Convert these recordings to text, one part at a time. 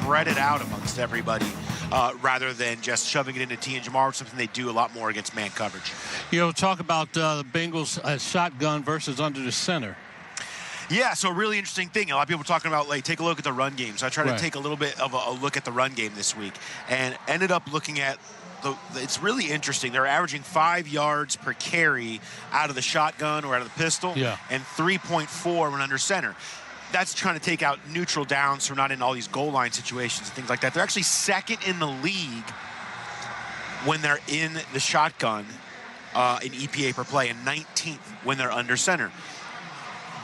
spread it out amongst everybody rather than just shoving it into T and Jamar, something they do a lot more against man coverage. You know, talk about the Bengals shotgun versus under the center. Yeah, so a really interesting thing. A lot of people are talking about, like, take a look at the run game. So I tried to take a little bit of a look at the run game this week and ended up looking at it's really interesting. They're averaging 5 yards per carry out of the shotgun or out of the pistol, and 3.4 when under center. That's trying to take out neutral downs, so we're not in all these goal line situations and things like that. They're actually second in the league when they're in the shotgun in EPA per play, and 19th when they're under center.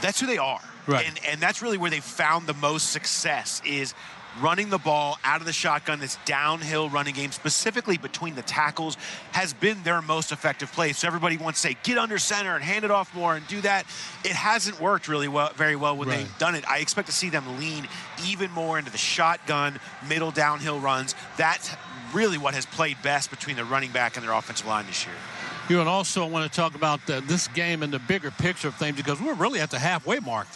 That's who they are. Right. And that's really where they've found the most success, is running the ball out of the shotgun. This downhill running game, specifically between the tackles, has been their most effective play. So everybody wants to say, get under center and hand it off more and do that. It hasn't worked very well when they've done it. I expect to see them lean even more into the shotgun, middle downhill runs. That's really what has played best between the running back and their offensive line this year. You and also want to talk about this game and the bigger picture of things, because we're really at the halfway mark.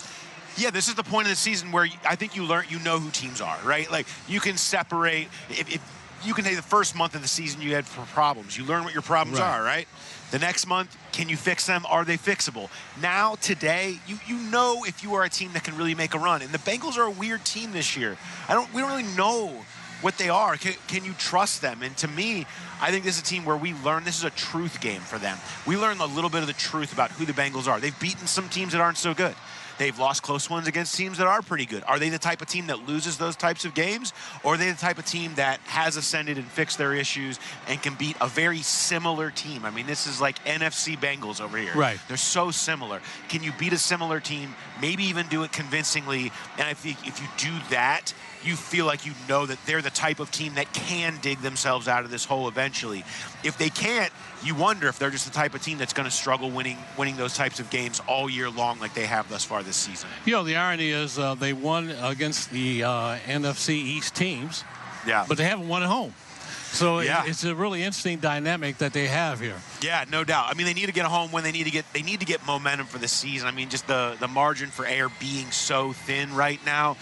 Yeah, this is the point of the season where I think you know who teams are, right? Like, you can separate. If you can say the first month of the season you had problems. You learn what your problems are, right? The next month, can you fix them? Are they fixable? Now, today, you know if you are a team that can really make a run. And the Bengals are a weird team this year. We don't really know what they are. Can you trust them? And to me, I think this is a team where we learn this is a truth game for them. We learn a little bit of the truth about who the Bengals are. They've beaten some teams that aren't so good. They've lost close ones against teams that are pretty good. Are they the type of team that loses those types of games? Or are they the type of team that has ascended and fixed their issues and can beat a very similar team? I mean, this is like NFC Bengals over here. Right. They're so similar. Can you beat a similar team, maybe even do it convincingly? And I think if you do that, you feel like you know that they're the type of team that can dig themselves out of this hole eventually. If they can't, you wonder if they're just the type of team that's going to struggle winning those types of games all year long like they have thus far this season. You know, the irony is they won against the NFC East teams, but they haven't won at home. So it's a really interesting dynamic that they have here. Yeah, no doubt. I mean, they need to get home when they need to get momentum for the season. I mean, just the margin for error being so thin right now.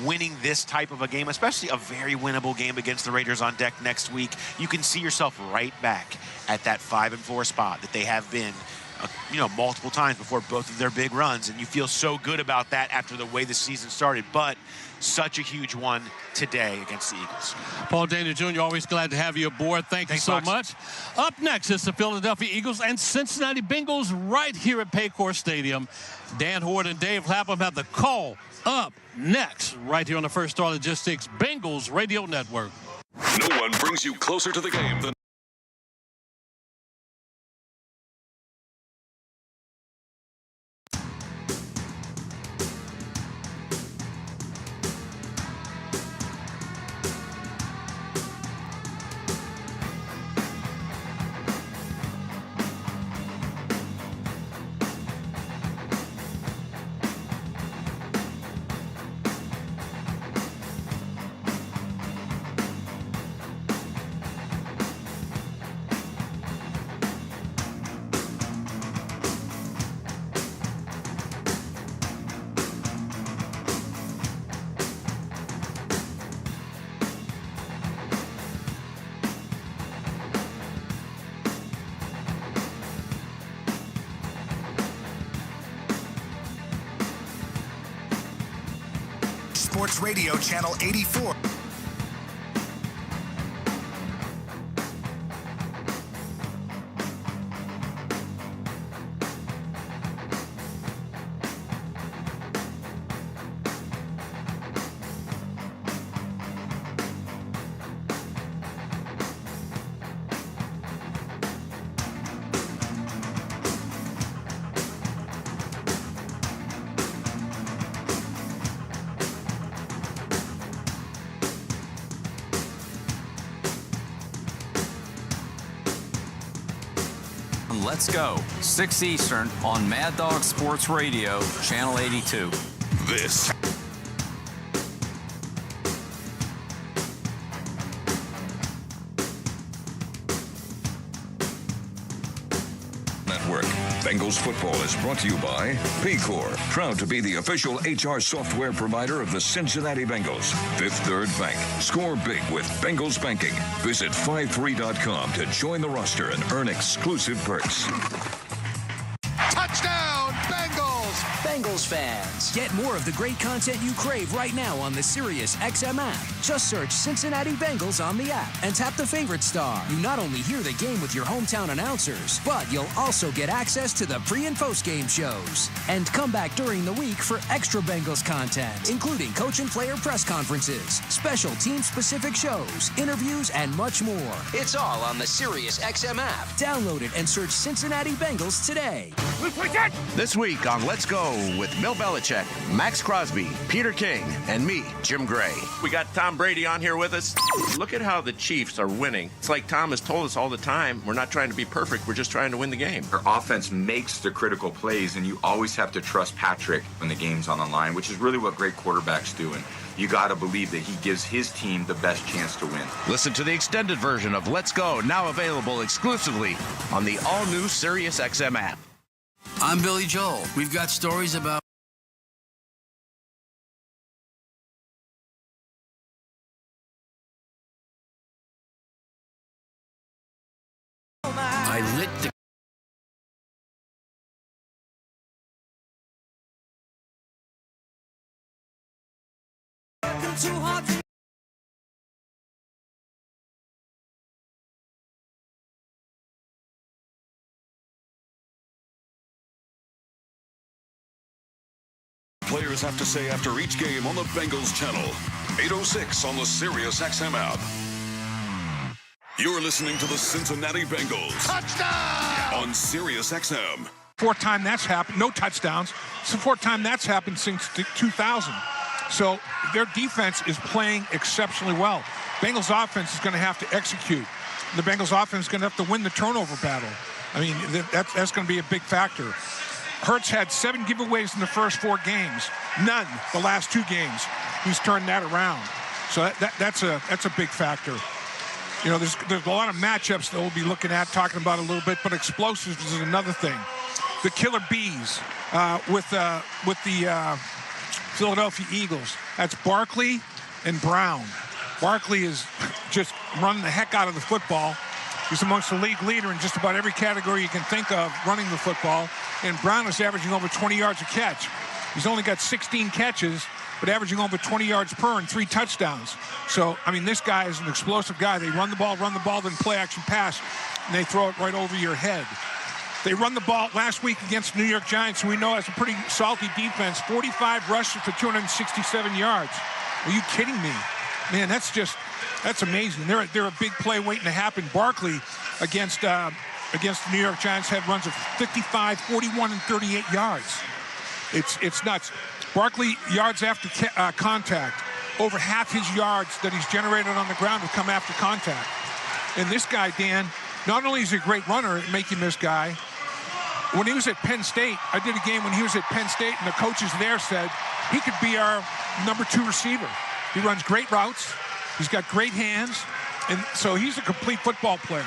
Winning this type of a game, especially a very winnable game against the Raiders on deck next week, you can see yourself right back at that 5-4 spot that they have been, multiple times before both of their big runs, and you feel so good about that after the way the season started. But such a huge one today against the Eagles. Paul Dana Jr., always glad to have you aboard. Thanks you so much. Up next is the Philadelphia Eagles and Cincinnati Bengals right here at Paycor Stadium. Dan Hoard and Dave Lapham have the call up next right here on the First Star Logistics Bengals Radio Network. No one brings you closer to the game than Sports Radio Channel 84. Let's go. 6 Eastern on Mad Dog Sports Radio, Channel 82. This Network. Bengals football is brought to you by Paycor, proud to be the official HR software provider of the Cincinnati Bengals. Fifth Third Bank. Score big with Bengals banking. Visit 53.com to join the roster and earn exclusive perks. Touchdown, Bengals! Bengals fans, get more of the great content you crave right now on the Sirius XM app. Just search Cincinnati Bengals on the app and tap the favorite star. You not only hear the game with your hometown announcers, but you'll also get access to the pre- and post-game shows. And come back during the week for extra Bengals content, including coach and player press conferences, special team-specific shows, interviews, and much more. It's all on the Sirius XM app. Download it and search Cincinnati Bengals today. This week on Let's Go with Bill Belichick, Max Crosby, Peter King, and me, Jim Gray. We got Tom Brady on here with us. Look at how the Chiefs are winning. It's like Tom has told us all the time, we're not trying to be perfect, we're just trying to win the game. Our offense makes the critical plays, and you always have to trust Patrick when the game's on the line, which is really what great quarterbacks do. And you got to believe that he gives his team the best chance to win. Listen to the extended version of Let's Go, now available exclusively on the all-new Sirius XM app. I'm Billy Joel. We've got stories about I lit the Players have to say after each game on the Bengals channel. 806 on the Sirius XM app. You're listening to the Cincinnati Bengals. Touchdown! On Sirius XM. Fourth time that's happened. No touchdowns. It's the fourth time that's happened since 2000. So their defense is playing exceptionally well. Bengals offense is going to have to execute. The Bengals offense is going to have to win the turnover battle. I mean, that's going to be a big factor. Hurts had 7 giveaways in the first 4 games. None the last 2 games. He's turned that around. So that's a big factor. You know, there's a lot of matchups that we'll be looking at, talking about a little bit, but explosives is another thing. The Killer Bees with the Philadelphia Eagles. That's Barkley and Brown. Barkley is just running the heck out of the football. He's amongst the league leader in just about every category you can think of running the football. And Brown is averaging over 20 yards a catch. He's only got 16 catches, but averaging over 20 yards per and 3 touchdowns. So, I mean, this guy is an explosive guy. They run the ball, then play action pass, and they throw it right over your head. They run the ball last week against New York Giants, who we know has a pretty salty defense. 45 rushes for 267 yards. Are you kidding me? Man, that's amazing. They're a big play waiting to happen. Barkley against the New York Giants had runs of 55, 41, and 38 yards. It's nuts. Barkley, yards after contact, over half his yards that he's generated on the ground have come after contact. And this guy, Dan, not only is he a great runner at making this guy, when he was at Penn State, I did a game when he was at Penn State, and the coaches there said he could be our number 2 receiver. He runs great routes. He's got great hands. And so he's a complete football player.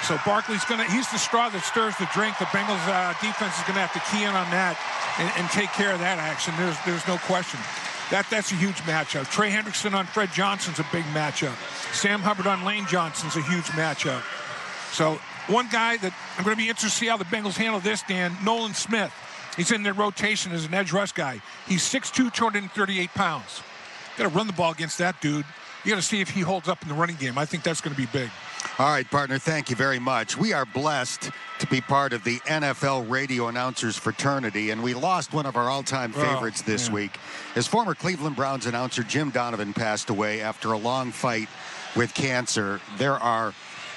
So Barkley's he's the straw that stirs the drink. The Bengals defense is going to have to key in on that and take care of that action. There's no question. That's a huge matchup. Trey Hendrickson on Fred Johnson's a big matchup. Sam Hubbard on Lane Johnson's a huge matchup. So one guy that I'm going to be interested to see how the Bengals handle this, Dan, Nolan Smith. He's in their rotation as an edge rush guy. He's 6'2", 238 pounds. Got to run the ball against that dude. You got to see if he holds up in the running game. I think that's going to be big. All right, partner, thank you very much. We are blessed to be part of the NFL radio announcers fraternity, and we lost one of our all-time favorites this week. As former Cleveland Browns announcer Jim Donovan passed away after a long fight with cancer. There are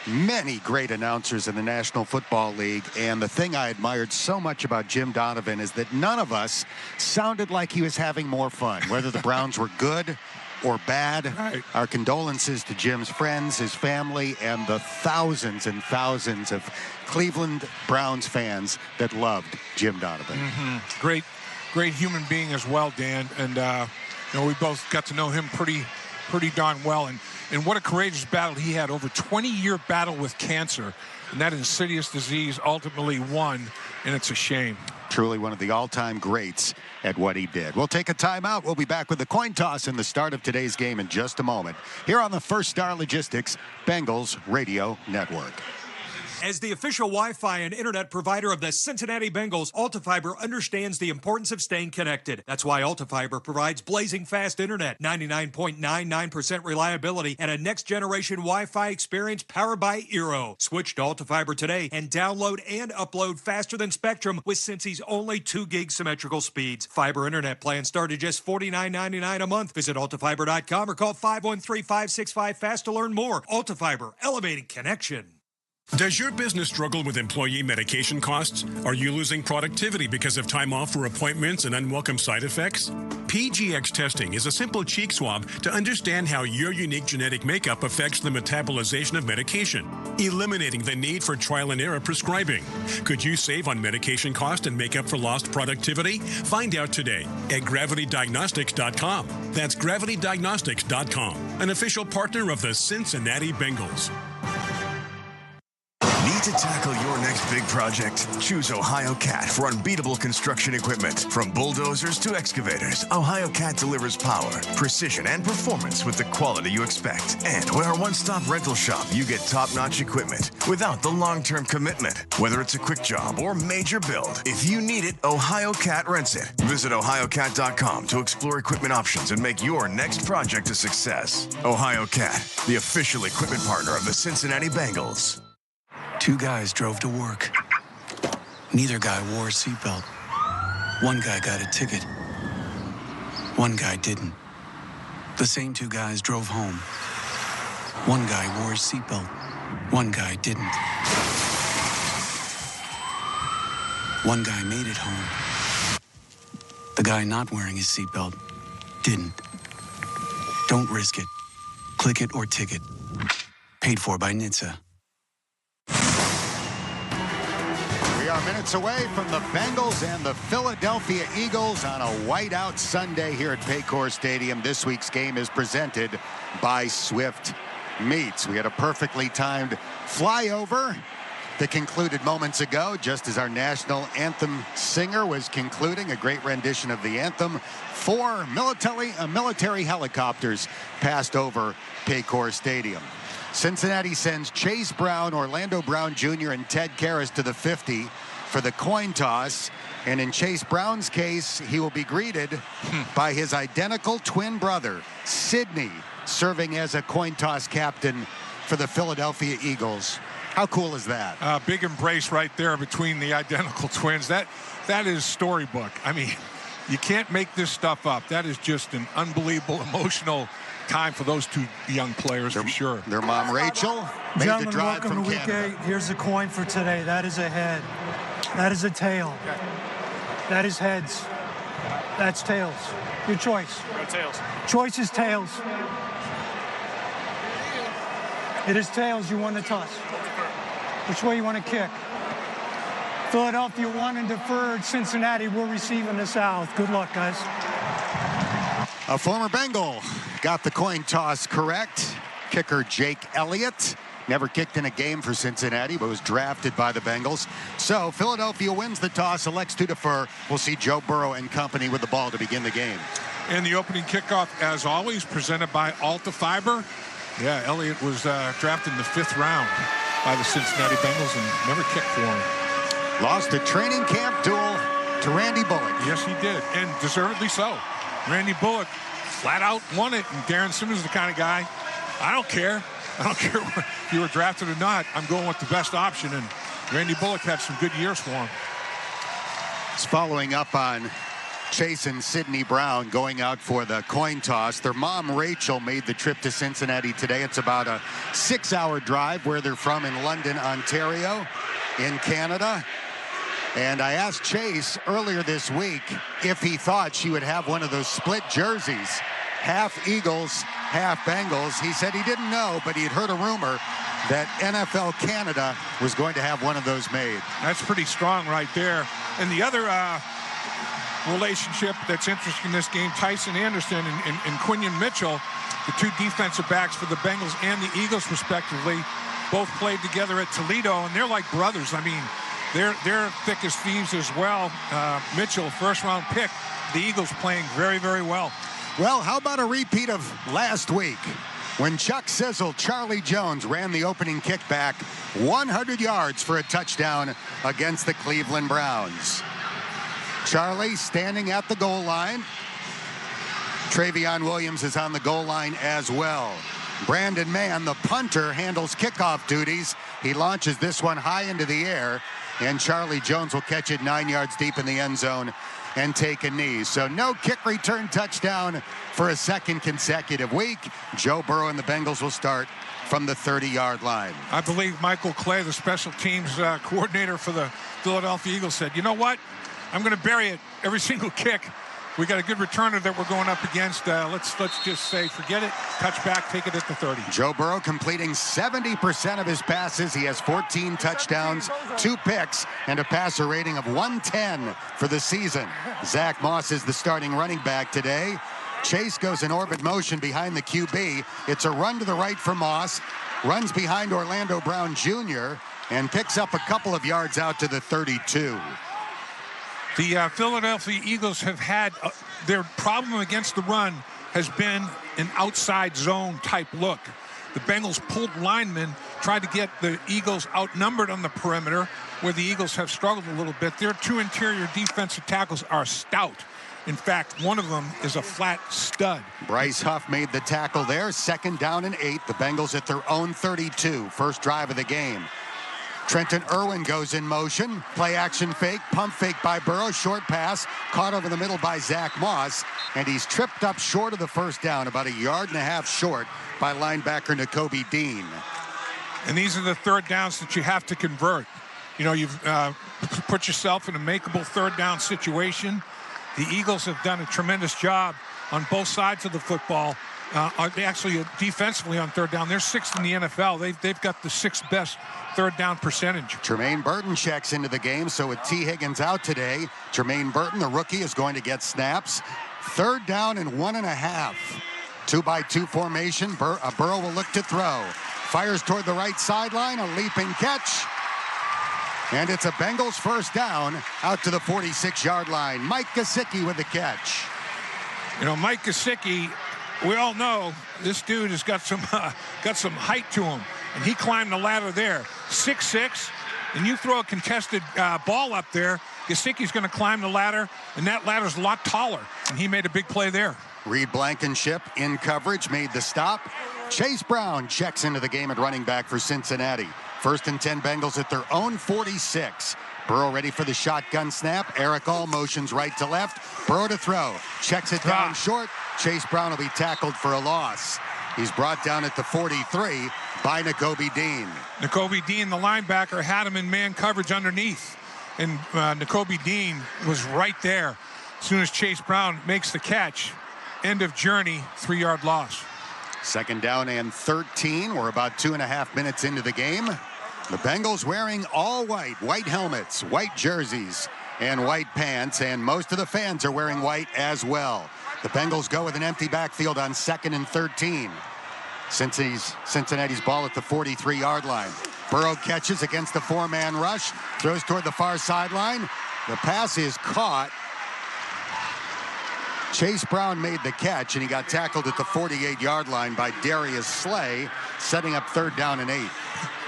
many great announcers in the National Football League, and the thing I admired so much about Jim Donovan is that none of us sounded like he was having more fun, whether the Browns were good or bad. Right. Our condolences to Jim's friends, his family, and the thousands and thousands of Cleveland Browns fans that loved Jim Donovan. Mm-hmm. Great human being as well, Dan. And we both got to know him pretty pretty darn well. And what a courageous battle he had, over 20-year battle with cancer. and that insidious disease ultimately won, and it's a shame. Truly one of the all-time greats at what he did. We'll take a timeout. We'll be back with the coin toss and the start of today's game in just a moment here on the First Star Logistics Bengals Radio Network. As the official Wi-Fi and internet provider of the Cincinnati Bengals, AltaFiber understands the importance of staying connected. That's why AltaFiber provides blazing fast internet, 99.99% reliability, and a next-generation Wi-Fi experience powered by Eero. Switch to AltaFiber today and download and upload faster than Spectrum with Cincy's only 2 gig symmetrical speeds. Fiber internet plans start at just $49.99 a month. Visit AltaFiber.com or call 513-565-FAST to learn more. AltaFiber, elevating connection. Does your business struggle with employee medication costs? Are you losing productivity because of time off for appointments and unwelcome side effects? PGX testing is a simple cheek swab to understand how your unique genetic makeup affects the metabolization of medication, eliminating the need for trial and error prescribing. Could you save on medication cost and make up for lost productivity? Find out today at gravitydiagnostics.com. That's gravitydiagnostics.com, an official partner of the Cincinnati Bengals. Need to tackle your next big project? Choose Ohio Cat for unbeatable construction equipment. From bulldozers to excavators, Ohio Cat delivers power, precision, and performance with the quality you expect. And with our one-stop rental shop, you get top-notch equipment without the long-term commitment. Whether it's a quick job or major build, if you need it, Ohio Cat rents it. Visit ohiocat.com to explore equipment options and make your next project a success. Ohio Cat, the official equipment partner of the Cincinnati Bengals. 2 guys drove to work. Neither guy wore a seatbelt. One guy got a ticket. One guy didn't. The same 2 guys drove home. One guy wore a seatbelt. One guy didn't. One guy made it home. The guy not wearing his seatbelt didn't. Don't risk it. Click it or ticket. Paid for by NHTSA. We are minutes away from the Bengals and the Philadelphia Eagles on a whiteout Sunday here at Paycor Stadium. This week's game is presented by Swift Meats. We had a perfectly timed flyover that concluded moments ago, just as our national anthem singer was concluding a great rendition of the anthem. 4 military helicopters passed over Paycor Stadium. Cincinnati sends Chase Brown, Orlando Brown Jr., and Ted Karras to the 50 for the coin toss. And in Chase Brown's case, he will be greeted by his identical twin brother, Sidney, serving as a coin toss captain for the Philadelphia Eagles. How cool is that? A big embrace right there between the identical twins. That is storybook. I mean, you can't make this stuff up. That is just an unbelievable, emotional time for those 2 young players, for sure. Their mom, Rachel, made Gentlemen, the drive welcome from to Canada. Week 8. Here's a coin for today. That is a head. That is a tail. That is heads. That's tails. Your choice. No tails. Choice is tails. It is tails. You won the toss. Which way you want to kick? Philadelphia won and deferred. Cincinnati will receive in the South. Good luck, guys. A former Bengal got the coin toss correct. Kicker Jake Elliott never kicked in a game for Cincinnati, but was drafted by the Bengals. So Philadelphia wins the toss, elects to defer. We'll see Joe Burrow and company with the ball to begin the game. And the opening kickoff, as always, presented by AltaFiber. Yeah, Elliott was drafted in the 5th round by the Cincinnati Bengals and never kicked for him. Lost a training camp duel to Randy Bullock. Yes, he did, and deservedly so. Randy Bullock flat out won it, and Darren Simmons is the kind of guy, I don't care if you were drafted or not, I'm going with the best option, and Randy Bullock had some good years for him. It's following up on Chase and Sidney Brown going out for the coin toss. Their mom, Rachel, made the trip to Cincinnati today. It's about a 6-hour drive where they're from in London, Ontario, in Canada. And I asked Chase earlier this week if he thought she would have one of those split jerseys, half Eagles, half Bengals. He said he didn't know, but he had heard a rumor that NFL Canada was going to have one of those made. That's pretty strong right there. And the other relationship that's interesting in this game, Tyson Anderson and Quinion Mitchell, the 2 defensive backs for the Bengals and the Eagles, respectively. both played together at Toledo, and they're like brothers. I mean, they're thick as thieves as well. Mitchell, first-round pick. The Eagles playing very, very well. Well, how about a repeat of last week when Chuck Sizzle, Charlie Jones, ran the opening kickback 100 yards for a touchdown against the Cleveland Browns. Charlie standing at the goal line. Travion Williams is on the goal line as well. Brandon Mann, the punter, handles kickoff duties. He launches this one high into the air, and Charlie Jones will catch it 9 yards deep in the end zone and take a knee. So no kick return touchdown for a second consecutive week. Joe Burrow and the Bengals will start from the 30-yard line. I believe Michael Clay, the special teams coordinator for the Philadelphia Eagles, said, you know what? I'm going to bury it every single kick. We got a good returner that we're going up against. Let's just say, forget it. Touchback, take it at the 30. Joe Burrow completing 70% of his passes. He has 14 touchdowns, 2 picks, and a passer rating of 110 for the season. Zach Moss is the starting running back today. Chase goes in orbit motion behind the QB. It's a run to the right for Moss. Runs behind Orlando Brown Jr. and picks up a couple of yards out to the 32. The Philadelphia Eagles have had their problem against the run has been an outside zone type look. The Bengals pulled linemen, tried to get the Eagles outnumbered on the perimeter, where the Eagles have struggled a little bit. Their 2 interior defensive tackles are stout. In fact, one of them is a flat stud. Bryce Huff made the tackle there. 2nd down and 8. The Bengals at their own 32. First drive of the game. Trenton Irwin goes in motion. Play action fake. Pump fake by Burrow. Short pass. Caught over the middle by Zach Moss. And he's tripped up short of the first down. About 1.5 yards short by linebacker Nakobe Dean. And these are the third downs that you have to convert. You know, you've put yourself in a makeable third down situation. The Eagles have done a tremendous job on both sides of the football. They actually defensively on third down. They're 6th in the NFL. They've got the 6th best third down percentage. Tremaine Burton checks into the game. So with T. Higgins out today, Tremaine Burton, the rookie, is going to get snaps. 3rd down and 1.5. 2-by-2 formation. Burrow will look to throw. Fires toward the right sideline. A leaping catch. And it's a Bengals first down out to the 46-yard line. Mike Gesicki with the catch. You know, Mike Gesicki, we all know this dude has got some height to him, and he climbed the ladder there. 6'6", and you throw a contested ball up there, Gesicki's going to climb the ladder, and that ladder's a lot taller, and he made a big play there. Reed Blankenship in coverage made the stop. Chase Brown checks into the game at running back for Cincinnati. 1st and 10 Bengals at their own 46. Burrow ready for the shotgun snap. Eric All motions right to left. Burrow to throw. Checks it down short. Chase Brown will be tackled for a loss. He's brought down at the 43 by Nakobe Dean. Nakobe Dean, the linebacker, had him in man coverage underneath. And Nakobe Dean was right there. As soon as Chase Brown makes the catch, end of journey, 3-yard loss. 2nd down and 13. We're about 2.5 minutes into the game. The Bengals wearing all white helmets, white jerseys, and white pants, and most of the fans are wearing white as well. The Bengals go with an empty backfield on 2nd and 13. Cincinnati's ball at the 43-yard line. Burrow catches against the 4-man rush, throws toward the far sideline. The pass is caught. Chase Brown made the catch, and he got tackled at the 48-yard line by Darius Slay, setting up 3rd down and 8.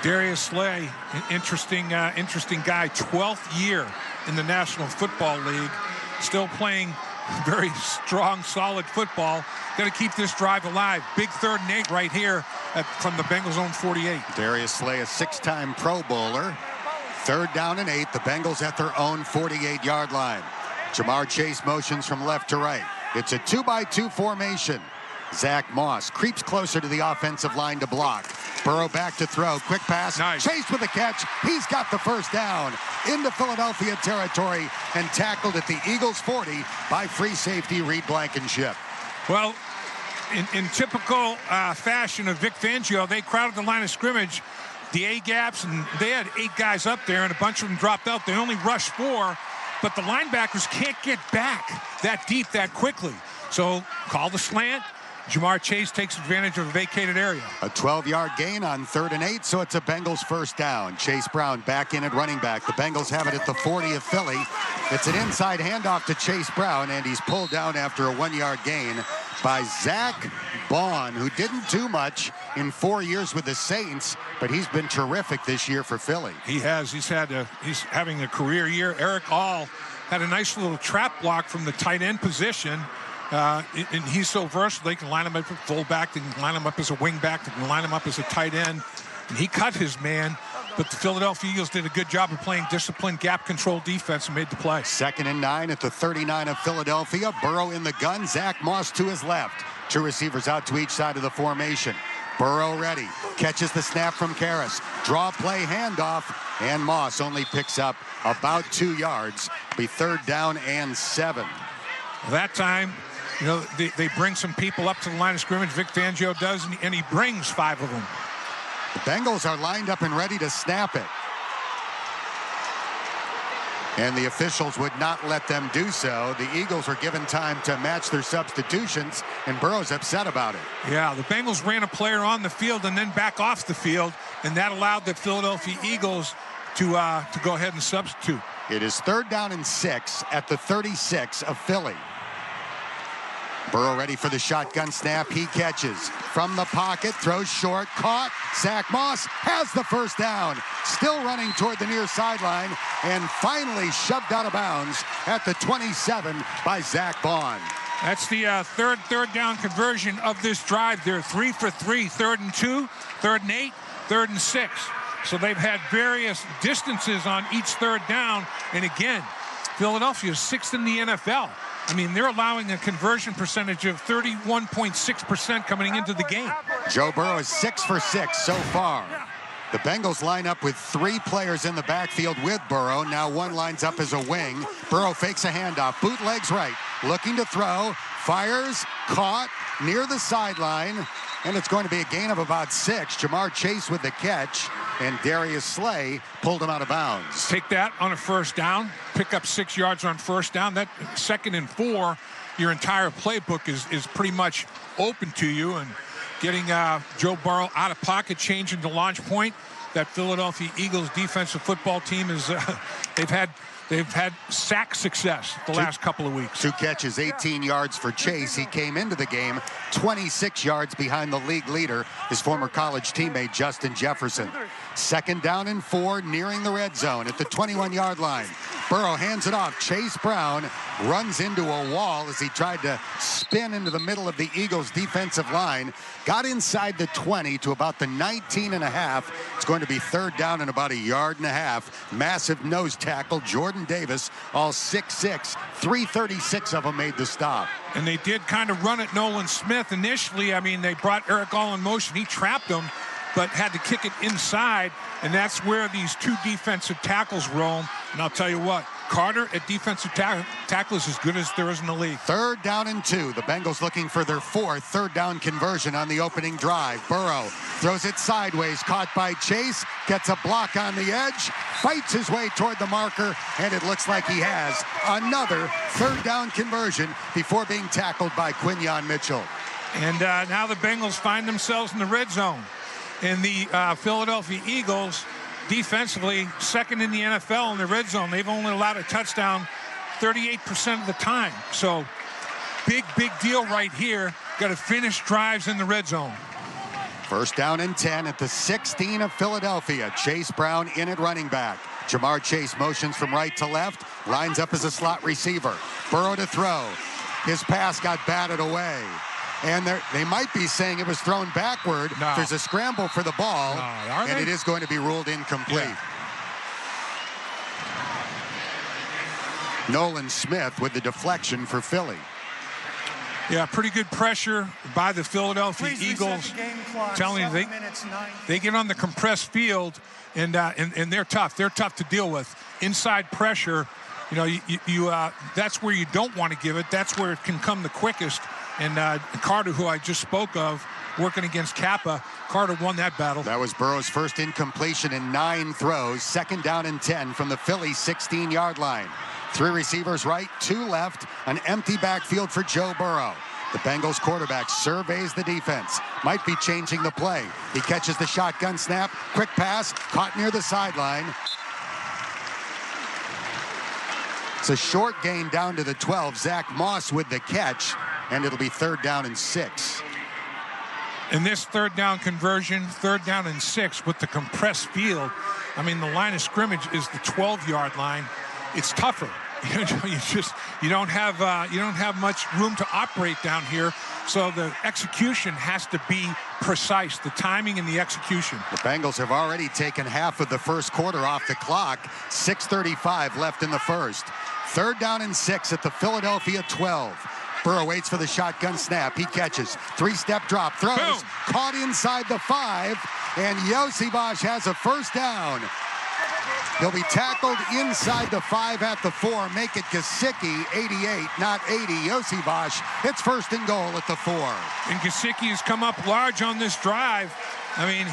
Darius Slay, an interesting guy, 12th year in the National Football League, still playing very strong, solid football. Got to keep this drive alive. Big 3rd and 8 right here from the Bengals' own 48. Darius Slay, a 6-time Pro Bowler. 3rd down and 8. The Bengals at their own 48-yard line. Jamar Chase motions from left to right. It's a 2-by-2 formation. Zach Moss creeps closer to the offensive line to block. Burrow back to throw. Quick pass. Nice. Chase with the catch. He's got the first down into Philadelphia territory and tackled at the Eagles 40 by free safety Reed Blankenship. Well, in typical fashion of Vic Fangio, they crowded the line of scrimmage, the A-gaps, and they had 8 guys up there, and a bunch of them dropped out. They only rushed 4, but the linebackers can't get back that deep that quickly. So call the slant, Jamar Chase takes advantage of a vacated area. A 12-yard gain on 3rd and 8, so it's a Bengals first down. Chase Brown back in at running back. The Bengals have it at the 40 of Philly. It's an inside handoff to Chase Brown, and he's pulled down after a 1-yard gain by Zach Bond, who didn't do much in 4 years with the Saints, but he's been terrific this year for Philly. He has. He's having a career year. Eric All had a nice little trap block from the tight end position. And he's so versatile. They can line him up at fullback, they can line him up as a wingback, they can line him up as a tight end. And he cut his man, but the Philadelphia Eagles did a good job of playing disciplined gap control defense and made the play. 2nd and 9 at the 39 of Philadelphia. Burrow in the gun. Zach Moss to his left. 2 receivers out to each side of the formation. Burrow ready. Catches the snap from Karras. Draw play handoff. And Moss only picks up about 2 yards. Be 3rd down and 7. That time, you know, they bring some people up to the line of scrimmage. Vic Fangio does, and he brings 5 of them. The Bengals are lined up and ready to snap it. And the officials would not let them do so. The Eagles were given time to match their substitutions, and Burrow's upset about it. Yeah, the Bengals ran a player on the field and then back off the field, and that allowed the Philadelphia Eagles to go ahead and substitute. It is 3rd down and 6 at the 36 of Philly. Burrow ready for the shotgun snap. He catches from the pocket, throws short, caught. Zach Moss has the first down. Still running toward the near sideline, and finally shoved out of bounds at the 27 by Zach Bond. That's the third down conversion of this drive. They're 3 for 3, 3rd and 2, 3rd and 8, 3rd and 6. So they've had various distances on each 3rd down. And again, Philadelphia is 6th in the NFL. I mean, they're allowing a conversion percentage of 31.6% coming into the game. Joe Burrow is 6 for 6 so far. The Bengals line up with 3 players in the backfield with Burrow. Now 1 lines up as a wing. Burrow fakes a handoff, bootlegs right, looking to throw, fires, caught near the sideline, and it's going to be a gain of about 6. Jamar Chase with the catch, and Darius Slay pulled him out of bounds. Take that on a first down, pick up 6 yards on first down. That 2nd and 4, your entire playbook is pretty much open to you, and getting Joe Burrow out of pocket, changing the launch point. That Philadelphia Eagles defensive football team is they've had sack success the last couple of weeks. 2 catches, 18 yards for Chase. He came into the game 26 yards behind the league leader, his former college teammate Justin Jefferson. 2nd down and 4, nearing the red zone at the 21-yard line. Burrow hands it off. Chase Brown runs into a wall as he tried to spin into the middle of the Eagles defensive line. Got inside the 20 to about the 19.5. It's going to be 3rd down and about 1.5 yards. Massive nose tackle. Jordan Davis, all 6'6", 336 of them made the stop. And they did kind of run at Nolan Smith initially. I mean, they brought Eric All in motion. He trapped him, but had to kick it inside, and that's where these 2 defensive tackles roam. And I'll tell you what, Carter at defensive tackle is as good as there is in the league. 3rd down and 2. The Bengals looking for their 4th 3rd down conversion on the opening drive. Burrow throws it sideways, caught by Chase, gets a block on the edge, fights his way toward the marker, and it looks like he has another 3rd down conversion before being tackled by Quinyon Mitchell. And now the Bengals find themselves in the red zone. And the Philadelphia Eagles, defensively, 2nd in the NFL in the red zone. They've only allowed a touchdown 38% of the time. So big deal right here. Got to finish drives in the red zone. 1st down and 10 at the 16 of Philadelphia. Chase Brown in at running back. Jamar Chase motions from right to left, lines up as a slot receiver. Burrow to throw. His pass got batted away. And they might be saying it was thrown backward. No. There's a scramble for the ball, and it is going to be ruled incomplete. Yeah. Nolan Smith with the deflection for Philly. Yeah, pretty good pressure by the Philadelphia Eagles. Telling you, they get on the compressed field, and they're tough. They're tough to deal with. Inside pressure, you know, that's where you don't want to give it. That's where it can come the quickest. And Carter, who I just spoke of, working against Kappa, Carter won that battle. That was Burrow's first incompletion in 9 throws. 2nd down and 10 from the Philly 16-yard line. 3 receivers right, 2 left, an empty backfield for Joe Burrow. The Bengals quarterback surveys the defense. Might be changing the play. He catches the shotgun snap. Quick pass. Caught near the sideline. It's a short gain down to the 12. Zach Moss with the catch. And it'll be 3rd down and 6. In this 3rd down conversion, 3rd down and 6 with the compressed field, I mean, the line of scrimmage is the 12-yard line. It's tougher. You don't have much room to operate down here, so the execution has to be precise, the timing and the execution. The Bengals have already taken half of the first quarter off the clock. 6:35 left in the first. 3rd down and 6 at the Philadelphia 12. Burrow waits for the shotgun snap. He catches. 3-step drop. Throws. Boom. Caught inside the 5. And Yosibach has a 1st down. He'll be tackled inside the 5 at the 4. Make it Gesicki, 88, not 80. Yosibach, it's 1st and goal at the 4. And Gesicki has come up large on this drive. I mean,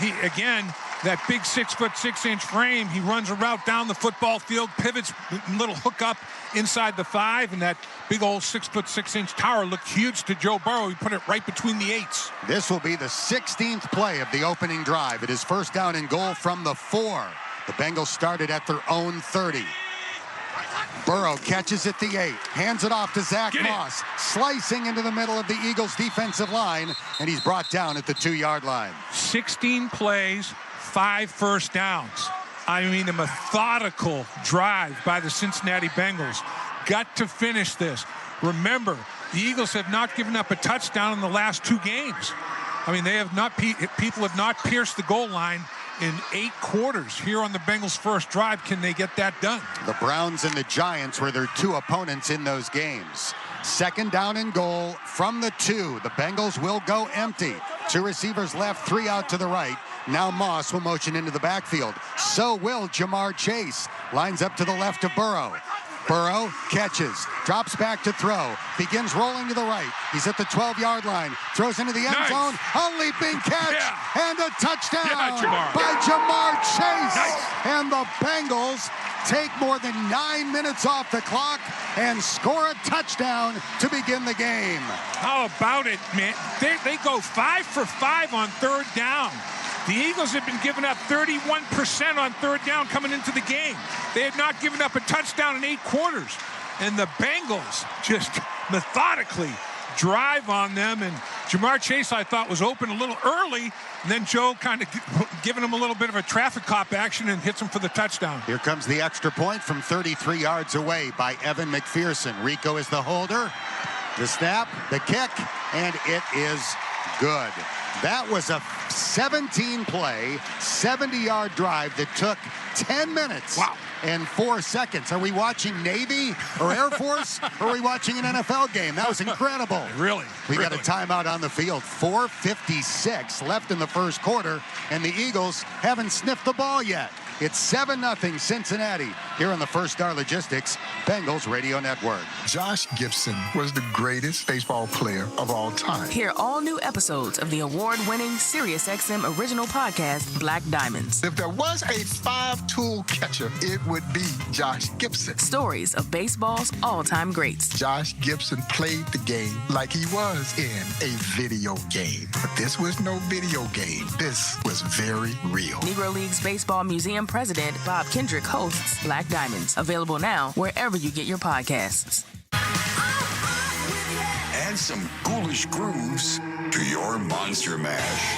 that big 6'6" frame, he runs a route down the football field, pivots, little hook up inside the 5, and that big old 6'6" tower looked huge to Joe Burrow. He put it right between the 8s. This will be the 16th play of the opening drive. It is 1st down and goal from the 4. The Bengals started at their own 30. Burrow catches at the 8, hands it off to Zach Moss, slicing into the middle of the Eagles' defensive line, and he's brought down at the 2-yard line. 16 plays, 5 first downs. I mean, a methodical drive by the Cincinnati Bengals. Got to finish this. Remember, the Eagles have not given up a touchdown in the last 2 games. I mean, people have not pierced the goal line in 8 quarters. Here on the Bengals' first drive, can they get that done? The Browns and the Giants were their 2 opponents in those games. 2nd down and goal from the 2. The Bengals will go empty. 2 receivers left, 3 out to the right. Now Moss will motion into the backfield. So will Jamar Chase. Lines up to the left of Burrow. Burrow catches, drops back to throw, begins rolling to the right. He's at the 12-yard line, throws into the end zone, a leaping catch, and a touchdown by Jamar Chase. Nice. And the Bengals take more than 9 minutes off the clock and score a touchdown to begin the game. How about it, man? They go 5 for 5 on 3rd down. The Eagles have been giving up 31% on 3rd down coming into the game. They had not given up a touchdown in 8 quarters. And the Bengals just methodically drive on them. And Jamar Chase, I thought, was open a little early. And then Joe kind of giving him a little bit of a traffic cop action and hits him for the touchdown. Here comes the extra point from 33 yards away by Evan McPherson. Rico is the holder. The snap, the kick, and it is good. That was a 17-play, 70-yard drive that took 10 minutes and 4 seconds. Are we watching Navy or Air Force, or are we watching an NFL game? That was incredible. Really? We got a timeout on the field. 4:56 left in the first quarter, and the Eagles haven't sniffed the ball yet. It's 7-0 Cincinnati here on the First Star Logistics Bengals Radio Network. Josh Gibson was the greatest baseball player of all time. Hear all new episodes of the award-winning SiriusXM original podcast, Black Diamonds. If there was a 5-tool catcher, it would be Josh Gibson. Stories of baseball's all-time greats. Josh Gibson played the game like he was in a video game. But this was no video game. This was very real. Negro Leagues Baseball Museum President Bob Kendrick hosts Black Diamonds. Available now wherever you get your podcasts. Add some ghoulish grooves to your Monster Mash.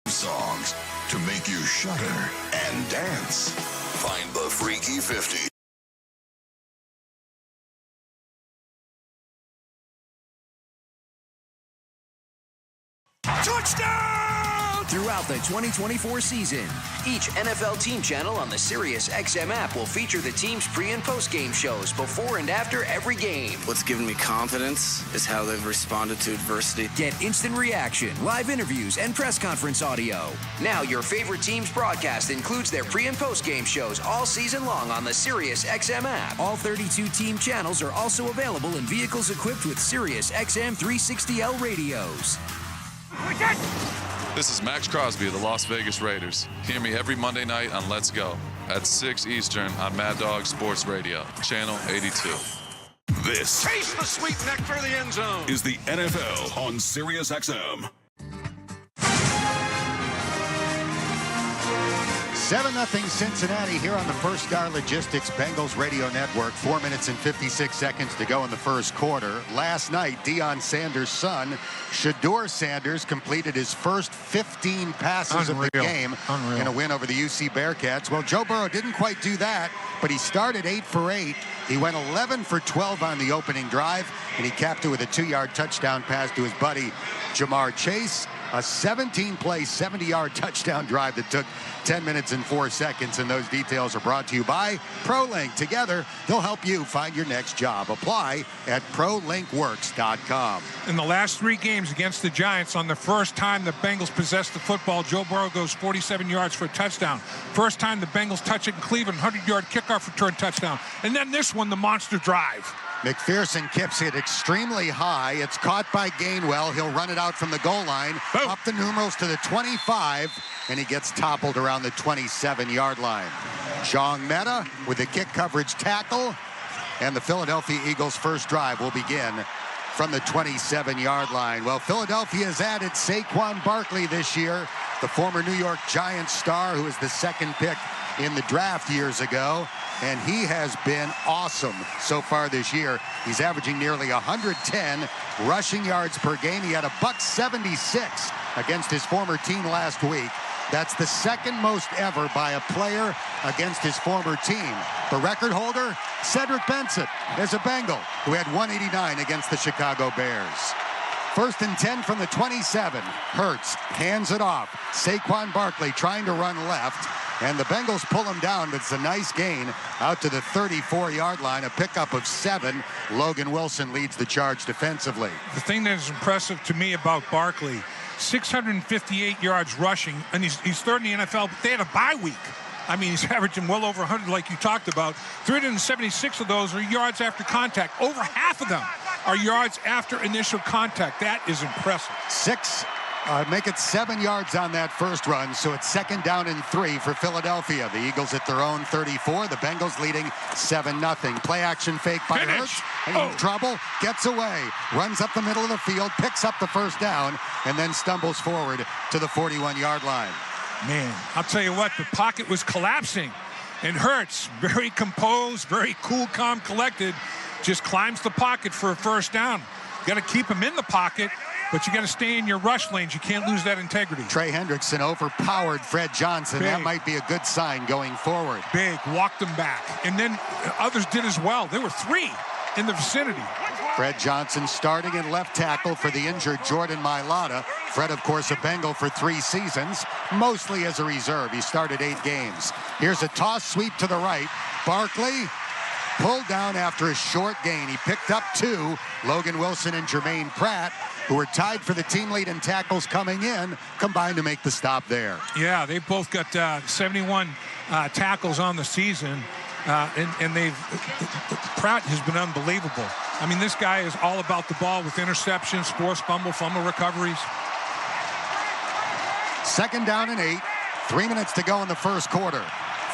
Songs to make you shudder and dance. Find the Freaky 50. Touchdown! Throughout the 2024 season, each NFL team channel on the SiriusXM app will feature the team's pre- and post-game shows before and after every game. What's given me confidence is how they've responded to adversity. Get instant reaction, live interviews, and press conference audio. Now your favorite team's broadcast includes their pre- and post-game shows all season long on the SiriusXM app. All 32 team channels are also available in vehicles equipped with SiriusXM 360L radios. This is Max Crosby of the Las Vegas Raiders. Hear me every Monday night on Let's Go at 6 Eastern on Mad Dog Sports Radio, Channel 82. This Taste the sweet nectar of the end zone. is the NFL on Sirius XM. 7-0 Cincinnati here on the First Star Logistics Bengals Radio Network. 4 minutes and 56 seconds to go in the first quarter. Last night, Deion Sanders' son, Shedeur Sanders, completed his first 15 passes of the game in a win over the UC Bearcats. Well, Joe Burrow didn't quite do that, but he started 8 for 8. He went 11 for 12 on the opening drive, and he capped it with a 2-yard touchdown pass to his buddy Jamar Chase. A 17-play, 70-yard touchdown drive that took 10 minutes and 4 seconds. And those details are brought to you by ProLink. Together, they'll help you find your next job. Apply at ProLinkWorks.com. In the last 3 games against the Giants, on the first time the Bengals possessed the football, Joe Burrow goes 47 yards for a touchdown. First time the Bengals touch it in Cleveland, 100-yard kickoff return touchdown. And then this one, the monster drive. McPherson kips it extremely high. It's caught by Gainwell. He'll run it out from the goal line, up the numerals to the 25, and he gets toppled around the 27-yard line. Jong Meta with the kick coverage tackle, and the Philadelphia Eagles' first drive will begin from the 27-yard line. Well, Philadelphia has added Saquon Barkley this year, the former New York Giants star who was the second pick in the draft years ago. And he has been awesome so far this year. He's averaging nearly 110 rushing yards per game. He had a $176 against his former team last week. That's the second most ever by a player against his former team. The record holder, Cedric Benson, as a Bengal, who had 189 against the Chicago Bears. First and 10 from the 27. Hurts hands it off. Saquon Barkley trying to run left. And the Bengals pull him down, but it's a nice gain out to the 34-yard line, a pickup of 7. Logan Wilson leads the charge defensively. The thing that is impressive to me about Barkley, 658 yards rushing, and he's third in the NFL, but they had a bye week. I mean, he's averaging well over 100 like you talked about. 376 of those are yards after contact. Over half of them are yards after initial contact. That is impressive. Make it 7 yards on that first run, so it's 2nd down and 3 for Philadelphia. The Eagles at their own 34. The Bengals leading 7-0. Play action fake by Hurts. In trouble, gets away, runs up the middle of the field, picks up the first down, and then stumbles forward to the 41-yard line. Man, I'll tell you what, the pocket was collapsing, and Hurts, very composed, very cool, calm, collected, just climbs the pocket for a first down. Got to keep him in the pocket, but you got to stay in your rush lanes. You can't lose that integrity. Trey Hendrickson overpowered Fred Johnson. Big. That might be a good sign going forward. Big, walked him back. And then others did as well. There were 3 in the vicinity. Fred Johnson starting in left tackle for the injured Jordan Mailata. Fred, of course, a Bengal for 3 seasons, mostly as a reserve. He started 8 games. Here's a toss sweep to the right. Barkley pulled down after a short gain. He picked up 2. Logan Wilson and Jermaine Pratt, who were tied for the team lead in tackles coming in, combined to make the stop there. Yeah, they both got 71 tackles on the season, and Pratt has been unbelievable. I mean, this guy is all about the ball with interceptions, forced fumble recoveries. 2nd down and 8. 3 minutes to go in the first quarter.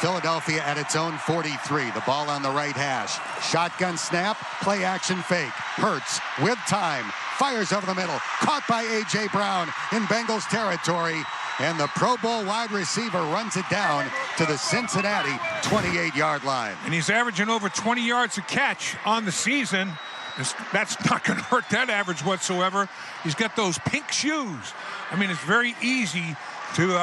Philadelphia at its own 43. The ball on the right hash. Shotgun snap, play action fake. Hurts with time, fires over the middle. Caught by A.J. Brown in Bengals territory. And the Pro Bowl wide receiver runs it down to the Cincinnati 28-yard line. And he's averaging over 20 yards a catch on the season. That's not going to hurt that average whatsoever. He's got those pink shoes. I mean, it's very easy to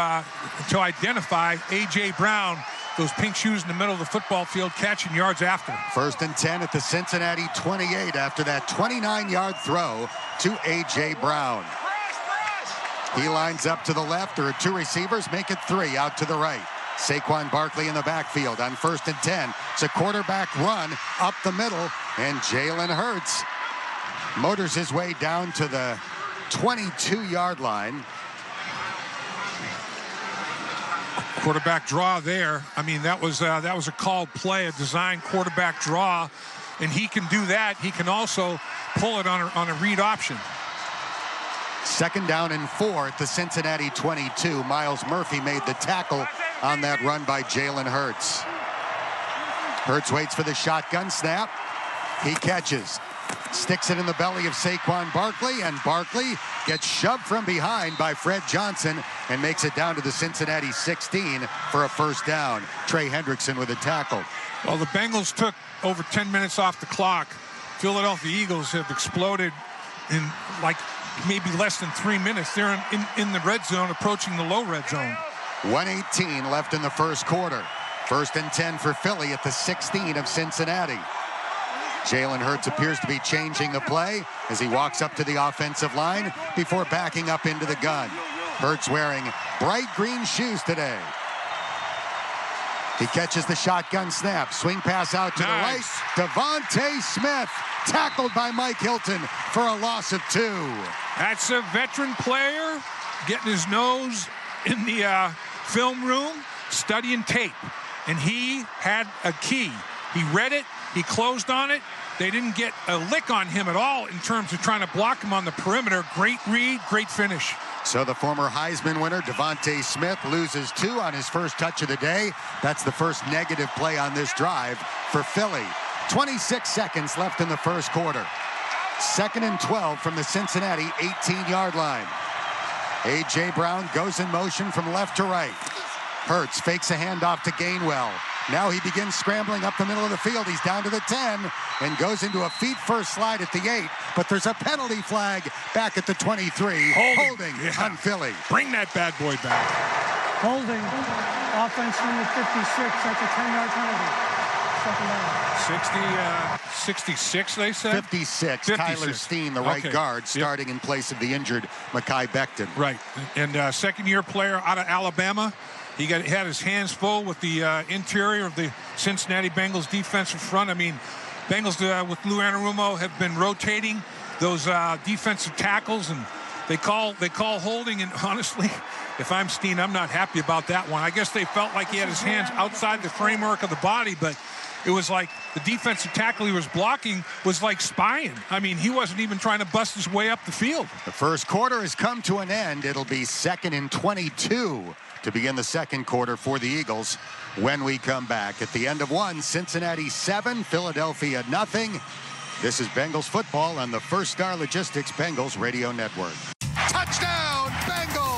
identify A.J. Brown, those pink shoes in the middle of the football field, catching yards after. 1st and 10 at the Cincinnati 28 after that 29-yard throw to A.J. Brown. He lines up to the left. There are 2 receivers. Make it 3 out to the right. Saquon Barkley in the backfield on 1st and 10. It's a quarterback run up the middle, and Jalen Hurts motors his way down to the 22-yard line. Quarterback draw there. I mean, that was a called play, a design quarterback draw, and he can do that. He can also pull it on a read option. Second down and 4 at the Cincinnati 22. Miles Murphy made the tackle on that run by Jalen Hurts. Hurts waits for the shotgun snap. He catches. Sticks it in the belly of Saquon Barkley, and Barkley gets shoved from behind by Fred Johnson and makes it down to the Cincinnati 16 for a first down. Trey Hendrickson with a tackle. Well, the Bengals took over 10 minutes off the clock. Philadelphia Eagles have exploded in like maybe less than 3 minutes. They're in the red zone, approaching the low red zone. 1:18 left in the first quarter. First and 10 for Philly at the 16 of Cincinnati. Jalen Hurts appears to be changing the play as he walks up to the offensive line before backing up into the gun. Hurts wearing bright green shoes today. He catches the shotgun snap. Swing pass out to the right. Devontae Smith tackled by Mike Hilton for a loss of 2. That's a veteran player getting his nose in the film room, studying tape. And he had a key. He read it. He closed on it. They didn't get a lick on him at all in terms of trying to block him on the perimeter. Great read, great finish. So the former Heisman winner, Devontae Smith, loses 2 on his first touch of the day. That's the first negative play on this drive for Philly. 26 seconds left in the first quarter. Second and 12 from the Cincinnati 18-yard line. A.J. Brown goes in motion from left to right. Hurts fakes a handoff to Gainwell. Now he begins scrambling up the middle of the field. He's down to the 10 and goes into a feet-first slide at the 8. But there's a penalty flag back at the 23. Holding on Philly. Bring that bad boy back. Holding. Offense number 56. That's a 10-yard penalty. Second down. 66, they said? 56. Tyler Steen, the right guard, starting in place of the injured Mekhi Becton. Right. And second-year player out of Alabama. He had his hands full with the interior of the Cincinnati Bengals defensive front. I mean, Bengals with Lou Anarumo have been rotating those defensive tackles, and they call holding. And honestly, if I'm Steen, I'm not happy about that one. I guess they felt like he had his hands outside the framework of the body, but it was like the defensive tackle he was blocking was like spying. I mean, he wasn't even trying to bust his way up the field. The first quarter has come to an end. It'll be 2nd and 22 to begin the second quarter for the Eagles when we come back. At the end of 1, Cincinnati 7, Philadelphia nothing. This is Bengals football on the First Star Logistics Bengals Radio Network. Touchdown, Bengals!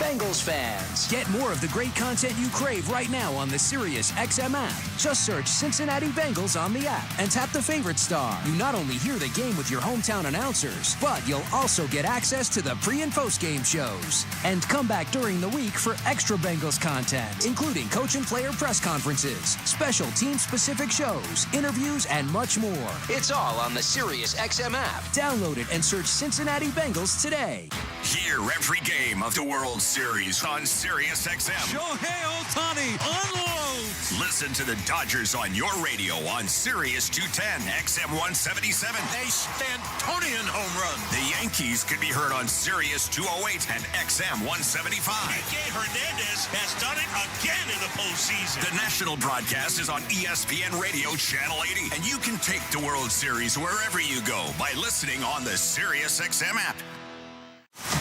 Bengals fans, get more of the great content you crave right now on the Sirius XM app. Just search Cincinnati Bengals on the app and tap the favorite star. You not only hear the game with your hometown announcers, but you'll also get access to the pre- and post-game shows. And come back during the week for extra Bengals content, including coach and player press conferences, special team-specific shows, interviews, and much more. It's all on the Sirius XM app. Download it and search Cincinnati Bengals today. Hear every game of the World Series on Sirius XM. Shohei Ohtani unloads. Listen to the Dodgers on your radio on Sirius 210, XM 177. A Stantonian home run. The Yankees could be heard on Sirius 208 and XM 175. Miguel Hernandez has done it again in the postseason. The national broadcast is on ESPN Radio Channel 80, and you can take the World Series wherever you go by listening on the Sirius XM app.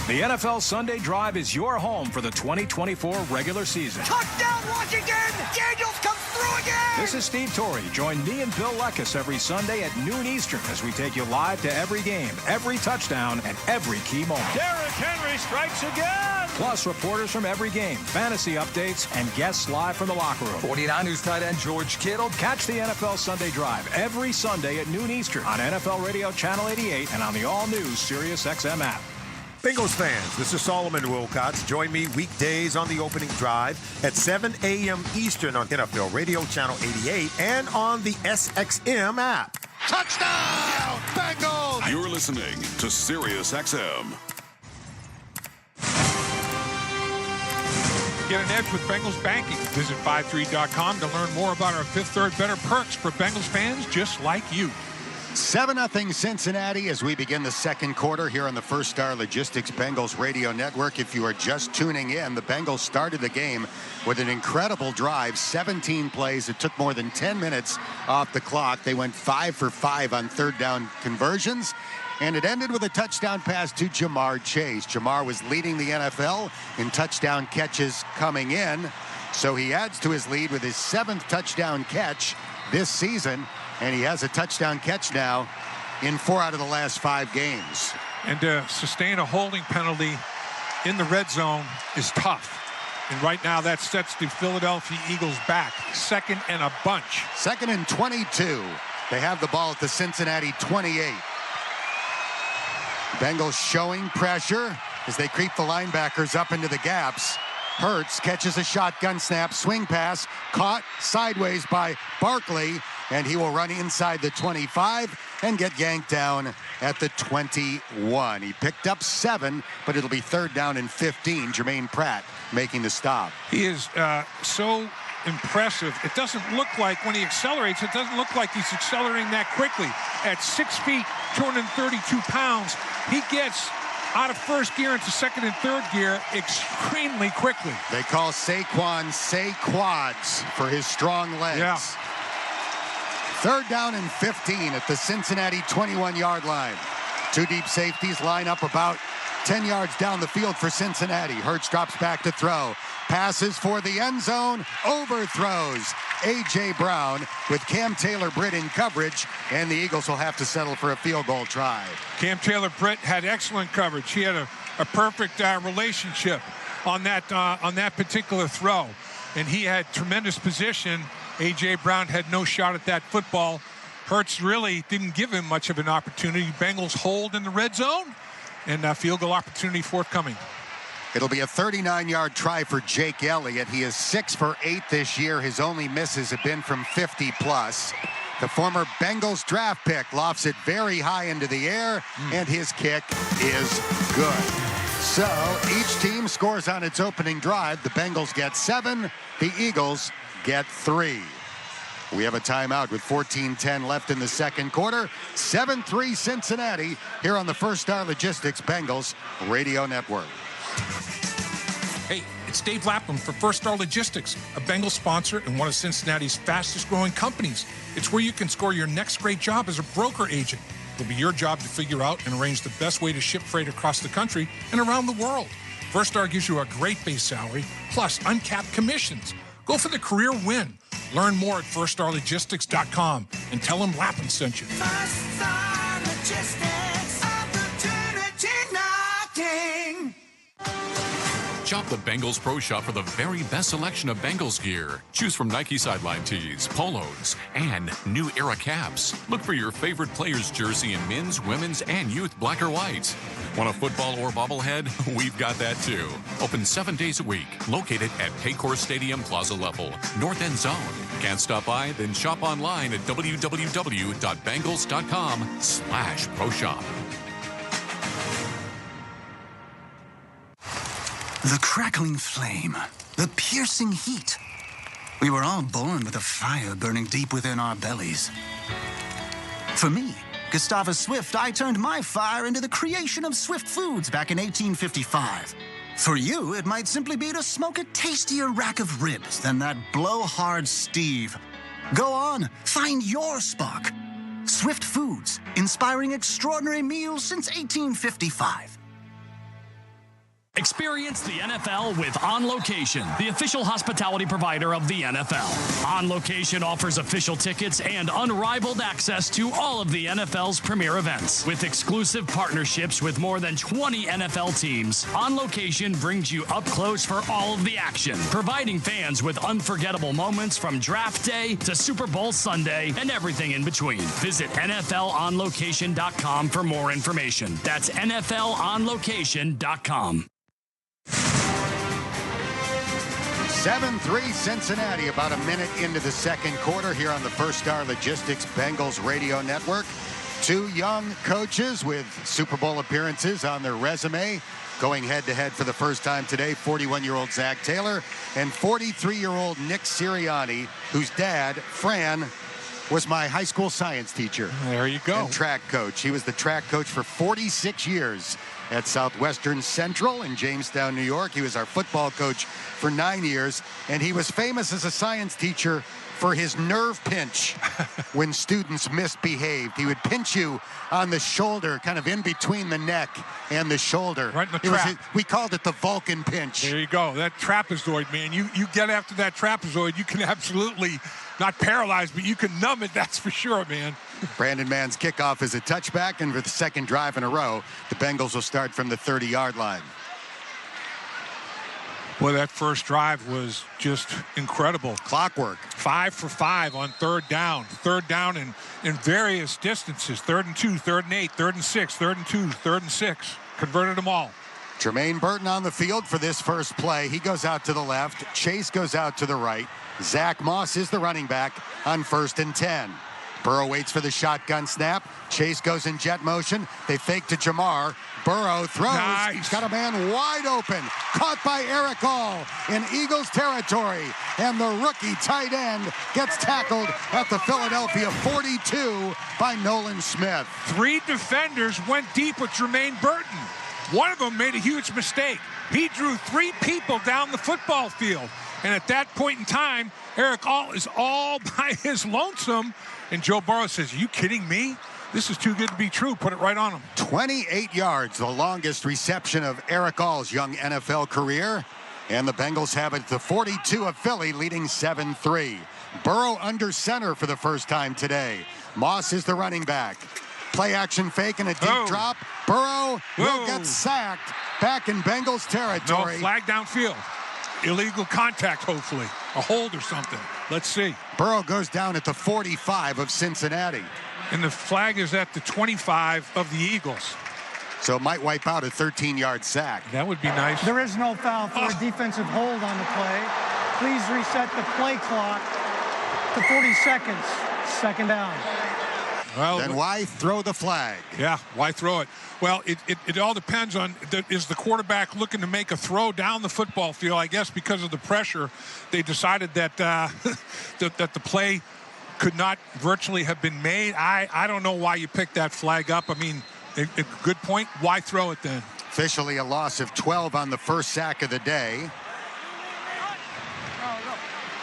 The NFL Sunday Drive is your home for the 2024 regular season. Touchdown, Washington! Daniels comes through again! This is Steve Torrey. Join me and Bill Leckus every Sunday at noon Eastern as we take you live to every game, every touchdown, and every key moment. Derrick Henry strikes again! Plus reporters from every game, fantasy updates, and guests live from the locker room. 49ers tight end George Kittle. Catch the NFL Sunday Drive every Sunday at noon Eastern on NFL Radio Channel 88 and on the all-new Sirius XM app. Bengals fans, this is Solomon Wilcox. Join me weekdays on the opening drive at 7 a.m. Eastern on NFL Radio Channel 88 and on the SXM app. Touchdown, Bengals! You're listening to Sirius XM. Get an edge with Bengals banking. Visit 53.com to learn more about our Fifth Third Better perks for Bengals fans just like you. 7-0 Cincinnati as we begin the second quarter here on the First Star Logistics Bengals Radio Network. If you are just tuning in, the Bengals started the game with an incredible drive, 17 plays. It took more than 10 minutes off the clock. They went 5 for 5 on third down conversions. and it ended with a touchdown pass to Jamar Chase. Jamar was leading the NFL in touchdown catches coming in, so he adds to his lead with his 7th touchdown catch this season, and he has a touchdown catch now in 4 out of the last 5 games. And to sustain a holding penalty in the red zone is tough. And right now that sets the Philadelphia Eagles back. 2nd and a bunch. 2nd and 22. They have the ball at the Cincinnati 28. Bengals showing pressure as they creep the linebackers up into the gaps. Hurts catches a shotgun snap, swing pass, caught sideways by Barkley, and he will run inside the 25 and get yanked down at the 21. He picked up 7, but it'll be 3rd down and 15. Jermaine Pratt making the stop. He is so impressive. It doesn't look like, when he accelerates, it doesn't look like he's accelerating that quickly. At 6 feet, 232 pounds, he gets out of first gear into second and third gear extremely quickly. They call Saquon Quads for his strong legs. Yeah. 3rd down and 15 at the Cincinnati 21-yard line. 2 deep safeties line up about 10 yards down the field for Cincinnati. Hurts drops back to throw. Passes for the end zone. Overthrows A.J. Brown with Cam Taylor-Britt in coverage, and the Eagles will have to settle for a field goal try. Cam Taylor-Britt had excellent coverage. He had a perfect relationship on that particular throw, and he had tremendous position. A.J. Brown had no shot at that football. Hurts really didn't give him much of an opportunity. Bengals hold in the red zone, and field goal opportunity forthcoming. It'll be a 39-yard try for Jake Elliott. He is 6 for 8 this year. His only misses have been from 50-plus. The former Bengals draft pick lofts it very high into the air, and his kick is good. So each team scores on its opening drive. The Bengals get 7. The Eagles get 3. We have a timeout with 14:10 left in the second quarter. 7-3 Cincinnati here on the First Star Logistics Bengals Radio Network. Hey, it's Dave Lapham for First Star Logistics, a Bengals sponsor and one of Cincinnati's fastest growing companies. It's where you can score your next great job as a broker agent. It'll be your job to figure out and arrange the best way to ship freight across the country and around the world. First Star gives you a great base salary, plus uncapped commissions. Go for the career win. Learn more at firststarlogistics.com and tell them Lapham sent you. First Star Logistics, opportunity knocking. Shop the Bengals Pro Shop for the very best selection of Bengals gear. Choose from Nike sideline tees, polos, and new era caps. Look for your favorite player's jersey in men's, women's, and youth black or white. Want a football or bobblehead? We've got that too. Open 7 days a week. Located at Paycor Stadium Plaza level, North End Zone. Can't stop by? Then shop online at www.bengals.com/pro shop. The crackling flame, the piercing heat. We were all born with a fire burning deep within our bellies. For me, Gustavus Swift, I turned my fire into the creation of Swift Foods back in 1855. For you, it might simply be to smoke a tastier rack of ribs than that blowhard Steve. Go on, find your spark. Swift Foods, inspiring extraordinary meals since 1855. Experience the NFL with On Location, the official hospitality provider of the NFL. On Location offers official tickets and unrivaled access to all of the NFL's premier events. With exclusive partnerships with more than 20 NFL teams, On Location brings you up close for all of the action, providing fans with unforgettable moments from draft day to Super Bowl Sunday and everything in between. Visit NFLOnLocation.com for more information. That's NFLOnLocation.com. 7-3 Cincinnati, about a minute into the second quarter here on the First Star Logistics Bengals Radio Network. 2 young coaches with Super Bowl appearances on their resume going head-to-head for the first time today. 41-year-old Zach Taylor and 43-year-old Nick Sirianni, whose dad, Fran, was my high school science teacher. There you go. And track coach. He was the track coach for 46 years at Southwestern Central in Jamestown, New York. He was our football coach for 9 years, and he was famous as a science teacher for his nerve pinch when students misbehaved. He would pinch you on the shoulder, kind of in between the neck and the shoulder. Right in the trap. We called it the Vulcan pinch. There you go. That trapezoid, man. You get after that trapezoid, you can absolutely, not paralyze, but you can numb it, that's for sure, man. Brandon Mann's kickoff is a touchback, and for the second drive in a row, the Bengals will start from the 30-yard line. Boy, that first drive was just incredible. Clockwork. 5 for 5 on third down. Third down in various distances. 3rd and 2, 3rd and 8, 3rd and 6, 3rd and 2, 3rd and 6. Converted them all. Jermaine Burton on the field for this first play. He goes out to the left. Chase goes out to the right. Zach Moss is the running back on 1st and 10. Burrow waits for the shotgun snap. Chase goes in jet motion. They fake to Jamar. Burrow throws. Nice. He's got a man wide open. Caught by Eric All in Eagles territory. And the rookie tight end gets tackled at the Philadelphia 42 by Nolan Smith. 3 defenders went deep with Jermaine Burton. One of them made a huge mistake. He drew 3 people down the football field. And at that point in time, Eric All is all by his lonesome. And Joe Burrow says, "Are you kidding me? This is too good to be true. Put it right on him." 28 yards, the longest reception of Eric All's young NFL career. And the Bengals have it to 42 of Philly, leading 7-3. Burrow under center for the first time today. Moss is the running back. Play action fake and a deep drop. Burrow will get sacked back in Bengals territory. No flag downfield. Illegal contact, hopefully. A hold or something. Let's see. Burrow goes down at the 45 of Cincinnati. And the flag is at the 25 of the Eagles. So it might wipe out a 13-yard sack. That would be nice. There is no foul for a defensive hold on the play. Please reset the play clock to 40 seconds. Second down. Well, then why throw the flag? Yeah, why throw it? Well, it all depends on, is the quarterback looking to make a throw down the football field? I guess because of the pressure, they decided that that the play could not virtually have been made. I don't know why you picked that flag up. I mean, a good point. Why throw it then? Officially a loss of 12 on the first sack of the day.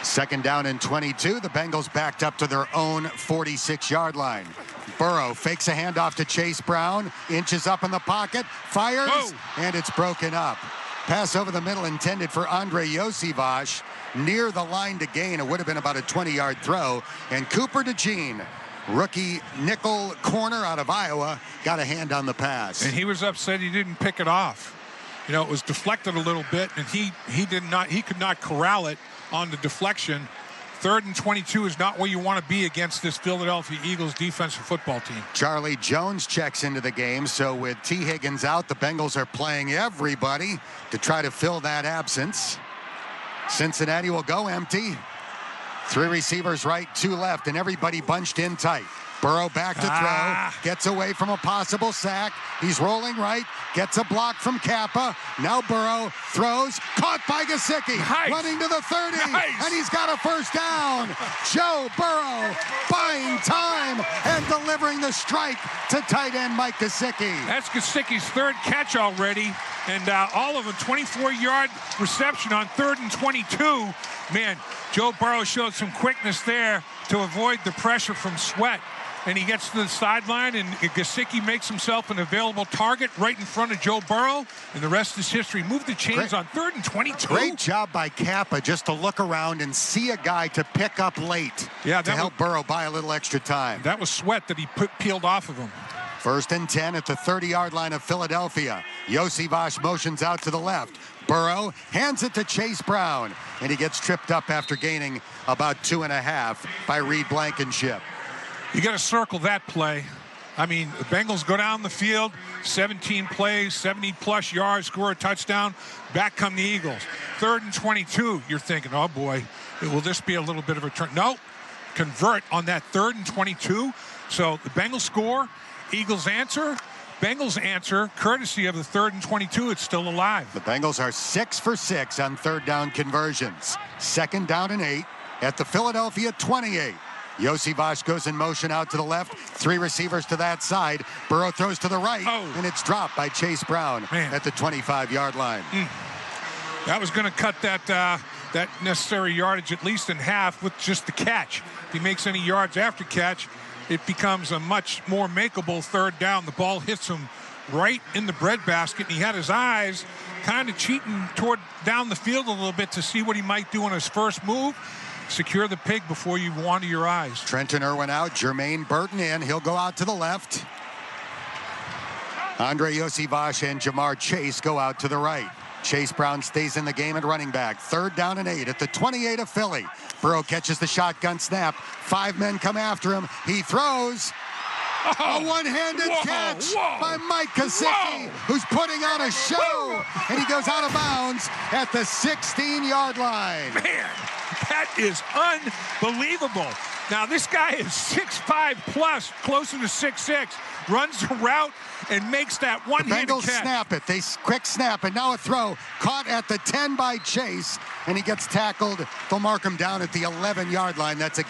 Second down and 22. The Bengals backed up to their own 46-yard line. Burrow fakes a handoff to Chase Brown. Inches up in the pocket. Fires. And it's broken up. Pass over the middle intended for Andre Yosivas. Near the line to gain. It would have been about a 20-yard throw. And Cooper DeJean, rookie nickel corner out of Iowa, got a hand on the pass. And he was upset he didn't pick it off. You know, it was deflected a little bit, and he could not corral it on the deflection. 3rd and 22 is not where you want to be against this Philadelphia Eagles defensive football team. Charlie Jones checks into the game, so with T. Higgins out, the Bengals are playing everybody to try to fill that absence. Cincinnati will go empty. 3 receivers right, 2 left, and everybody bunched in tight. Burrow back to throw, gets away from a possible sack. He's rolling right, gets a block from Kappa. Now Burrow throws, caught by Gesicki, running to the 30, and he's got a first down. Joe Burrow buying time and delivering the strike to tight end Mike Gesicki. That's Gesicki's 3rd catch already, and all of a 24-yard reception on 3rd and 22. Man, Joe Burrow showed some quickness there to avoid the pressure from Sweat. And he gets to the sideline, and Gesicki makes himself an available target right in front of Joe Burrow, and the rest is history. Move the chains on 3rd and 22. Great job by Kappa just to look around and see a guy to pick up late to help Burrow buy a little extra time. That was Sweat that he peeled off of him. 1st and 10 at the 30-yard line of Philadelphia. Yosivas motions out to the left. Burrow hands it to Chase Brown, and he gets tripped up after gaining about 2.5 by Reed Blankenship. You got to circle that play. I mean, the Bengals go down the field, 17 plays, 70-plus yards, score a touchdown. Back come the Eagles. 3rd and 22, you're thinking, oh, boy, will this be a little bit of a turn? No, convert on that 3rd and 22. So the Bengals score, Eagles answer. Bengals answer, courtesy of the 3rd and 22. It's still alive. The Bengals are 6 for 6 on 3rd down conversions. 2nd down and 8 at the Philadelphia 28. Yossi goes in motion out to the left. 3 receivers to that side. Burrow throws to the right, and it's dropped by Chase Brown at the 25-yard line. That was going to cut that necessary yardage at least in half with just the catch. If he makes any yards after catch, it becomes a much more makeable third down. The ball hits him right in the breadbasket, and he had his eyes kind of cheating toward down the field a little bit to see what he might do on his first move. Secure the pig before you wander your eyes. Trenton Irwin out, Jermaine Burton in. He'll go out to the left. Andre Yossi and Jamar Chase go out to the right. Chase Brown stays in the game at running back. 3rd down and 8 at the 28 of Philly. Burrow catches the shotgun snap. 5 men come after him. He throws. A one-handed catch by Mike Gesicki, who's putting on a show, and he goes out of bounds at the 16-yard line. Man, that is unbelievable. Now, this guy is 6'5 plus, closer to 6'6", runs the route and makes that one-handed catch. The Bengals snap it. They quick snap, and now a throw caught at the 10 by Chase, and he gets tackled. They'll mark him down at the 11-yard line. That's a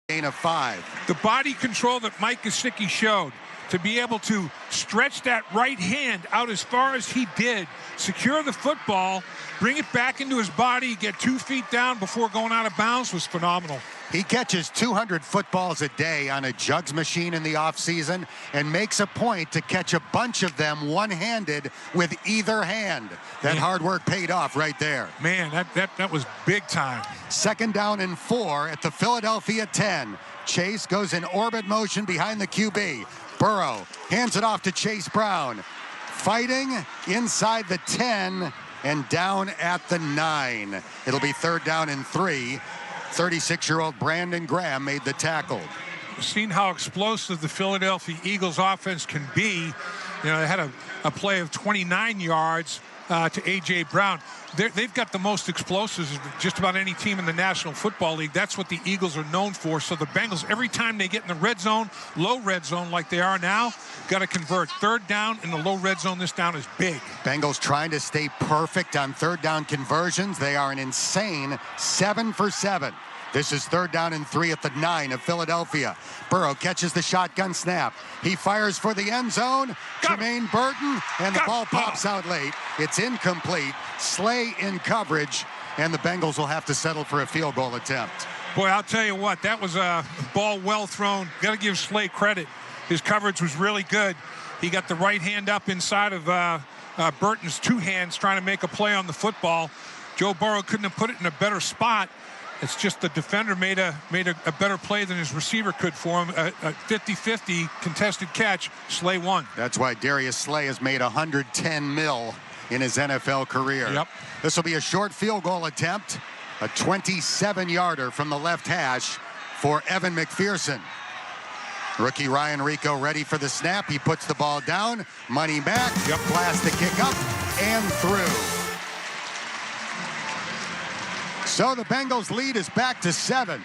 gain of 5. The body control that Mike Gesicki showed to be able to stretch that right hand out as far as he did, secure the football, bring it back into his body, get 2 feet down before going out of bounds was phenomenal. He catches 200 footballs a day on a jugs machine in the offseason and makes a point to catch a bunch of them one-handed with either hand. That hard work paid off right there. Man, that was big time. 2nd down and 4 at the Philadelphia 10. Chase goes in orbit motion behind the QB. Burrow hands it off to Chase Brown. Fighting inside the 10 and down at the 9. It'll be 3rd down and 3. 36-year-old Brandon Graham made the tackle. Seen how explosive the Philadelphia Eagles offense can be. You know, they had a play of 29 yards to A.J. Brown. They've got the most explosives of just about any team in the National Football League. That's what the Eagles are known for. So the Bengals, every time they get in the red zone, low red zone like they are now, got to convert. 3rd down in the low red zone. This down is big. Bengals trying to stay perfect on 3rd down conversions. They are an insane 7 for 7. This is 3rd down and 3 at the 9 of Philadelphia. Burrow catches the shotgun snap. He fires for the end zone. Jermaine Burton, and the ball pops out late. It's incomplete. Slay in coverage, and the Bengals will have to settle for a field goal attempt. Boy, I'll tell you what, that was a ball well thrown. Got to give Slay credit. His coverage was really good. He got the right hand up inside of Burton's 2 hands trying to make a play on the football. Joe Burrow couldn't have put it in a better spot. It's just the defender made a better play than his receiver could for him. A 50-50 contested catch. Slay won. That's why Darius Slay has made $110 million in his NFL career. Yep. This will be a short field goal attempt. A 27-yarder from the left hash for Evan McPherson. Rookie Ryan Rico ready for the snap. He puts the ball down. Money back. Blast the kick up and through. So the Bengals lead is back to 7.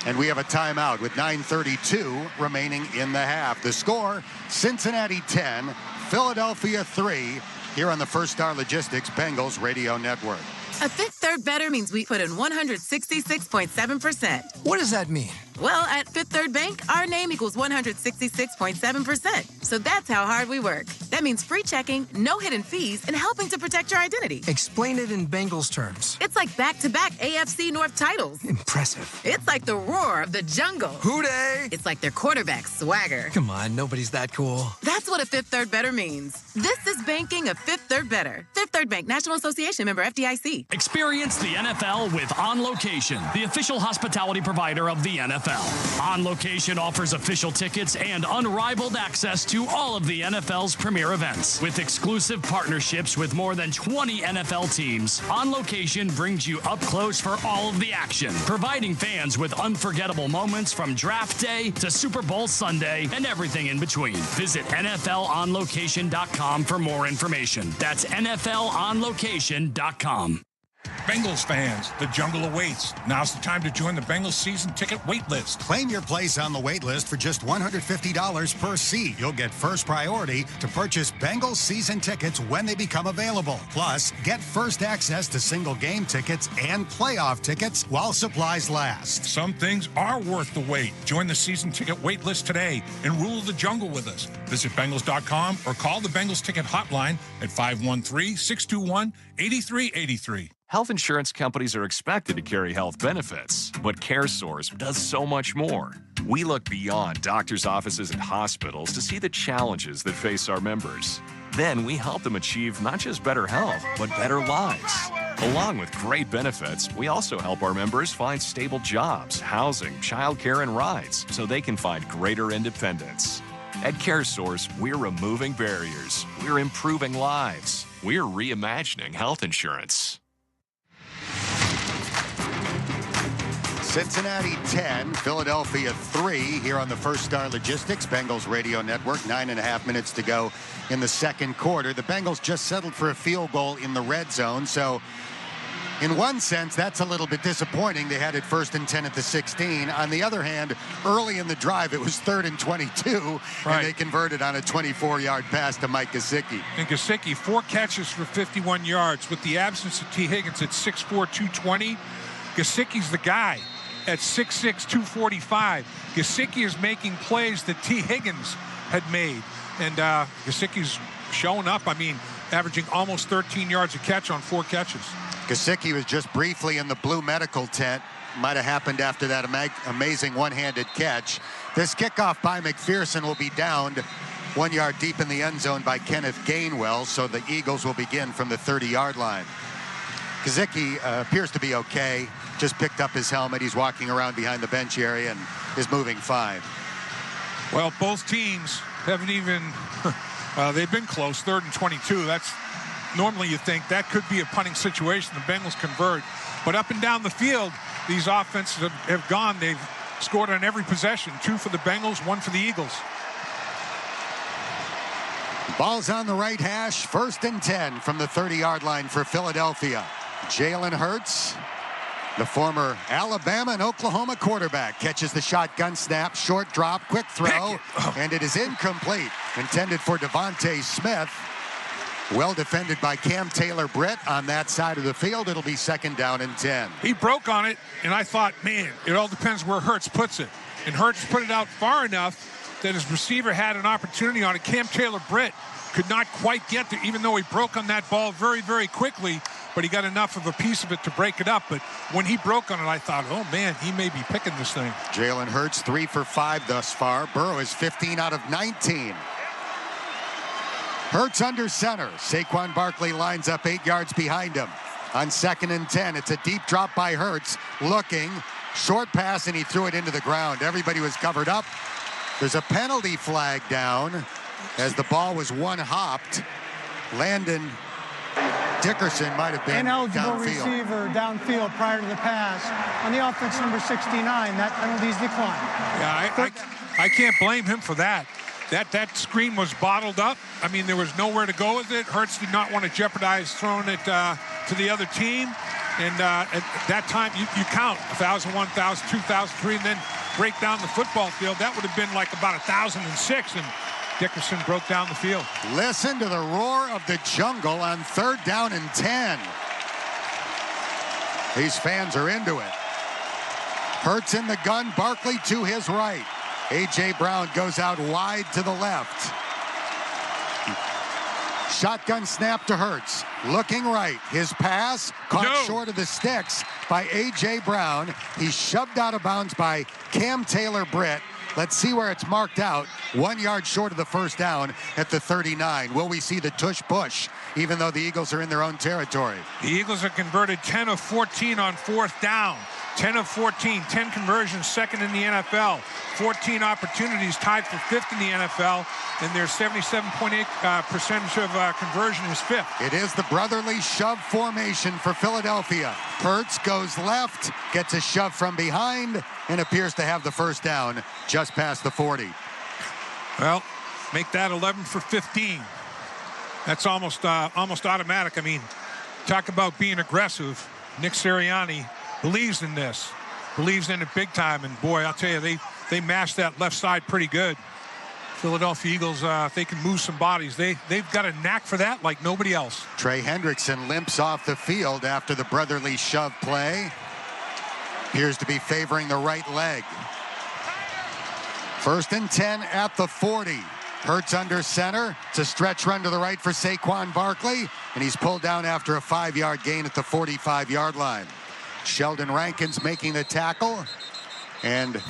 And we have a timeout with 9:32 remaining in the half. The score, Cincinnati 10, Philadelphia 3, here on the First Star Logistics Bengals Radio Network. A Fifth Third Better means we put in 166.7%. What does that mean? Well, at Fifth Third Bank, our name equals 166.7%. So that's how hard we work. That means free checking, no hidden fees, and helping to protect your identity. Explain it in Bengals terms. It's like back-to-back AFC North titles. Impressive. It's like the roar of the jungle. Hooday! It's like their quarterback swagger. Come on, nobody's that cool. That's what a Fifth Third Better means. This is banking a Fifth Third Better. Fifth Third Bank, National Association member FDIC. Experience the NFL with On Location, the official hospitality provider of the NFL. On Location offers official tickets and unrivaled access to all of the NFL's premier events. With exclusive partnerships with more than 20 NFL teams, On Location brings you up close for all of the action, providing fans with unforgettable moments from draft day to Super Bowl Sunday and everything in between. Visit NFLOnLocation.com for more information. That's NFLOnLocation.com. Bengals fans, the jungle awaits. Now's the time to join the Bengals season ticket wait list. Claim your place on the wait list for just $150 per seat. You'll get first priority to purchase Bengals season tickets when they become available. Plus, get first access to single game tickets and playoff tickets while supplies last. Some things are worth the wait. Join the season ticket wait list today and rule the jungle with us. Visit Bengals.com or call the Bengals ticket hotline at 513-621-8383. Health insurance companies are expected to carry health benefits, but CareSource does so much more. We look beyond doctors' offices and hospitals to see the challenges that face our members. Then we help them achieve not just better health, but better lives. Along with great benefits, we also help our members find stable jobs, housing, childcare, and rides so they can find greater independence. At CareSource, we're removing barriers. We're improving lives. We're reimagining health insurance. Cincinnati 10, Philadelphia 3 here on the First Star Logistics Bengals Radio Network. 9.5 minutes to go in the second quarter. The Bengals just settled for a field goal in the red zone. So in one sense, that's a little bit disappointing. They had it 1st and 10 at the 16. On the other hand, early in the drive, it was 3rd and 22, and they converted on a 24-yard pass to Mike Gesicki. And Gesicki, 4 catches for 51 yards. With the absence of T. Higgins at 6'4", 220, Gesicki's the guy. At 6'6", 245. Gesicki is making plays that T. Higgins had made. And Gesicki's showing up. I mean, averaging almost 13 yards a catch on 4 catches. Gesicki was just briefly in the blue medical tent. Might have happened after that amazing one-handed catch. This kickoff by McPherson will be downed 1 yard deep in the end zone by Kenneth Gainwell. So the Eagles will begin from the 30-yard line. Gesicki appears to be okay. Just picked up his helmet. He's walking around behind the bench area and is moving fine. Well, both teams haven't even, they've been close, 3rd and 22. That's normally you think that could be a punting situation. The Bengals convert. But up and down the field, these offenses have gone. They've scored on every possession. 2 for the Bengals, 1 for the Eagles. Ball's on the right hash. 1st and 10 from the 30-yard line for Philadelphia. Jalen Hurts, the former Alabama and Oklahoma quarterback, catches the shotgun snap, short drop, quick throw, and it is incomplete. Intended for Devontae Smith. Well defended by Cam Taylor-Britt on that side of the field. It'll be 2nd down and 10. He broke on it, and I thought, man, it all depends where Hurts puts it. And Hurts put it out far enough that his receiver had an opportunity on it. Cam Taylor-Britt could not quite get there, even though he broke on that ball very, very quickly. But he got enough of a piece of it to break it up. But when he broke on it, I thought, oh, man, he may be picking this thing. Jalen Hurts, 3 for 5 thus far. Burrow is 15 out of 19. Hurts under center. Saquon Barkley lines up 8 yards behind him. On 2nd and 10, it's a deep drop by Hurts. Looking, short pass, and he threw it into the ground. Everybody was covered up. There's a penalty flag down as the ball was one-hopped. Landon Dickerson might have been ineligible downfield. Receiver downfield prior to the pass. On the offense, number 69, that penalty's declined. Yeah, I can't blame him for that. That screen was bottled up. I mean, there was nowhere to go with it. Hurts did not want to jeopardize throwing it to the other team. And at that time, you count 1,000, 1,000, 2,003, and then break down the football field. That would have been like about 1,006, and Dickerson broke down the field. Listen to the roar of the jungle on 3rd down and 10. These fans are into it. Hurts in the gun, Barkley to his right. A.J. Brown goes out wide to the left. Shotgun snap to Hurts. Looking right. His pass caught short of the sticks by A.J. Brown. He's shoved out of bounds by Cam Taylor-Britt. Let's see where it's marked out. 1 yard short of the 1st down at the 39. Will we see the tush-push, even though the Eagles are in their own territory? The Eagles have converted 10 of 14 on 4th down. 10 of 14, 10 conversions, 2nd in the NFL. 14 opportunities, tied for 5th in the NFL, and their 77.8 percentage of conversion is 5th. It is the brotherly shove formation for Philadelphia. Hurts goes left, gets a shove from behind, and appears to have the 1st down just past the 40. Well, make that 11 for 15. That's almost automatic. I mean, talk about being aggressive. Nick Sirianni believes in this, believes in it big time. And boy, I'll tell you, they mashed that left side pretty good. Philadelphia Eagles, they can move some bodies. They've got a knack for that like nobody else. Trey Hendrickson limps off the field after the brotherly shove play. Appears to be favoring the right leg. 1st and 10 at the 40. Hurts under center. It's a stretch run to the right for Saquon Barkley, and he's pulled down after a 5-yard gain at the 45-yard line. Sheldon Rankins making the tackle, and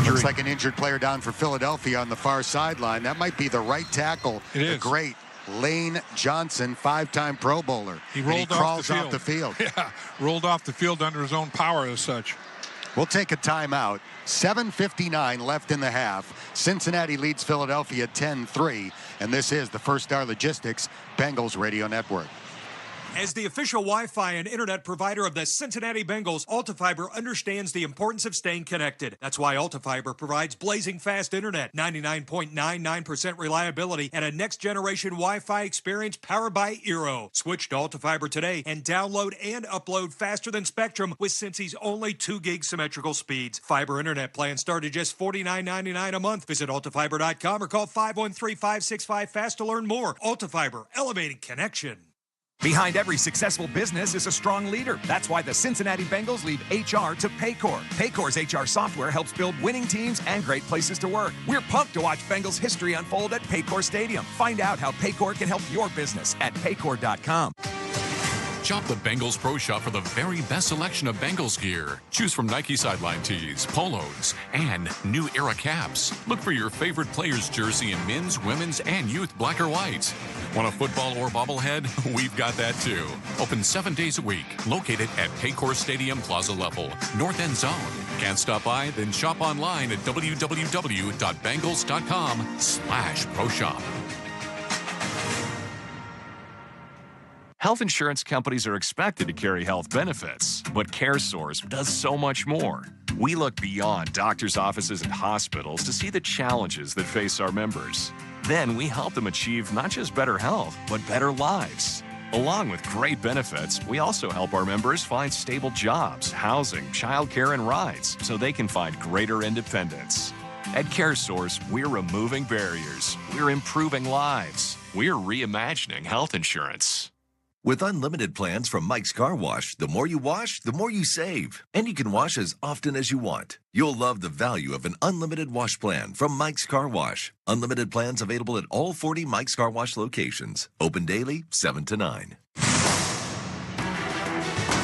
looks like an injured player down for Philadelphia on the far sideline. That might be the right tackle. It is. The great Lane Johnson, 5-time Pro Bowler. He rolled off the field. Yeah, rolled off the field under his own power as such. We'll take a timeout. 7:59 left in the half. Cincinnati leads Philadelphia 10-3, and this is the First Star Logistics Bengals Radio Network. As the official Wi-Fi and internet provider of the Cincinnati Bengals, AltaFiber understands the importance of staying connected. That's why AltaFiber provides blazing fast internet, 99.99% reliability, and a next-generation Wi-Fi experience powered by Eero. Switch to AltaFiber today and download and upload faster than Spectrum with Cincy's only 2-gig symmetrical speeds. Fiber internet plans start at just $49.99 a month. Visit AltaFiber.com or call 513-565-FAST to learn more. AltaFiber, elevating connection. Behind every successful business is a strong leader. That's why the Cincinnati Bengals leave HR to Paycor. Paycor's HR software helps build winning teams and great places to work. We're pumped to watch Bengals history unfold at Paycor Stadium. Find out how Paycor can help your business at Paycor.com. Shop the Bengals Pro Shop for the very best selection of Bengals gear. Choose from Nike sideline tees, polos, and new era caps. Look for your favorite player's jersey in men's, women's, and youth black or white. Want a football or bobblehead? We've got that too. Open 7 days a week. Located at Paycor Stadium Plaza level, North End Zone. Can't stop by? Then shop online at www.bengals.com/pro shop. Health insurance companies are expected to carry health benefits, but CareSource does so much more. We look beyond doctors' offices and hospitals to see the challenges that face our members. Then we help them achieve not just better health, but better lives. Along with great benefits, we also help our members find stable jobs, housing, childcare, and rides so they can find greater independence. At CareSource, we're removing barriers. We're improving lives. We're reimagining health insurance. With unlimited plans from Mike's Car Wash, the more you wash, the more you save. And you can wash as often as you want. You'll love the value of an unlimited wash plan from Mike's Car Wash. Unlimited plans available at all 40 Mike's Car Wash locations. Open daily, 7 to 9.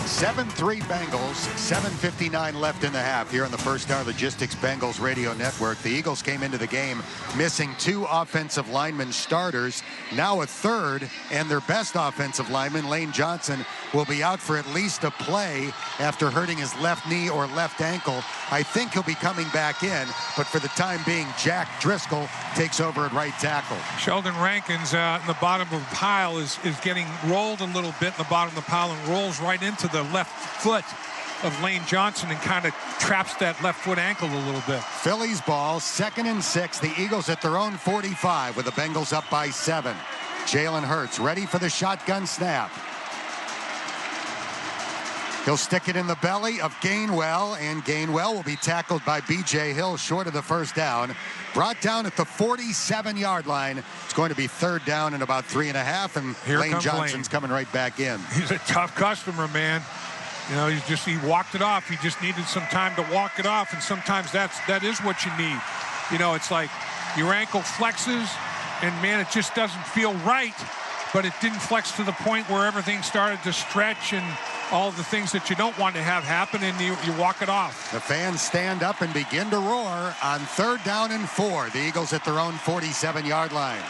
7-3 Bengals, 7:59 left in the half here on the First Star Logistics Bengals Radio Network. The Eagles came into the game missing 2 offensive linemen starters, now a third, and their best offensive lineman, Lane Johnson, will be out for at least a play after hurting his left knee or left ankle. I think he'll be coming back in, but for the time being, Jack Driscoll takes over at right tackle. Sheldon Rankins in the bottom of the pile is getting rolled a little bit in the bottom of the pile and rolls right into the left foot of Lane Johnson and kind of traps that left foot ankle a little bit. Phillies ball, 2nd and 6. The Eagles at their own 45 with the Bengals up by 7. Jalen Hurts ready for the shotgun snap. He'll stick it in the belly of Gainwell, and Gainwell will be tackled by B.J. Hill short of the first down. Brought down at the 47-yard line. It's going to be 3rd down and about 3.5, and Lane Johnson's coming right back in. He's a tough customer, man. You know, he walked it off. He just needed some time to walk it off, and sometimes that is what you need. You know, it's like your ankle flexes, and man, it just doesn't feel right, but it didn't flex to the point where everything started to stretch and all of the things that you don't want to have happen, and you walk it off. The fans stand up and begin to roar on 3rd down and 4. The Eagles at their own 47-yard line.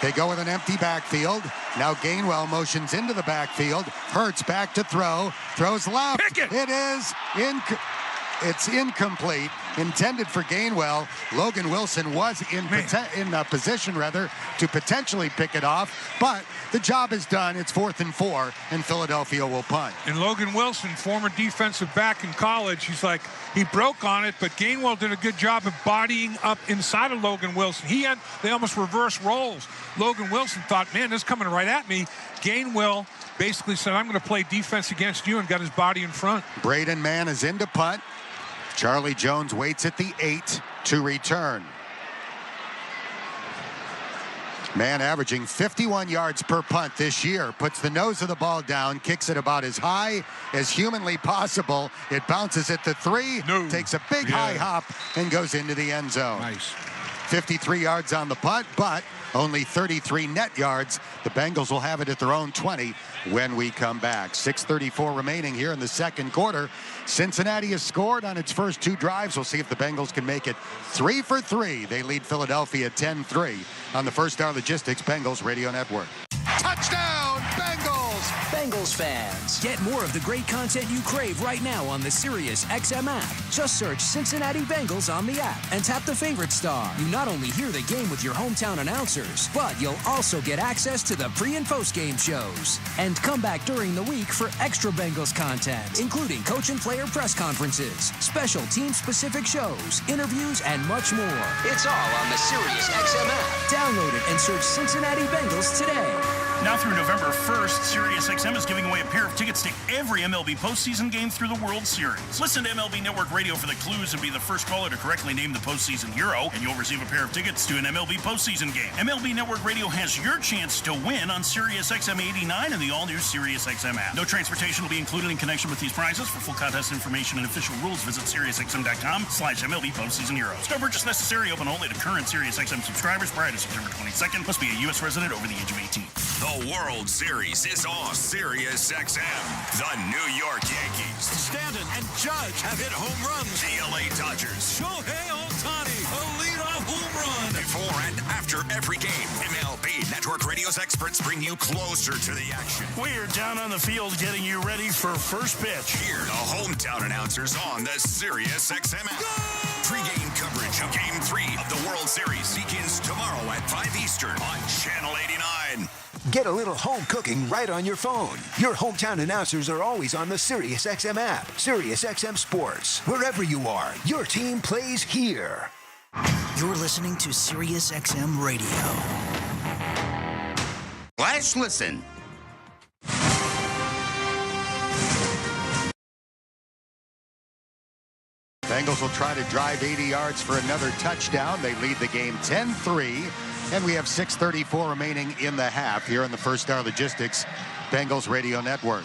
They go with an empty backfield. Now Gainwell motions into the backfield. Hurts back to throw. Throws left. Pick it. It's incomplete. intended for Gainwell. Logan Wilson was in position to potentially pick it off, but the job is done. It's 4th and 4, and Philadelphia will punt. And Logan Wilson, former defensive back in college, he broke on it, but Gainwell did a good job of bodying up inside of Logan Wilson. They almost reversed roles. Logan Wilson thought, man, this is coming right at me. Gainwell basically said, I'm going to play defense against you, and got his body in front. Braden Mann is into punt. Charlie Jones waits at the 8 to return. Mann averaging 51 yards per punt this year. Puts the nose of the ball down, kicks it about as high as humanly possible. It bounces at the 3, takes a big high hop, and goes into the end zone. Nice. 53 yards on the punt, but only 33 net yards. The Bengals will have it at their own 20 when we come back. 6:34 remaining here in the second quarter. Cincinnati has scored on its first 2 drives. We'll see if the Bengals can make it 3 for 3. They lead Philadelphia 10-3 on the First Star Logistics Bengals Radio Network. Touchdown, Bengals! Bengals fans, get more of the great content you crave right now on the Sirius XM app. Just search Cincinnati Bengals on the app and tap the favorite star. You not only hear the game with your hometown announcers, but you'll also get access to the pre- and post-game shows. And come back during the week for extra Bengals content, including coach and player press conferences, special team-specific shows, interviews, and much more. It's all on the Sirius XM app. Download it and search Cincinnati Bengals today. Now through November 1st, SiriusXM is giving away a pair of tickets to every MLB postseason game through the World Series. Listen to MLB Network Radio for the clues and be the first caller to correctly name the postseason hero, and you'll receive a pair of tickets to an MLB postseason game. MLB Network Radio has your chance to win on SiriusXM 89 and the all-new SiriusXM app. No transportation will be included in connection with these prizes. For full contest information and official rules, visit SiriusXM.com/MLB postseason heroes. No purchase necessary. Open only to current SiriusXM subscribers prior to September 22nd. Must be a U.S. resident over the age of 18. The World Series is on Sirius XM. The New York Yankees, Stanton and Judge have hit home runs. The LA Dodgers, Shohei Ohtani, a leadoff home run. Before and after every game, MLB Network Radio's experts bring you closer to the action. We're down on the field getting you ready for first pitch. Hear the hometown announcers on the Sirius XM app. Pre-game coverage of Game 3 of the World Series begins tomorrow at 5 Eastern on Channel 89. Get a little home cooking right on your phone. Your hometown announcers are always on the SiriusXM app. SiriusXM Sports. Wherever you are, your team plays here. You're listening to SiriusXM Radio. Let's listen. Bengals will try to drive 80 yards for another touchdown. They lead the game 10-3. And we have 6:34 remaining in the half here in the First Star Logistics Bengals Radio Network.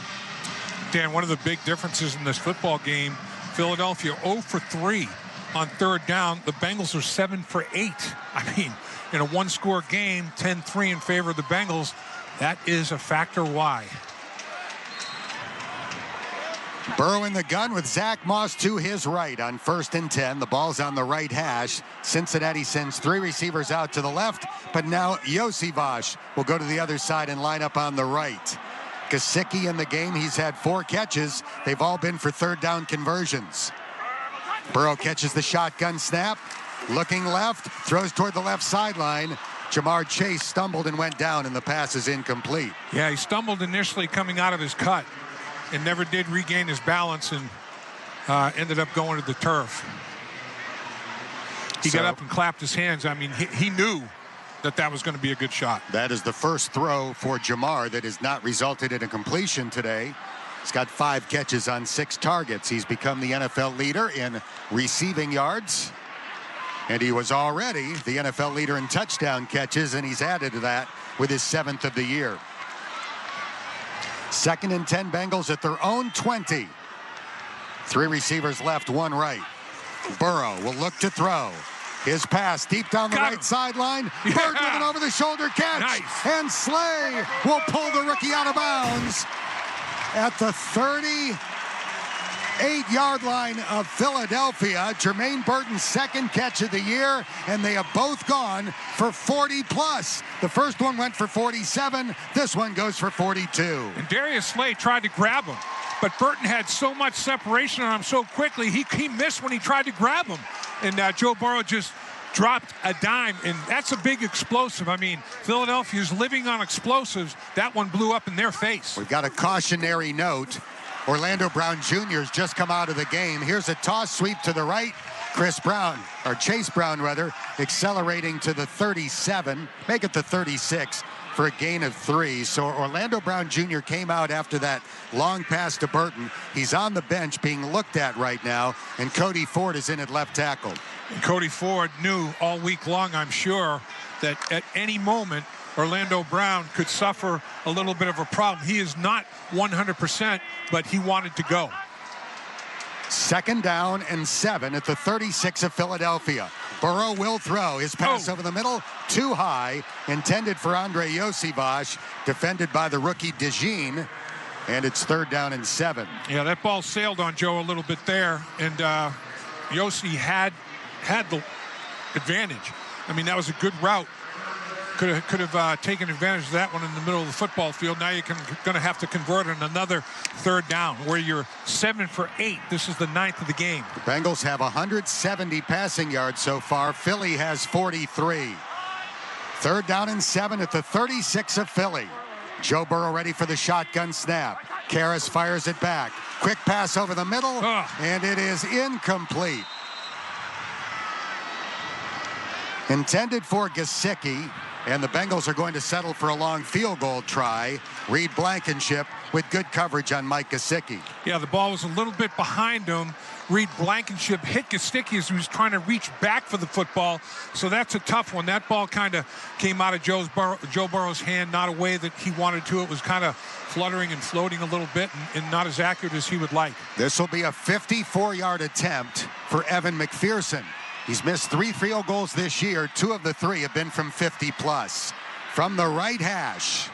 Dan, one of the big differences in this football game, Philadelphia 0 for 3 on third down. The Bengals are 7 for 8. I mean, in a one-score game, 10-3 in favor of the Bengals. That is a factor why. Burrow in the gun with Zach Moss to his right on 1st and 10. The ball's on the right hash. Cincinnati sends 3 receivers out to the left, but now Yosivas will go to the other side and line up on the right. Gesicki in the game. He's had 4 catches. They've all been for third down conversions. Burrow catches the shotgun snap. Looking left, throws toward the left sideline. Jamar Chase stumbled and went down, and the pass is incomplete. Yeah, he stumbled initially coming out of his cut and never did regain his balance and ended up going to the turf. He got up and clapped his hands. I mean, he knew that was going to be a good shot. That is the first throw for Jamar that has not resulted in a completion today. He's got 5 catches on 6 targets. He's become the NFL leader in receiving yards. And he was already the NFL leader in touchdown catches, and he's added to that with his 7th of the year. 2nd and 10, Bengals at their own 20. 3 receivers left, 1 right. Burrow will look to throw. His pass deep down the right sideline. Yeah. Bird with an over-the-shoulder catch. Nice. And Slay will pull the rookie out of bounds at the 38-yard line of Philadelphia. Jermaine Burton's 2nd catch of the year, and they have both gone for 40-plus. The first one went for 47. This one goes for 42. And Darius Slay tried to grab him. but Burton had so much separation on him so quickly, he missed when he tried to grab him. And Joe Burrow just dropped a dime, and that's a big explosive. I mean, Philadelphia's living on explosives. That one blew up in their face. We've got a cautionary note. Orlando Brown Jr. has just come out of the game. Here's a toss sweep to the right. Chase Brown, accelerating to the 37, make it the 36 for a gain of 3. So Orlando Brown Jr. came out after that long pass to Burton. He's on the bench being looked at right now, and Cody Ford is in at left tackle. And Cody Ford knew all week long, I'm sure, that at any moment Orlando Brown could suffer a little bit of a problem. He is not 100%, but he wanted to go. 2nd down and 7 at the 36 of Philadelphia. Burrow will throw. His pass over the middle, too high, intended for Andre Yosivas, defended by the rookie DeJean, and it's 3rd down and 7. Yeah, that ball sailed on Joe a little bit there, and Yossi had the advantage. I mean, that was a good route. Could have taken advantage of that one in the middle of the football field. Now you're going to have to convert on another 3rd down where you're 7 for 8. This is the 9th of the game. The Bengals have 170 passing yards so far. Philly has 43. 3rd down and 7 at the 36 of Philly. Joe Burrow ready for the shotgun snap. Karras fires it back. Quick pass over the middle, and it is incomplete. Intended for Gesicki, and the Bengals are going to settle for a long field goal try. Reed Blankenship with good coverage on Mike Gesicki. Yeah, the ball was a little bit behind him. Reed Blankenship hit Gesicki as he was trying to reach back for the football. So that's a tough one. That ball kind of came out of Joe Burrow's hand, not a way that he wanted to. It was kind of fluttering and floating a little bit and not as accurate as he would like. This will be a 54-yard attempt for Evan McPherson. He's missed 3 field goals this year. 2 of the 3 have been from 50-plus. From the right hash,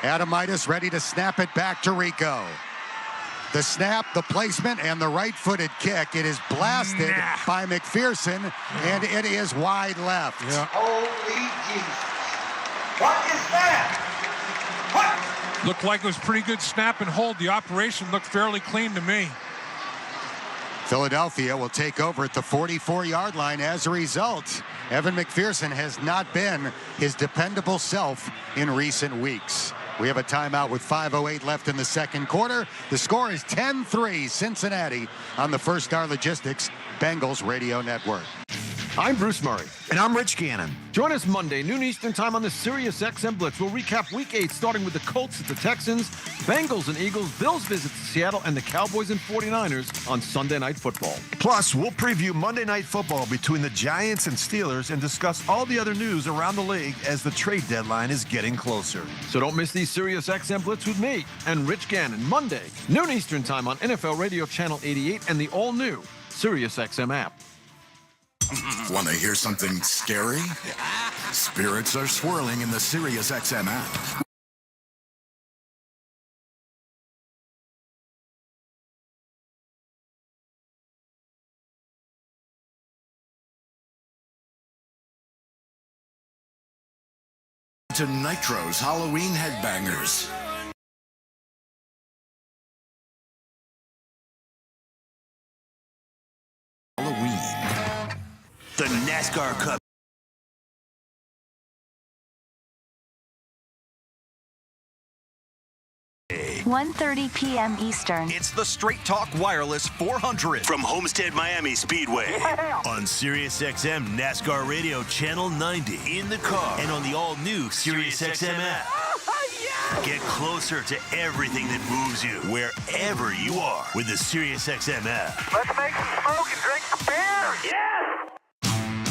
Adamitis ready to snap it back to Rico. The snap, the placement, and the right-footed kick. It is blasted by McPherson, and it is wide left. Yeah. Holy Jesus. What is that? What? Looked like it was pretty good snap and hold. The operation looked fairly clean to me. Philadelphia will take over at the 44-yard line as a result. Evan McPherson has not been his dependable self in recent weeks. We have a timeout with 5:08 left in the 2nd quarter. The score is 10-3 Cincinnati on the First Star Logistics Bengals Radio Network. I'm Bruce Murray. And I'm Rich Gannon. Join us Monday, noon Eastern time on the Sirius XM Blitz. We'll recap Week 8, starting with the Colts at the Texans, Bengals and Eagles, Bills visit Seattle, and the Cowboys and 49ers on Sunday Night Football. Plus, we'll preview Monday Night Football between the Giants and Steelers and discuss all the other news around the league as the trade deadline is getting closer. So don't miss the Sirius XM Blitz with me and Rich Gannon, Monday, noon Eastern time on NFL Radio Channel 88 and the all-new Sirius XM app. Want to hear something scary? Spirits are swirling in the Sirius XM app. To Nitro's Halloween Headbangers. Halloween. The NASCAR Cup. At 1:30 p.m. Eastern. It's the Straight Talk Wireless 400 from Homestead Miami Speedway. Yeah. On Sirius XM NASCAR Radio Channel 90. In the car. And on the all-new Sirius XM app. Yeah. Get closer to everything that moves you, wherever you are, with the Sirius XM app. Let's make some smoke and drink some beer. Yeah.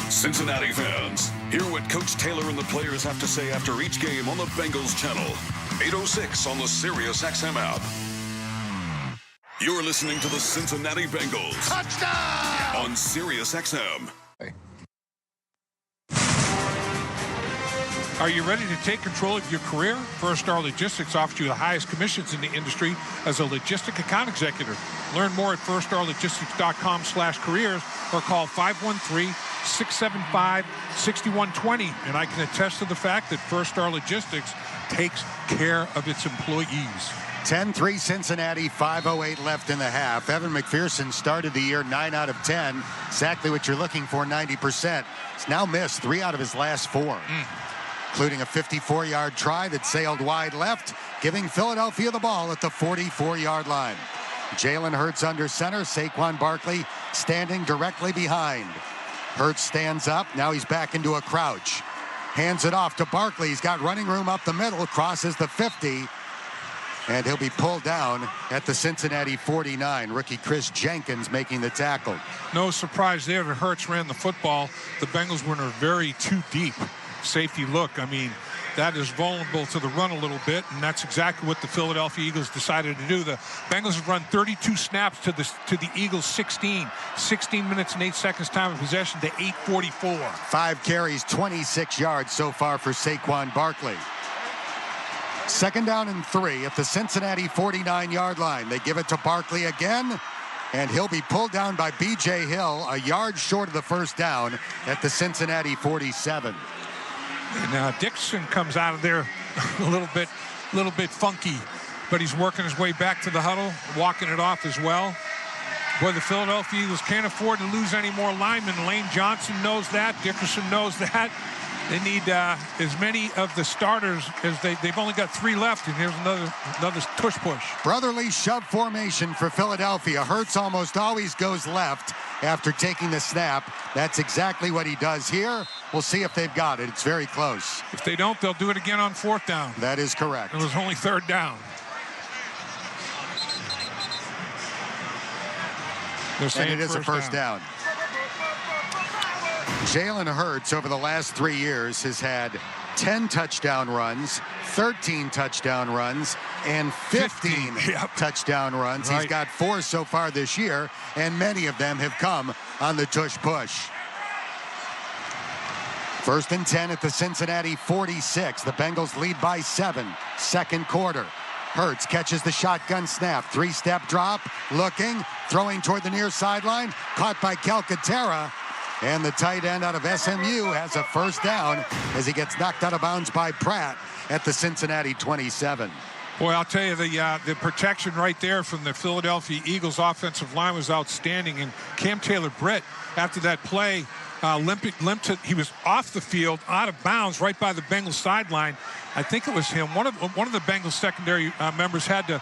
Cincinnati fans, hear what Coach Taylor and the players have to say after each game on the Bengals channel. 8:06 on the Sirius XM app. You're listening to the Cincinnati Bengals. Touchdown! On Sirius XM. Are you ready to take control of your career? First Star Logistics offers you the highest commissions in the industry as a logistic account executive. Learn more at firststarlogistics.com/careers or call 513-675-6120. And I can attest to the fact that First Star Logistics takes care of its employees. 10-3 Cincinnati, 5:08 left in the half. Evan McPherson started the year 9 out of 10. Exactly what you're looking for, 90%. He's now missed 3 out of his last 4, including a 54-yard try that sailed wide left, giving Philadelphia the ball at the 44-yard line. Jalen Hurts under center, Saquon Barkley standing directly behind. Hurts stands up, now he's back into a crouch. Hands it off to Barkley, he's got running room up the middle, crosses the 50, and he'll be pulled down at the Cincinnati 49. Rookie Chris Jenkins making the tackle. No surprise there that Hurts ran the football. The Bengals were in a very too deep safety look. I mean, that is vulnerable to the run a little bit, and that's exactly what the Philadelphia Eagles decided to do. The Bengals have run 32 snaps to the Eagles 16 minutes and 8 seconds time of possession to 8:44. 5 carries, 26 yards so far for Saquon Barkley. 2nd down and 3 at the Cincinnati 49-yard line. They give it to Barkley again, and he'll be pulled down by B.J. Hill, a yard short of the first down at the Cincinnati 47. And Dixon comes out of there a little bit funky, but he's working his way back to the huddle, walking it off as well. Boy, the Philadelphia Eagles can't afford to lose any more linemen. Lane Johnson knows that. Dickerson knows that. They need as many of the starters as they've only got 3 left, and here's another tush push. Brotherly shove formation for Philadelphia. Hurts almost always goes left after taking the snap. That's exactly what he does here. We'll see if they've got it. It's very close. If they don't, they'll do it again on 4th down. That is correct. It was only 3rd down. And it is a first down. Jalen Hurts over the last 3 years has had 10 touchdown runs, 13 touchdown runs, and 15 touchdown runs. Right. He's got 4 so far this year, and many of them have come on the tush push. 1st and 10 at the Cincinnati 46. The Bengals lead by 7. 2nd quarter. Hurts catches the shotgun snap. 3-step drop, looking, throwing toward the near sideline, caught by Calcaterra. And the tight end out of SMU has a first down as he gets knocked out of bounds by Pratt at the Cincinnati 27. Boy, I'll tell you, the protection right there from the Philadelphia Eagles offensive line was outstanding. And Cam Taylor-Britt, after that play, he was off the field, out of bounds, right by the Bengals sideline. I think it was him. One of the Bengals secondary members had to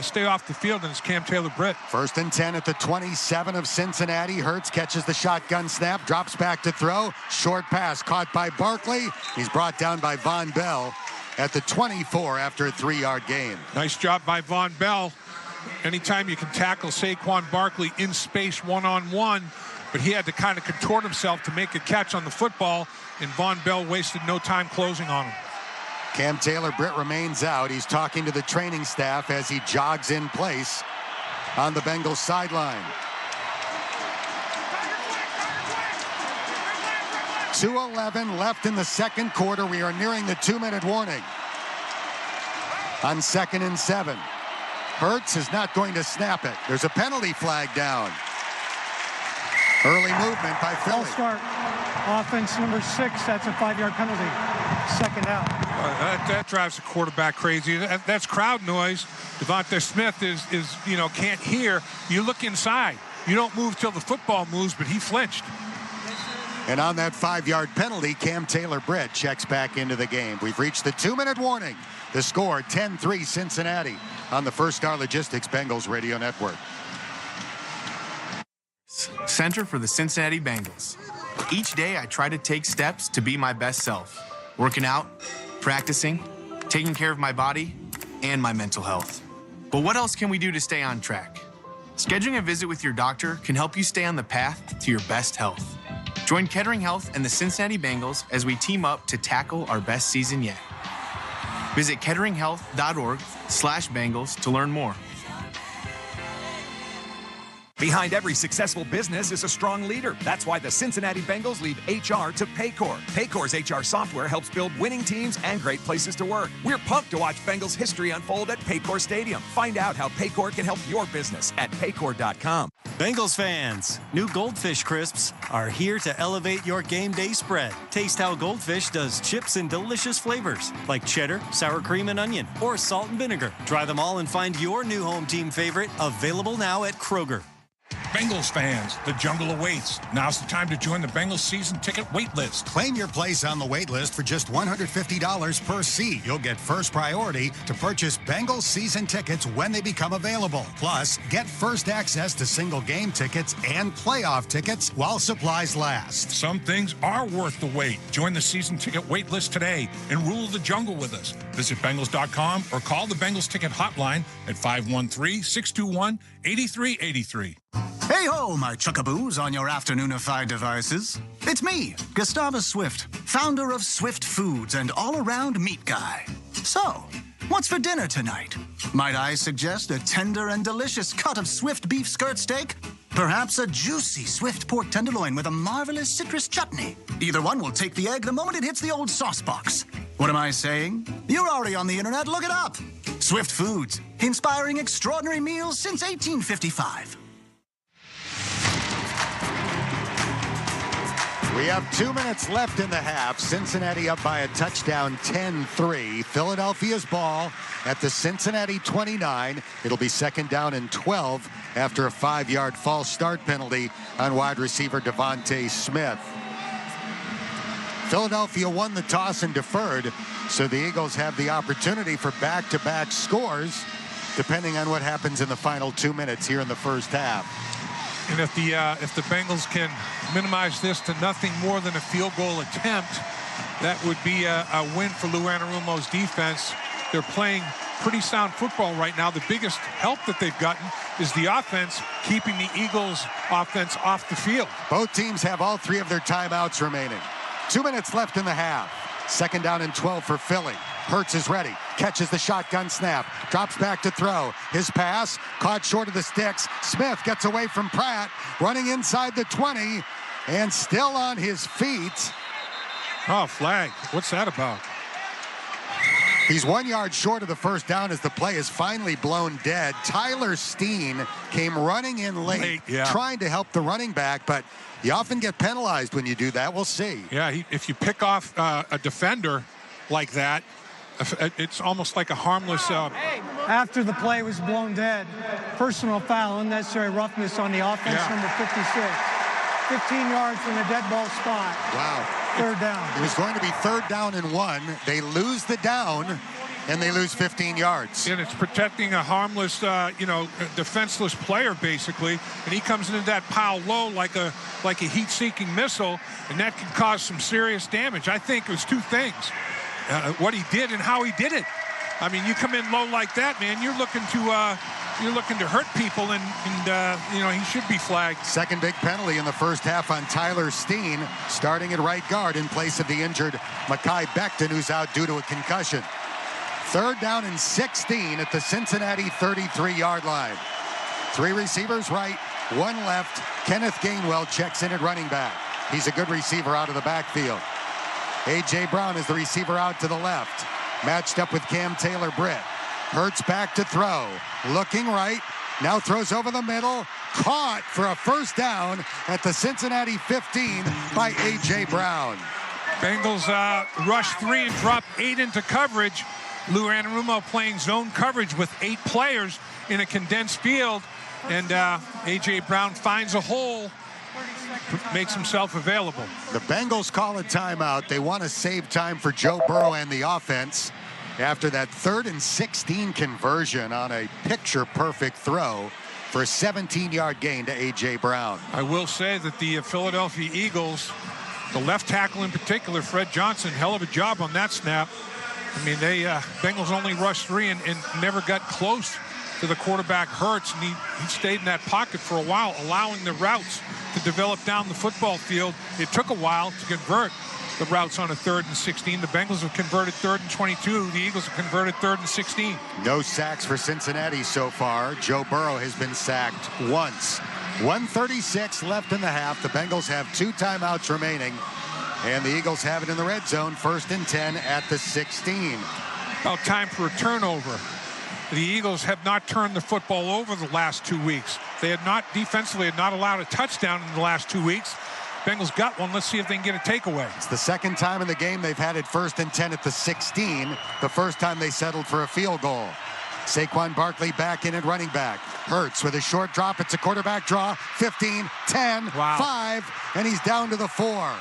stay off the field, and it's Cam Taylor-Britt. 1st and 10 at the 27 of Cincinnati. Hurts catches the shotgun snap, drops back to throw. Short pass caught by Barkley. He's brought down by Von Bell at the 24 after a 3-yard gain. Nice job by Von Bell. Anytime you can tackle Saquon Barkley in space one-on-one, but he had to kind of contort himself to make a catch on the football, and Von Bell wasted no time closing on him. Cam Taylor-Britt remains out. He's talking to the training staff as he jogs in place on the Bengals sideline. 2:11 left in the 2nd quarter. We are nearing the 2-minute warning. On 2nd and 7. Hurts is not going to snap it. There's a penalty flag down. Early movement by Philly. False start. Offense number 6. That's a 5-yard penalty. 2nd out. That drives the quarterback crazy. That's crowd noise. Devonta Smith is can't hear. You look inside. You don't move till the football moves, but he flinched. And on that 5-yard penalty, Cam Taylor-Britt checks back into the game. We've reached the 2-minute warning. The score, 10-3 Cincinnati on the First Star Logistics Bengals Radio Network. Center for the Cincinnati Bengals. Each day I try to take steps to be my best self. Working out, practicing, taking care of my body, and my mental health. But what else can we do to stay on track? Scheduling a visit with your doctor can help you stay on the path to your best health. Join Kettering Health and the Cincinnati Bengals as we team up to tackle our best season yet. Visit ketteringhealth.org/Bengals to learn more. Behind every successful business is a strong leader. That's why the Cincinnati Bengals leave HR to Paycor. Paycor's HR software helps build winning teams and great places to work. We're pumped to watch Bengals history unfold at Paycor Stadium. Find out how Paycor can help your business at paycor.com. Bengals fans, new Goldfish Crisps are here to elevate your game day spread. Taste how Goldfish does chips in delicious flavors like cheddar, sour cream and onion, or salt and vinegar. Try them all and find your new home team favorite, available now at Kroger. Bengals fans, the jungle awaits. Now's the time to join the Bengals season ticket wait list. Claim your place on the wait list for just $150 per seat. You'll get first priority to purchase Bengals season tickets when they become available. Plus, get first access to single game tickets and playoff tickets while supplies last. Some things are worth the wait. Join the season ticket wait list today and rule the jungle with us. Visit Bengals.com or call the Bengals ticket hotline at 513-621-8383. Hey ho, my chuckaboos on your afternoonified devices. It's me, Gustavus Swift, founder of Swift Foods and all-around meat guy. So, what's for dinner tonight? Might I suggest a tender and delicious cut of Swift beef skirt steak? Perhaps a juicy Swift pork tenderloin with a marvelous citrus chutney. Either one will take the egg the moment it hits the old sauce box. What am I saying? You're already on the internet, look it up. Swift Foods, inspiring extraordinary meals since 1855. We have 2 minutes left in the half. Cincinnati up by a touchdown, 10-3. Philadelphia's ball at the Cincinnati 29. It'll be second down and 12 after a 5-yard false start penalty on wide receiver Devontae Smith. Philadelphia won the toss and deferred, so the Eagles have the opportunity for back-to-back scores, depending on what happens in the final 2 minutes here in the first half. And if the Bengals can minimize this to nothing more than a field goal attempt, that would be a win for Lou Anarumo's defense. They're playing pretty sound football right now. The biggest help that they've gotten is the offense, keeping the Eagles' offense off the field. Both teams have all 3 of their timeouts remaining. 2 minutes left in the half. Second down and 12 for Philly. Hurts is ready, catches the shotgun snap, drops back to throw. His pass caught short of the sticks. Smith gets away from Pratt, running inside the 20, and still on his feet. Oh, flag. What's that about? He's 1 yard short of the first down as the play is finally blown dead. Tyler Steen came running in late trying to help the running back, but you often get penalized when you do that. We'll see. Yeah, if you pick off a defender like that, it's almost like a harmless... After the play was blown dead, personal foul, unnecessary roughness on the offense, number 56. 15 yards from the dead ball spot. Wow. Third down. It was going to be third down and 1. They lose the down, and they lose 15 yards. And it's protecting a harmless, defenseless player, basically. And he comes into that pile low like a heat-seeking missile, and that can cause some serious damage. I think it was 2 things. What he did and how he did it. I mean, you come in low like that, man, you're looking to hurt people, and he should be flagged. Second big penalty in the first half on Tyler Steen, starting at right guard in place of the injured Mekhi Becton, who's out due to a concussion. Third down and 16 at the Cincinnati 33-yard line. 3 receivers right, 1 left. Kenneth Gainwell checks in at running back. He's a good receiver out of the backfield. A.J. Brown is the receiver out to the left, matched up with Cam Taylor-Britt. Hurts back to throw, looking right, now throws over the middle, caught for a first down at the Cincinnati 15 by A.J. Brown. Bengals rush 3 and drop 8 into coverage. Lou Anarumo playing zone coverage with 8 players in a condensed field, and A.J. Brown finds a hole, makes himself available. The Bengals call a timeout. They want to save time for Joe Burrow and the offense after that 3rd and 16 conversion on a picture-perfect throw for a 17-yard gain to A.J. Brown. I will say that the Philadelphia Eagles, the left tackle in particular, Fred Johnson, hell of a job on that snap. I mean, Bengals only rushed 3 and never got close to the quarterback Hurts, and he stayed in that pocket for a while, allowing the routes to develop down the football field. It took a while to convert the routes on a 3rd and 16. The Bengals have converted 3rd and 22. The Eagles have converted 3rd and 16. No sacks for Cincinnati so far. Joe Burrow has been sacked once. 1:36 left in the half. The Bengals have 2 timeouts remaining, and the Eagles have it in the red zone, 1st and 10 at the 16. About time for a turnover. The Eagles have not turned the football over the last 2 weeks. They had not, defensively, had not allowed a touchdown in the last 2 weeks. Bengals got one. Let's see if they can get a takeaway. It's the second time in the game they've had it 1st and 10 at the 16. The first time they settled for a field goal. Saquon Barkley back in at running back. Hurts with a short drop. It's a quarterback draw. 15, 10, 5, and he's down to the 4.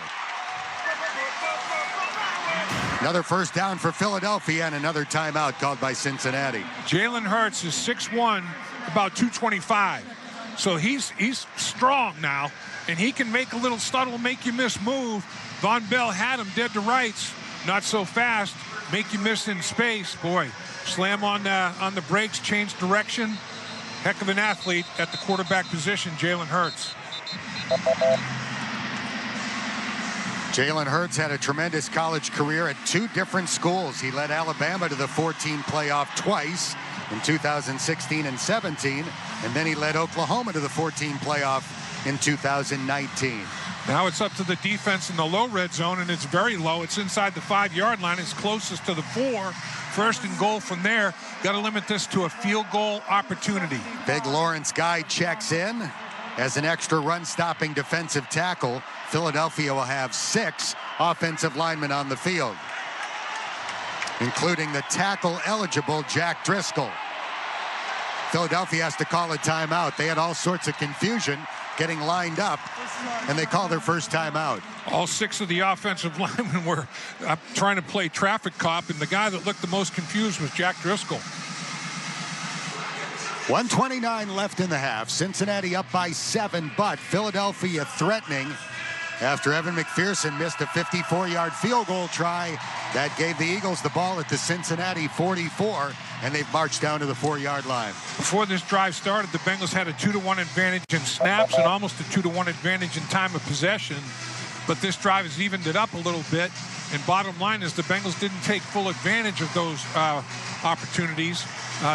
Another first down for Philadelphia and another timeout called by Cincinnati. Jalen Hurts is 6'1", about 225. So he's strong now, and he can make a little subtle, make you miss move. Von Bell had him dead to rights. Not so fast. Make you miss in space. Boy, slam on the brakes, change direction. Heck of an athlete at the quarterback position, Jalen Hurts. Jalen Hurts had a tremendous college career at 2 different schools. He led Alabama to the 14 playoff twice in 2016 and 17, and then he led Oklahoma to the 14 playoff in 2019. Now it's up to the defense in the low red zone, and it's very low. It's inside the 5-yard line. It's closest to the 4. 1st and goal from there. Got to limit this to a field goal opportunity. Big Lawrence Guy checks in as an extra run-stopping defensive tackle. Philadelphia will have 6 offensive linemen on the field, including the tackle-eligible Jack Driscoll. Philadelphia has to call a timeout. They had all sorts of confusion getting lined up, and they call their first timeout. All 6 of the offensive linemen were trying to play traffic cop, and the guy that looked the most confused was Jack Driscoll. 1:29 left in the half. Cincinnati up by 7, but Philadelphia threatening after Evan McPherson missed a 54-yard field goal try. That gave the Eagles the ball at the Cincinnati 44, and they've marched down to the 4-yard line. Before this drive started, the Bengals had a 2-to-1 advantage in snaps and almost a 2-to-1 advantage in time of possession. But this drive has evened it up a little bit. And bottom line is the Bengals didn't take full advantage of those opportunities,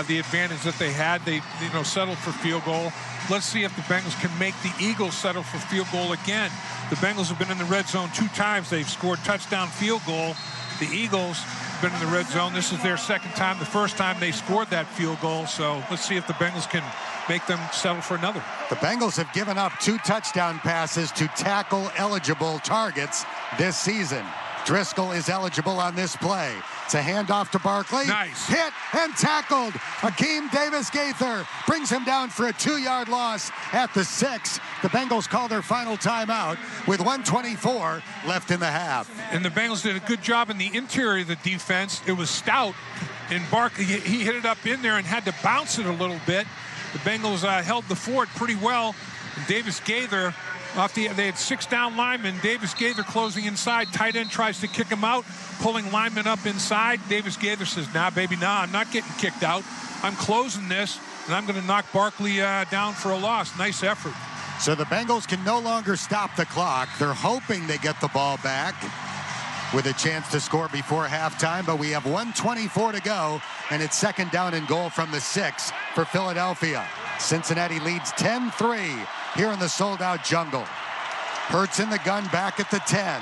the advantage that they had. They settled for field goal. Let's see if the Bengals can make the Eagles settle for field goal again. The Bengals have been in the red zone 2 times. They've scored touchdown field goal. The Eagles have been in the red zone. This is their 2nd time. The first time they scored that field goal. So let's see if the Bengals can make them settle for another. The Bengals have given up 2 touchdown passes to tackle-eligible targets this season. Driscoll is eligible on this play. It's a handoff to Barkley. Nice. Hit and tackled. Akeem Davis-Gaither brings him down for a 2-yard loss at the 6. The Bengals call their final timeout with 1:24 left in the half. And the Bengals did a good job in the interior of the defense. It was stout, and Barkley, he hit it up in there and had to bounce it a little bit. The Bengals held the fort pretty well. And Davis-Gaither, they had 6 down linemen. Davis-Gaither closing inside. Tight end tries to kick him out, pulling linemen up inside. Davis-Gaither says, nah, baby, nah, I'm not getting kicked out. I'm closing this, and I'm going to knock Barkley down for a loss. Nice effort. So the Bengals can no longer stop the clock. They're hoping they get the ball back with a chance to score before halftime, but we have 1:24 to go, and it's 2nd down and goal from the 6 for Philadelphia. Cincinnati leads 10-3 here in the sold-out jungle. Hurts in the gun back at the 10.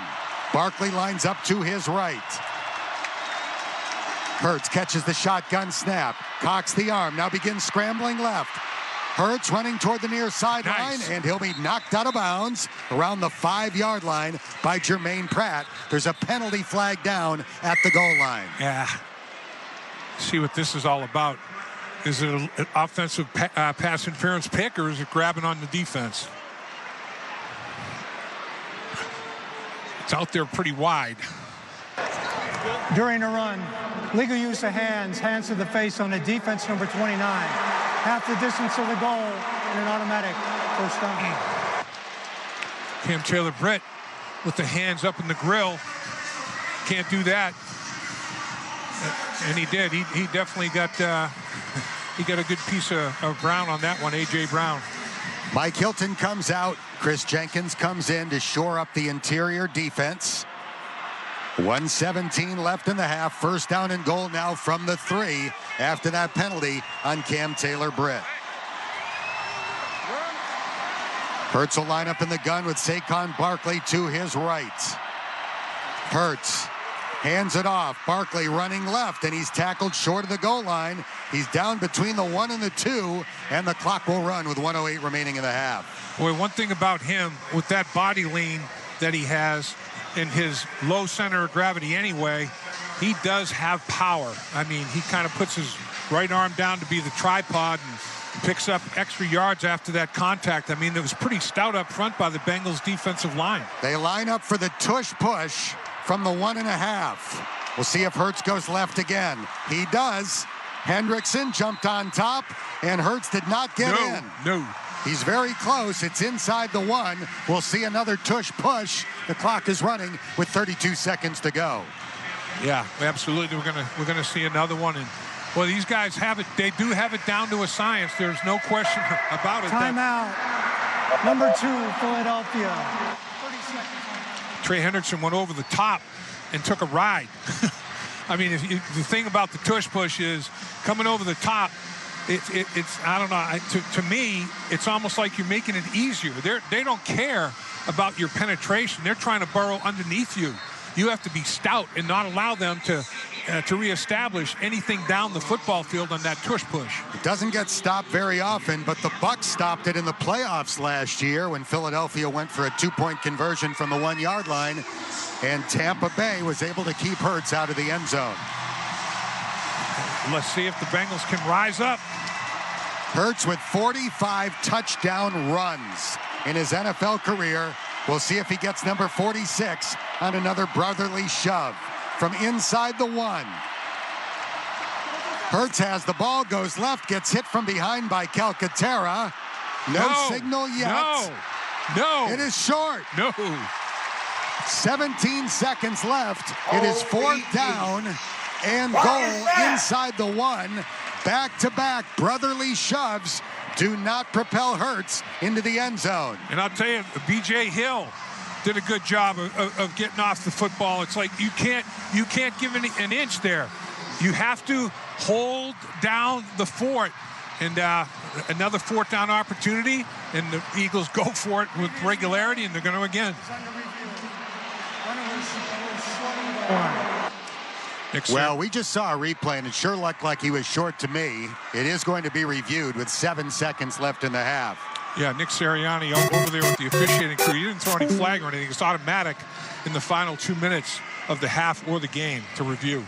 Barkley lines up to his right. Hurts catches the shotgun snap, cocks the arm, now begins scrambling left. Hurts running toward the near sideline, and he'll be knocked out of bounds around the 5-yard line by Jermaine Pratt. There's a penalty flag down at the goal line. Yeah. See what this is all about. Is it an offensive pass interference pick, or is it grabbing on the defense? It's out there pretty wide. During a run, legal use of hands to the face on the defense, number 29. Half the distance of the goal and an automatic first down. Cam Taylor-Britt with the hands up in the grill. Can't do that. And he did. He definitely got he got a good piece of Brown on that one, A.J. Brown. Mike Hilton comes out. Chris Jenkins comes in to shore up the interior defense. 1:17 left in the half. First down and goal now from the 3 after that penalty on Cam Taylor-Britt. Hurts will line up in the gun with Saquon Barkley to his right. Hurts hands it off. Barkley running left, and he's tackled short of the goal line. He's down between the 1 and the 2, and the clock will run with 1:08 remaining in the half. Boy, one thing about him, with that body lean that he has in his low center of gravity anyway, he does have power. I mean, he kind of puts his right arm down to be the tripod and picks up extra yards after that contact. I mean, it was pretty stout up front by the Bengals defensive line. They line up for the tush push from the 1.5. We'll see if Hurts goes left again. He does. Hendrickson jumped on top, and Hurts did not get in. No. He's very close. It's inside the 1. We'll see another tush push. The clock is running with 32 seconds to go. Yeah, absolutely. We're gonna see another one. And well, these guys have it. They do have it down to a science. There's no question about it. Timeout. Number 2, Philadelphia. Trey Hendrickson went over the top and took a ride. I mean, the thing about the tush push is coming over the top. It's I don't know. To me, it's almost like you're making it easier. They don't care about your penetration. They're trying to burrow underneath you. You have to be stout and not allow them to reestablish anything down the football field on that tush push. It doesn't get stopped very often, but the Bucs stopped it in the playoffs last year when Philadelphia went for a 2-point conversion from the 1-yard line, and Tampa Bay was able to keep Hurts out of the end zone. Let's see if the Bengals can rise up. Hurts with 45 touchdown runs in his NFL career. We'll see if he gets number 46 on another brotherly shove from inside the 1. Hurts has the ball, goes left, gets hit from behind by Calcaterra. No signal yet. No. It is short. No. 17 seconds left. It is 4th down and goal inside the 1. Back-to-back brotherly shoves do not propel Hurts into the end zone. And I'll tell you, B.J. Hill did a good job of getting off the football. It's like you can't give an inch there. You have to hold down the fort. And another 4th down opportunity, and the Eagles go for it with regularity, and they're going to again. Well, we just saw a replay, and it sure looked like he was short to me. It is going to be reviewed with 7 seconds left in the half. Yeah, Nick Sirianni over there with the officiating crew. He didn't throw any flag or anything. It's automatic in the final 2 minutes of the half or the game to review.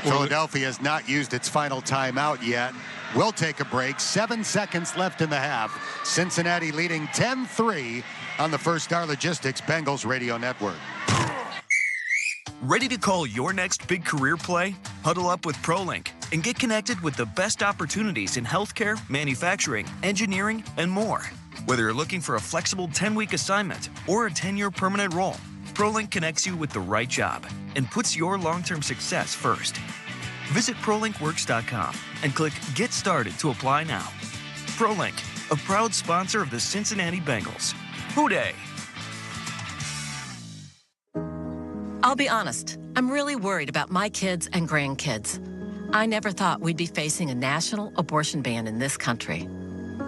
Philadelphia has not used its final timeout yet. We'll take a break. 7 seconds left in the half. Cincinnati leading 10-3 on the First Star Logistics Bengals Radio Network. Ready to call your next big career play? Huddle up with ProLink and get connected with the best opportunities in healthcare, manufacturing, engineering, and more. Whether you're looking for a flexible 10-week assignment or a 10-year permanent role, ProLink connects you with the right job and puts your long-term success first. Visit ProLinkWorks.com and click Get Started to apply now. ProLink, a proud sponsor of the Cincinnati Bengals. Hooday! I'll be honest, I'm really worried about my kids and grandkids. I never thought we'd be facing a national abortion ban in this country.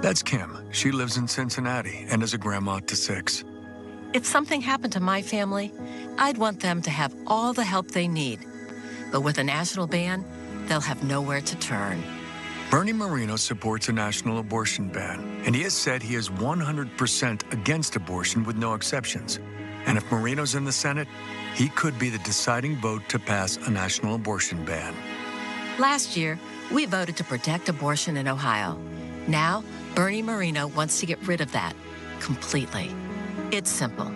That's Kim. She lives in Cincinnati and is a grandma to 6. If something happened to my family, I'd want them to have all the help they need. But with a national ban, they'll have nowhere to turn. Bernie Moreno supports a national abortion ban, and he has said he is 100% against abortion with no exceptions. And if Moreno's in the Senate, he could be the deciding vote to pass a national abortion ban. Last year, we voted to protect abortion in Ohio. Now, Bernie Moreno wants to get rid of that completely. It's simple.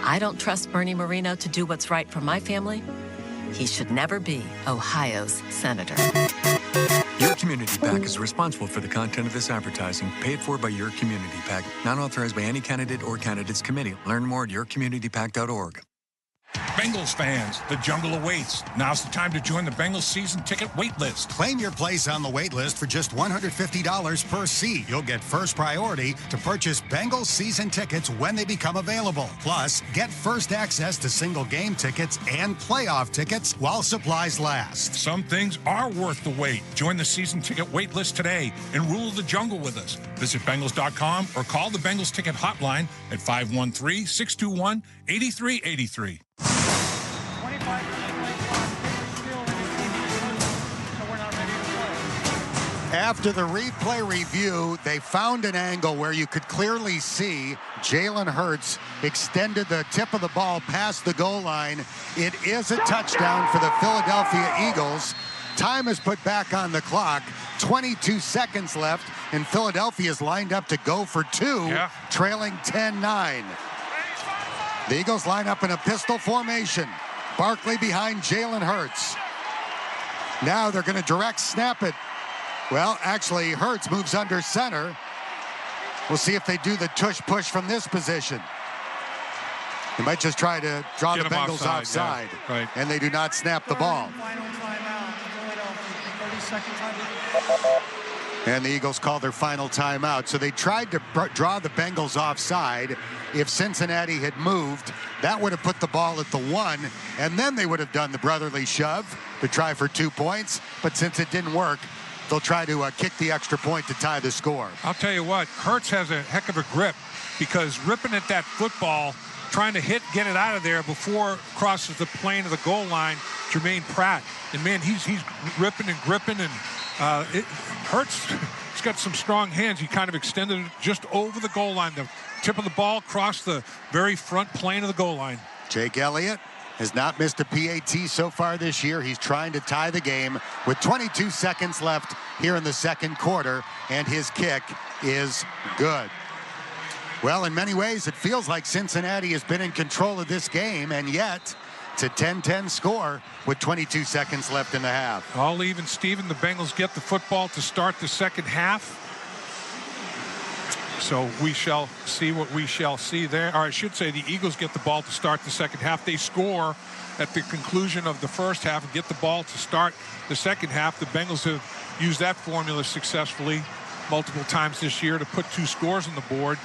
I don't trust Bernie Moreno to do what's right for my family. He should never be Ohio's senator. Your Community PAC is responsible for the content of this advertising, paid for by Your Community PAC, not authorized by any candidate or candidates committee. Learn more at yourcommunitypac.org. Bengals fans, the jungle awaits. Now's the time to join the Bengals season ticket wait list. Claim your place on the wait list for just $150 per seat. You'll get first priority to purchase Bengals season tickets when they become available. Plus, get first access to single game tickets and playoff tickets while supplies last. Some things are worth the wait. Join the season ticket wait list today and rule the jungle with us. Visit Bengals.com or call the Bengals ticket hotline at 513-621-8383. After the replay review, they found an angle where you could clearly see Jalen Hurts extended the tip of the ball past the goal line. It is a touchdown for the Philadelphia Eagles. Time is put back on the clock. 22 seconds left, and Philadelphia's lined up to go for two, trailing 10-9. The Eagles line up in a pistol formation. Barkley behind Jalen Hurts. Now they're going to direct snap it. Well, actually, Hurts moves under center. We'll see if they do the tush-push from this position. They might just try to draw the Bengals offside. Yeah, right. And they do not snap the ball. And the Eagles call their final timeout. So they tried to draw the Bengals offside. If Cincinnati had moved, that would have put the ball at the 1, and then they would have done the brotherly shove to try for 2 points. But since it didn't work, they'll try to kick the extra point to tie the score. I'll tell you what, Hurts has a heck of a grip because ripping at that football, trying to get it out of there before it crosses the plane of the goal line, Jermaine Pratt. And, man, he's ripping and gripping, and Hurts, he's got some strong hands. He kind of extended it just over the goal line. The tip of the ball crossed the very front plane of the goal line. Jake Elliott has not missed a PAT so far this year. He's trying to tie the game with 22 seconds left here in the second quarter, and his kick is good. Well, in many ways, it feels like Cincinnati has been in control of this game, and yet it's a 10-10 score with 22 seconds left in the half. All even, Steven. The Bengals get the football to start the second half. So we shall see what we shall see there. Or I should say the Eagles get the ball to start the second half. They score at the conclusion of the first half and get the ball to start the second half. The Bengals have used that formula successfully multiple times this year to put 2 scores on the board.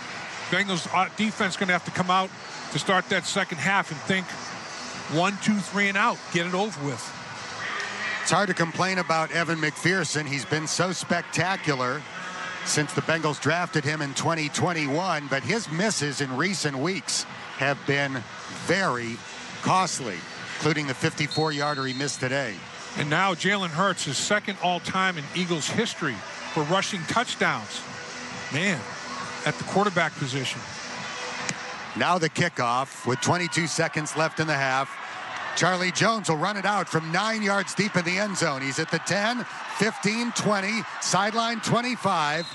Bengals defense going to have to come out to start that second half and think 1, 2, 3 and out. Get it over with. It's hard to complain about Evan McPherson. He's been so spectacular since the Bengals drafted him in 2021, but his misses in recent weeks have been very costly, including the 54-yarder he missed today. And now Jalen Hurts is second all-time in Eagles history for rushing touchdowns. Man, at the quarterback position. Now the kickoff with 22 seconds left in the half. Charlie Jones will run it out from 9 yards deep in the end zone. He's at the 10, 15, 20, sideline 25.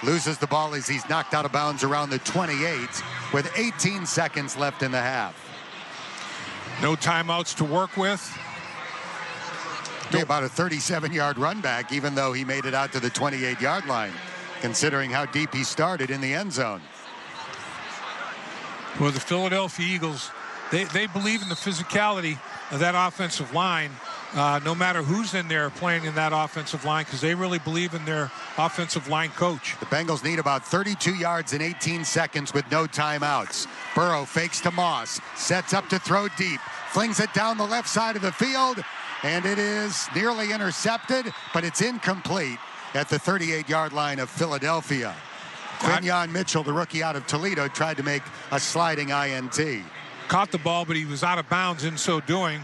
Loses the ball as he's knocked out of bounds around the 28 with 18 seconds left in the half. No timeouts to work with. Be about a 37-yard run back, even though he made it out to the 28-yard line, considering how deep he started in the end zone. Well, the Philadelphia Eagles, they believe in the physicality of that offensive line, no matter who's in there playing in that offensive line, because they really believe in their offensive line coach. The Bengals need about 32 yards in 18 seconds with no timeouts. Burrow fakes to Moss, sets up to throw deep, flings it down the left side of the field, and it is nearly intercepted, but it's incomplete at the 38-yard line of Philadelphia. Quinyon Mitchell, the rookie out of Toledo, tried to make a sliding INT. Caught the ball, but he was out of bounds in so doing.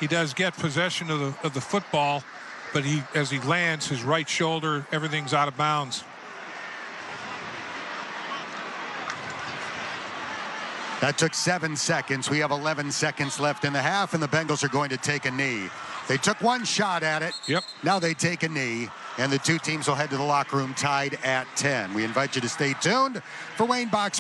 He does get possession of the football, but as he lands, his right shoulder, everything's out of bounds. That took 7 seconds. We have 11 seconds left in the half, and the Bengals are going to take a knee. They took one shot at it. Yep. Now they take a knee, and the two teams will head to the locker room tied at 10. We invite you to stay tuned for Wayne Box.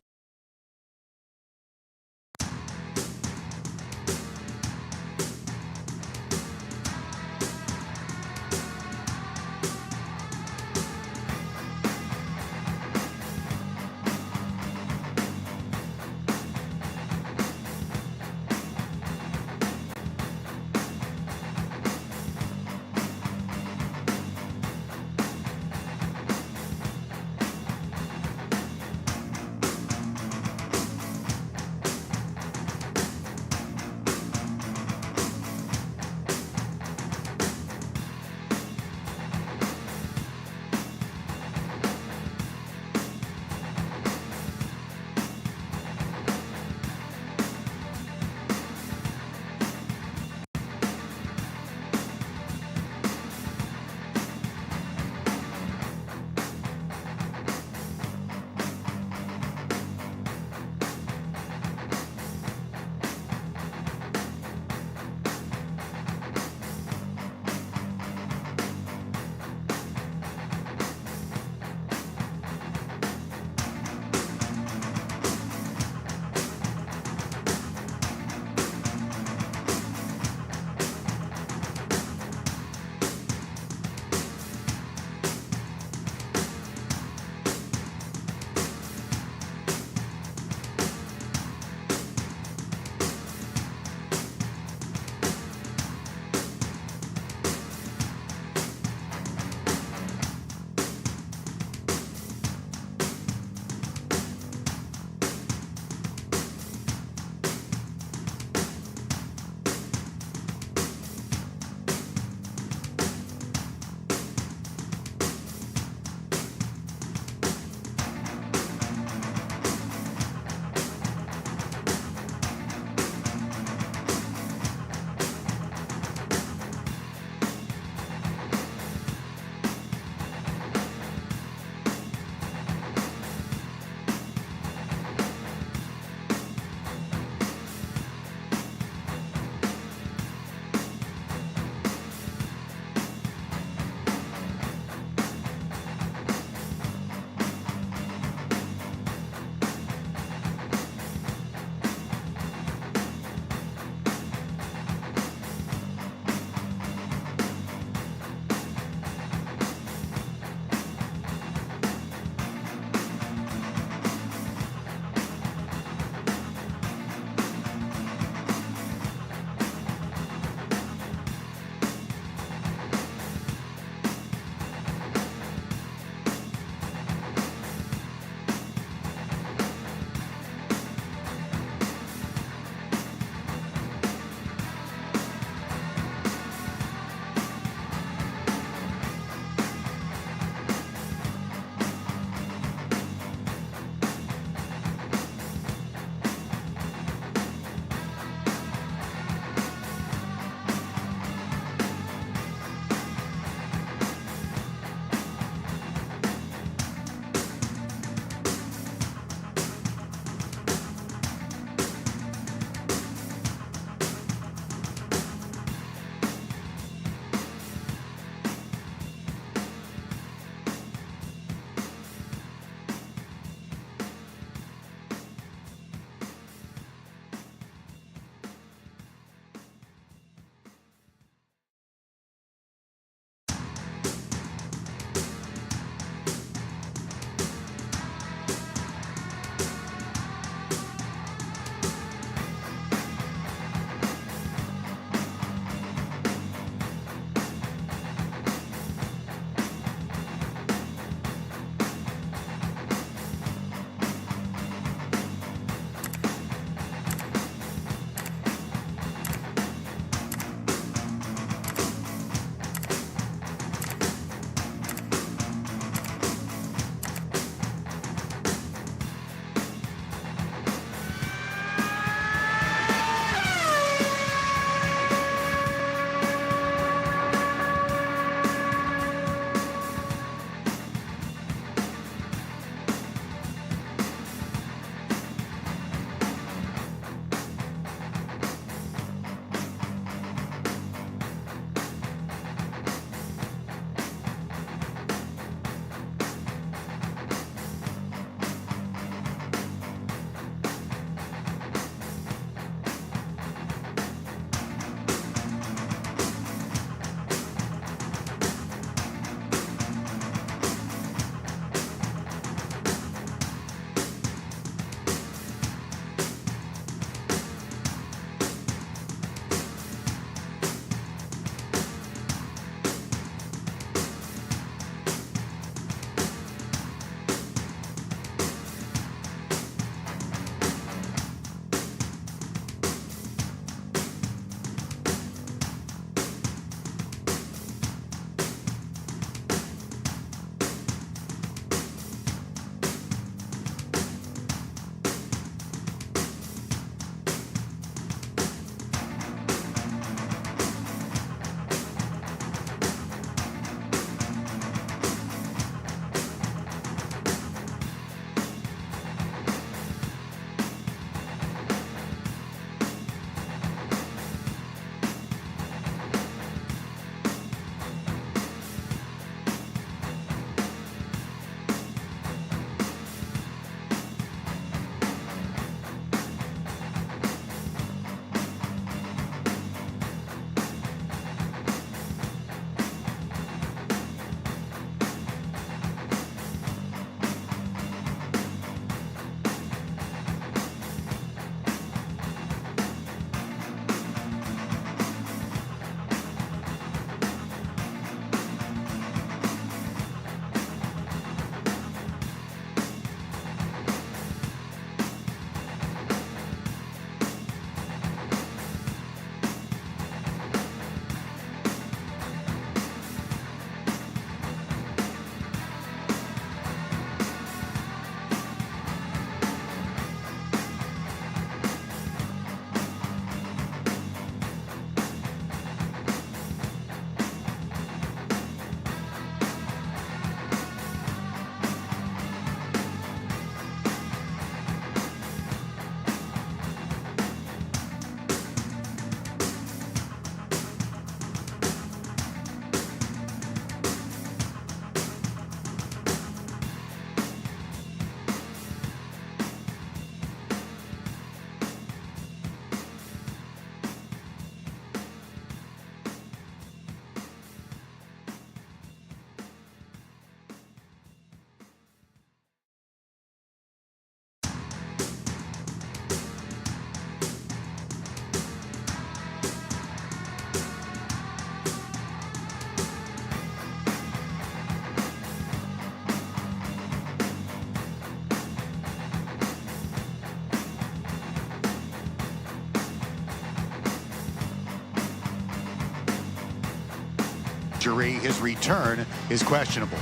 injury. His return is questionable.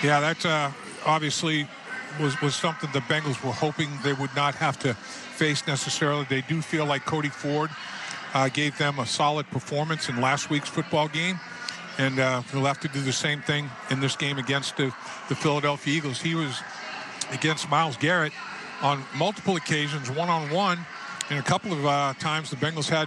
Yeah, that obviously was something the Bengals were hoping they would not have to face necessarily. They do feel like Cody Ford gave them a solid performance in last week's football game. And he'll have to do the same thing in this game against the Philadelphia Eagles. He was against Myles Garrett on multiple occasions, one-on-one. And a couple of times the Bengals had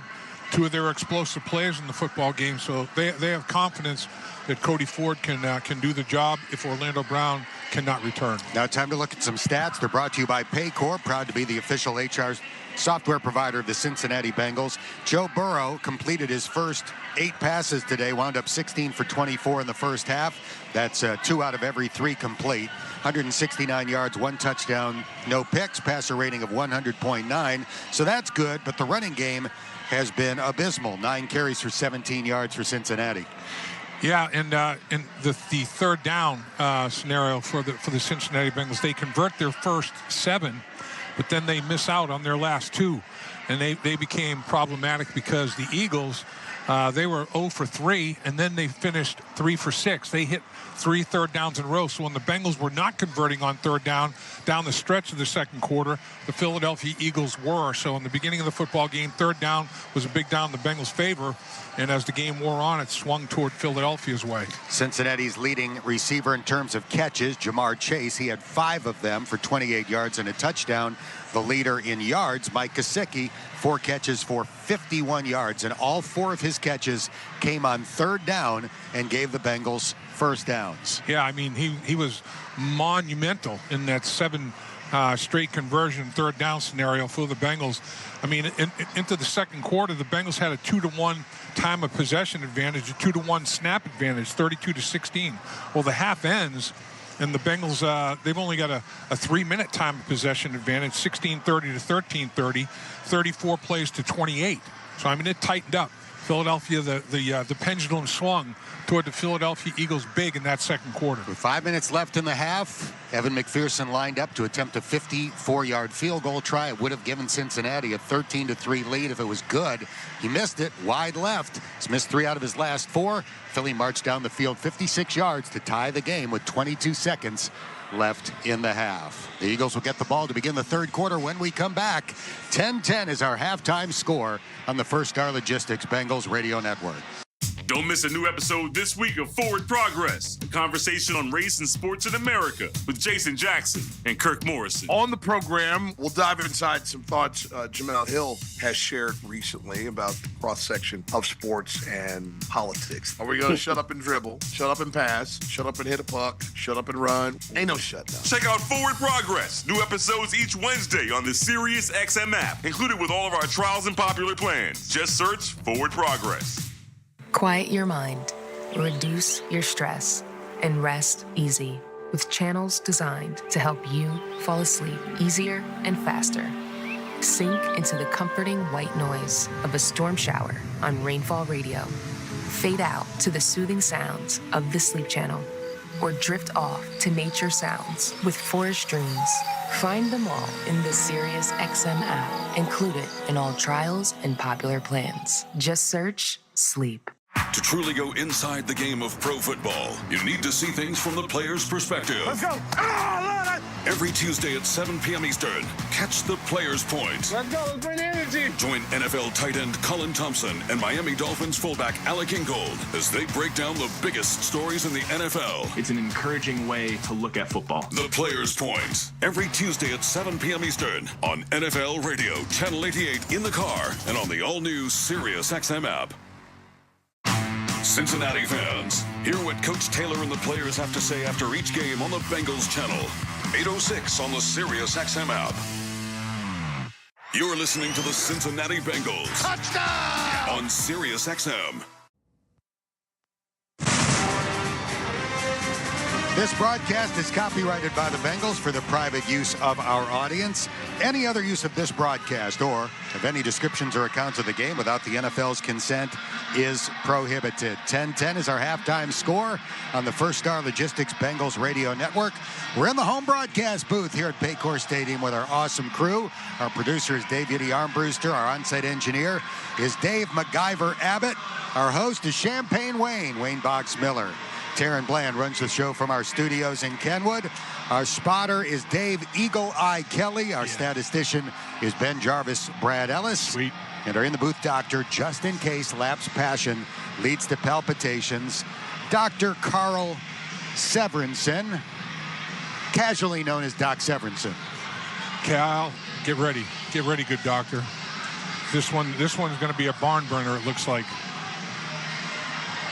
two of their explosive players in the football game. So they have confidence that Cody Ford can do the job if Orlando Brown cannot return. Now time to look at some stats. They're brought to you by Paycor, proud to be the official HR software provider of the Cincinnati Bengals. Joe Burrow completed his first 8 passes today, wound up 16 for 24 in the first half. That's 2 out of every 3 complete. 169 yards, 1 touchdown, no picks, passer rating of 100.9. So that's good, but the running game has been abysmal. 9 carries for 17 yards for Cincinnati. Yeah, and in the third down scenario for the Cincinnati Bengals, they convert their first 7, but then they miss out on their last 2, and they became problematic because the Eagles, they were 0 for 3, and then they finished 3 for 6. They hit 3 third downs in a row. So when the Bengals were not converting on third down the stretch of the second quarter, the Philadelphia Eagles were. So in the beginning of the football game, third down was a big down in the Bengals' favor. And as the game wore on, it swung toward Philadelphia's way. Cincinnati's leading receiver in terms of catches, Jamar Chase. He had 5 of them for 28 yards and a touchdown. The leader in yards, Mike Gesicki, 4 catches for 51 yards. And all 4 of his catches came on third down and gave the Bengals first downs. Yeah, I mean, he was monumental in that 7 straight conversion third down scenario for the Bengals. I mean, into the second quarter, the Bengals had a 2-to-1 time of possession advantage, a 2-to-1 snap advantage, 32-16. Well, the half ends, and the Bengals, they've only got a 3-minute time of possession advantage, 16:30 to 13:30, 34 plays to 28. So, I mean, it tightened up. Philadelphia, the pendulum swung toward the Philadelphia Eagles big in that second quarter. With 5 minutes left in the half, Evan McPherson lined up to attempt a 54-yard field goal try. It would have given Cincinnati a 13-3 lead if it was good. He missed it wide left. He's missed 3 out of his last 4. Philly marched down the field 56 yards to tie the game with 22 seconds left in the half. The Eagles will get the ball to begin the third quarter when we come back. 10-10 is our halftime score on the First Star Logistics Bengals Radio Network. Don't miss a new episode this week of Forward Progress, a conversation on race and sports in America with Jason Jackson and Kirk Morrison. On the program, we'll dive inside some thoughts Jamel Hill has shared recently about the cross-section of sports and politics. Are we going to shut up and dribble, shut up and pass, shut up and hit a puck, shut up and run? Ain't no shutdown. Check out Forward Progress. New episodes each Wednesday on the Sirius XM app, included with all of our trials and popular plans. Just search Forward Progress. Quiet your mind, reduce your stress, and rest easy with channels designed to help you fall asleep easier and faster. Sink into the comforting white noise of a storm shower on Rainfall Radio. Fade out to the soothing sounds of the Sleep Channel, or drift off to nature sounds with Forest Dreams. Find them all in the Sirius XM app, included in all trials and popular plans. Just search Sleep. To truly go inside the game of pro football, you need to see things from the player's perspective. Let's go. Every Tuesday at 7 p.m. Eastern, catch the Player's Point. Let's go. Let's bring energy. Join NFL tight end Cullen Thompson and Miami Dolphins fullback Alec Ingold as they break down the biggest stories in the NFL. It's an encouraging way to look at football. The Player's Point. Every Tuesday at 7 p.m. Eastern on NFL Radio, Channel 88 in the car and on the all-new Sirius XM app. Cincinnati fans, hear what Coach Taylor and the players have to say after each game on the Bengals channel. 806 on the Sirius XM app. You're listening to the Cincinnati Bengals. Touchdown! On Sirius XM. This broadcast is copyrighted by the Bengals for the private use of our audience. Any other use of this broadcast or of any descriptions or accounts of the game without the NFL's consent is prohibited. 10-10 is our halftime score on the First Star Logistics Bengals radio network. We're in the home broadcast booth here at Paycor Stadium with our awesome crew. Our producer is Dave Yiddy Armbruster. Our on-site engineer is Dave MacGyver Abbott. Our host is Champagne Wayne Box Miller. Taryn Bland runs the show from our studios in Kenwood. Our spotter is Dave Eagle Eye Kelly. Our statistician is Ben Jarvis Brad Ellis. Sweet. And our in the booth doctor, just in case lapse passion leads to palpitations, Dr. Carl Severinsen, casually known as Doc Severinsen. Cal, get ready. Get ready, good doctor. This one's going to be a barn burner, it looks like.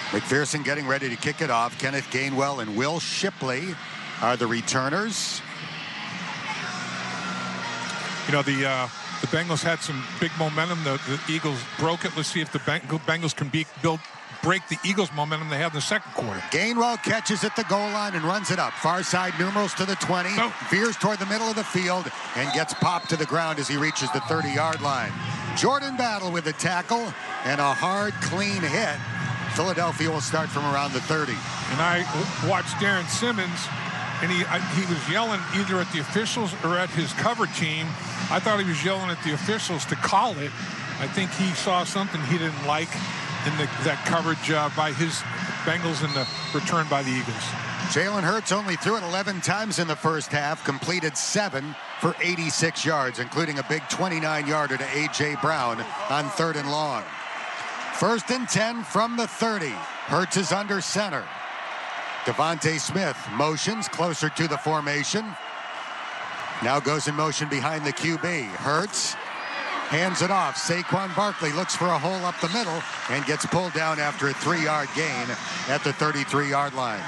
McPherson getting ready to kick it off. Kenneth Gainwell and Will Shipley are the returners. You know, the Bengals had some big momentum. The Eagles broke it. Let's see if the Bengals can break the Eagles' momentum they had in the second quarter. Gainwell catches at the goal line and runs it up. Far side numerals to the 20. Veers toward the middle of the field and gets popped to the ground as he reaches the 30-yard line. Jordan Battle with the tackle and a hard, clean hit. Philadelphia will start from around the 30. And I watched Darren Simmons, and he was yelling either at the officials or at his cover team. I thought he was yelling at the officials to call it. I think he saw something he didn't like in that coverage by his Bengals and the return by the Eagles. Jalen Hurts only threw it 11 times in the first half, completed 7 for 86 yards, including a big 29-yarder to A.J. Brown on 3rd and long. 1st and 10 from the 30. Hurts is under center. Devontae Smith motions closer to the formation. Now goes in motion behind the QB. Hurts hands it off. Saquon Barkley looks for a hole up the middle and gets pulled down after a 3-yard gain at the 33-yard line.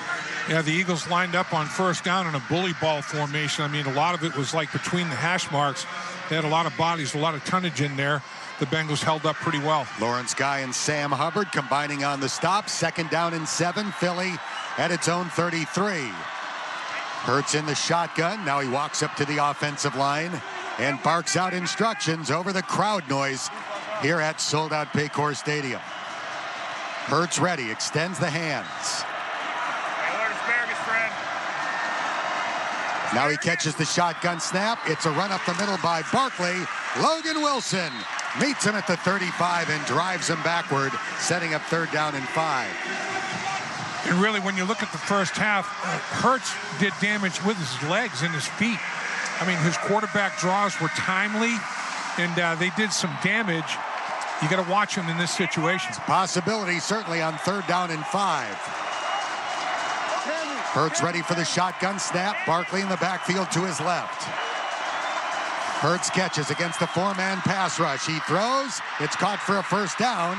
Yeah, the Eagles lined up on 1st down in a bully ball formation. I mean, a lot of it was like between the hash marks. They had a lot of bodies, a lot of tonnage in there. The Bengals held up pretty well. Lawrence Guy and Sam Hubbard combining on the stop. 2nd down and 7. Philly at its own 33. Hurts in the shotgun. Now he walks up to the offensive line and barks out instructions over the crowd noise here at sold-out Paycor Stadium. Hurts ready, extends the hands. Now he catches the shotgun snap. It's a run up the middle by Barkley. Logan Wilson meets him at the 35 and drives him backward, setting up 3rd down and 5. And really, when you look at the first half, Hurts did damage with his legs and his feet. I mean, his quarterback draws were timely, and they did some damage. You got to watch him in this situation. It's a possibility, certainly on 3rd down and 5. Hurts ready for the shotgun snap. Barkley in the backfield to his left. Hurts catches against the 4-man pass rush. He throws. It's caught for a 1st down.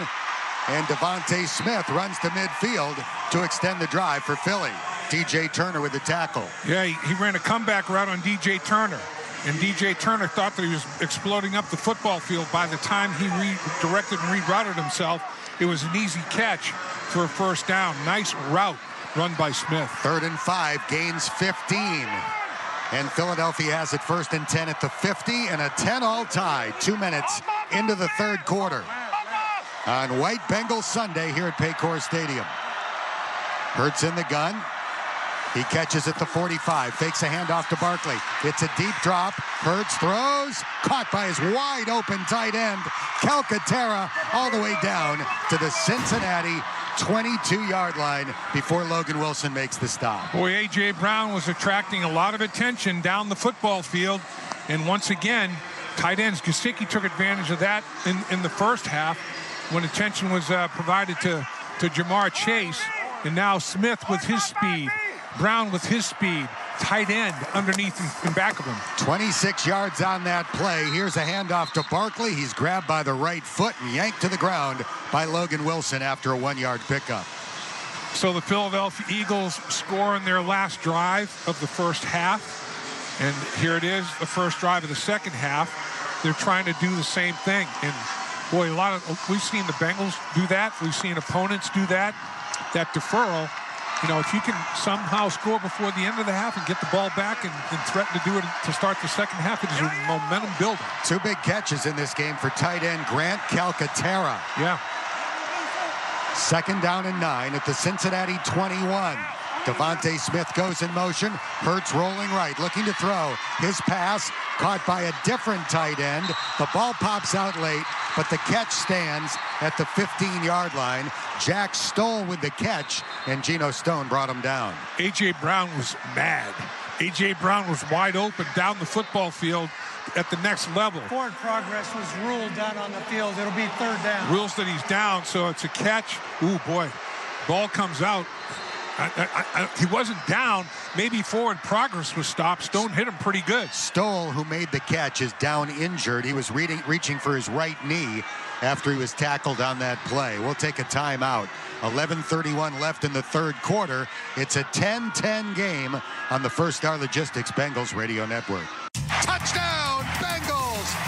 And Devontae Smith runs to midfield to extend the drive for Philly. D.J. Turner with the tackle. Yeah, he ran a comeback route on D.J. Turner. And D.J. Turner thought that he was exploding up the football field. By the time he redirected and rerouted himself, it was an easy catch for a 1st down. Nice route run by Smith. 3rd and 5, gains 15. And Philadelphia has it 1st and 10 at the 50 and a 10-all tie. 2 minutes into the 3rd quarter. On White Bengals Sunday here at Paycor Stadium. Hurts in the gun. He catches at the 45, fakes a handoff to Barkley. It's a deep drop. Hurts throws, caught by his wide open tight end, Calcaterra, all the way down to the Cincinnati 22-yard line before Logan Wilson makes the stop. Boy, A.J. Brown was attracting a lot of attention down the football field. And once again, tight ends, Gesicki took advantage of that in the first half when attention was provided to Jamar Chase. And now Smith with his speed, Brown with his speed, tight end underneath and back of him. 26 yards on that play. Here's a handoff to Barkley. He's grabbed by the right foot and yanked to the ground by Logan Wilson after a 1-yard pickup. So the Philadelphia Eagles score in their last drive of the first half. And here it is, the first drive of the second half. They're trying to do the same thing. And boy, we've seen the Bengals do that. We've seen opponents do that. That deferral. if you can somehow score before the end of the half and get the ball back and threaten to do it to start the second half, it is a momentum builder. 2 big catches in this game for tight end Grant Calcaterra. Yeah. 2nd down and 9 at the Cincinnati 21. Devontae Smith goes in motion. Hurts rolling right, looking to throw. His pass caught by a different tight end. The ball pops out late, but the catch stands at the 15-yard line. Jack Stoll with the catch, and Geno Stone brought him down. A.J. Brown was mad. A.J. Brown was wide open down the football field at the next level. Forward progress was ruled down on the field. It'll be 3rd down. Rules that he's down, so it's a catch. Ooh, boy. Ball comes out. He wasn't down. Maybe forward progress was stopped. Stone hit him pretty good. Stoll, who made the catch, is down injured. He was reaching for his right knee after he was tackled on that play. We'll take a timeout. 11:31 left in the 3rd quarter. It's a 10-10 game on the First Star Logistics Bengals Radio Network. Touchdown, Bengals!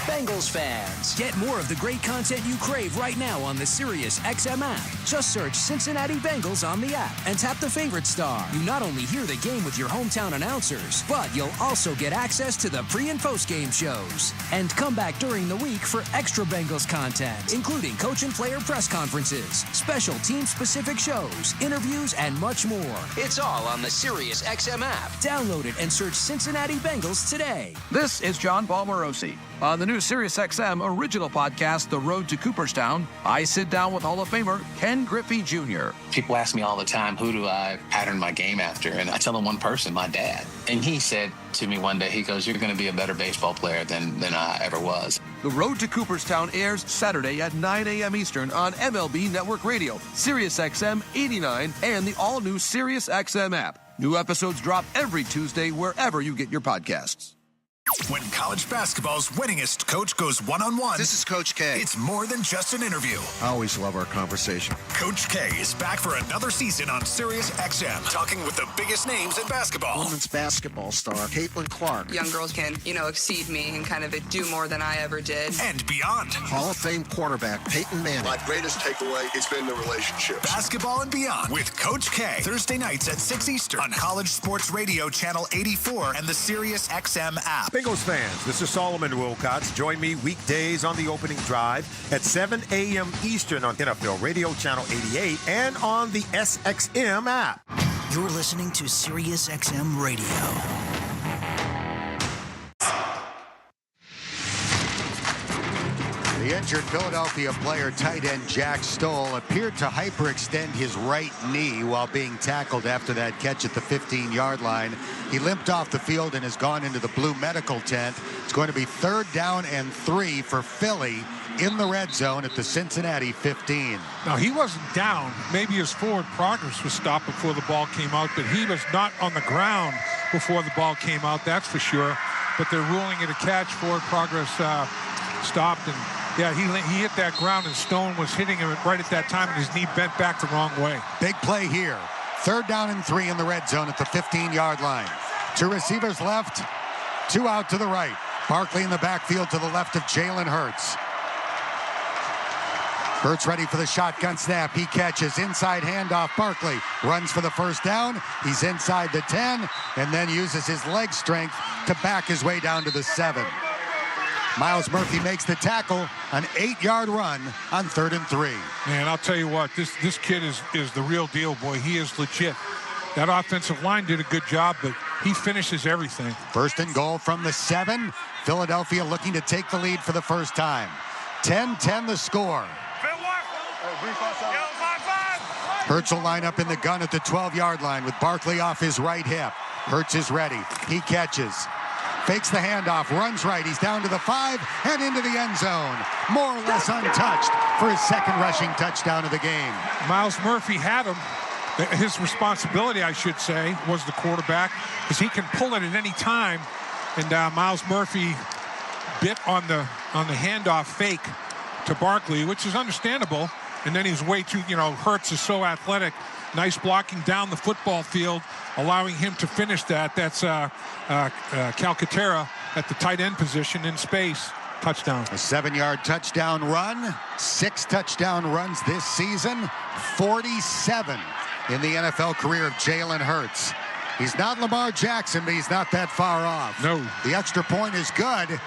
Bengals fans, get more of the great content you crave right now on the Sirius XM app. Just search Cincinnati Bengals on the app and tap the favorite star. You not only hear the game with your hometown announcers, but you'll also get access to the pre- and post-game shows. And come back during the week for extra Bengals content, including coach and player press conferences, special team-specific shows, interviews, and much more. It's all on the Sirius XM app. Download it and search Cincinnati Bengals today. This is John Paul Morosi. On the new SiriusXM original podcast, The Road to Cooperstown, I sit down with Hall of Famer Ken Griffey Jr. People ask me all the time, who do I pattern my game after? And I tell them one person, my dad. And he said to me one day, he goes, you're going to be a better baseball player than I ever was. The Road to Cooperstown airs Saturday at 9 a.m. Eastern on MLB Network Radio, SiriusXM 89, and the all-new SiriusXM app. New episodes drop every Tuesday wherever you get your podcasts. When college basketball's winningest coach goes one-on-one. This is Coach K. It's more than just an interview. I always love our conversation. Coach K is back for another season on Sirius XM, talking with the biggest names in basketball. Women's basketball star Caitlin Clark. Young girls can, exceed me and kind of do more than I ever did. And beyond. Hall of Fame quarterback Peyton Manning. My greatest takeaway has been the relationship. Basketball and beyond with Coach K. Thursday nights at 6 Eastern on College Sports Radio Channel 84 and the Sirius XM app. Bengals fans, this is Solomon Wilcox. Join me weekdays on the opening drive at 7 a.m. Eastern on NFL Radio Channel 88 and on the SXM app. You're listening to Sirius XM Radio. The injured Philadelphia player, tight end Jack Stoll, appeared to hyperextend his right knee while being tackled after that catch at the 15-yard line. He limped off the field and has gone into the blue medical tent. It's going to be 3rd down and 3 for Philly in the red zone at the Cincinnati 15. Now, he wasn't down. Maybe his forward progress was stopped before the ball came out, but he was not on the ground before the ball came out, that's for sure. But they're ruling it a catch. Forward progress stopped, and yeah, he hit that ground, and Stone was hitting him right at that time, and his knee bent back the wrong way. Big play here. 3rd down and 3 in the red zone at the 15-yard line. 2 receivers left, 2 out to the right. Barkley in the backfield to the left of Jalen Hurts. Hurts ready for the shotgun snap. He catches inside handoff. Barkley runs for the 1st down. He's inside the 10 and then uses his leg strength to back his way down to the 7. Miles Murphy makes the tackle, an 8-yard run on 3rd and 3. Man, I'll tell you what, this kid is the real deal, boy. He is legit. That offensive line did a good job, but he finishes everything. 1st and goal from the 7. Philadelphia looking to take the lead for the first time. 10-10 the score. Hurts will line up in the gun at the 12-yard line with Barkley off his right hip. Hurts is ready. He catches. Fakes the handoff, runs right. He's down to the 5 and into the end zone. More or less untouched for his 2nd rushing touchdown of the game. Miles Murphy had him. His responsibility, I should say, was the quarterback, because he can pull it at any time. And Miles Murphy bit on the handoff fake to Barkley, which is understandable. And then he's way too, Hurts is so athletic. Nice blocking down the football field, allowing him to finish that. That's Calcaterra at the tight end position in space. Touchdown. A 7-yard touchdown run. 6 touchdown runs this season. 47 in the NFL career of Jalen Hurts. He's not Lamar Jackson, but he's not that far off. No. The extra point is good.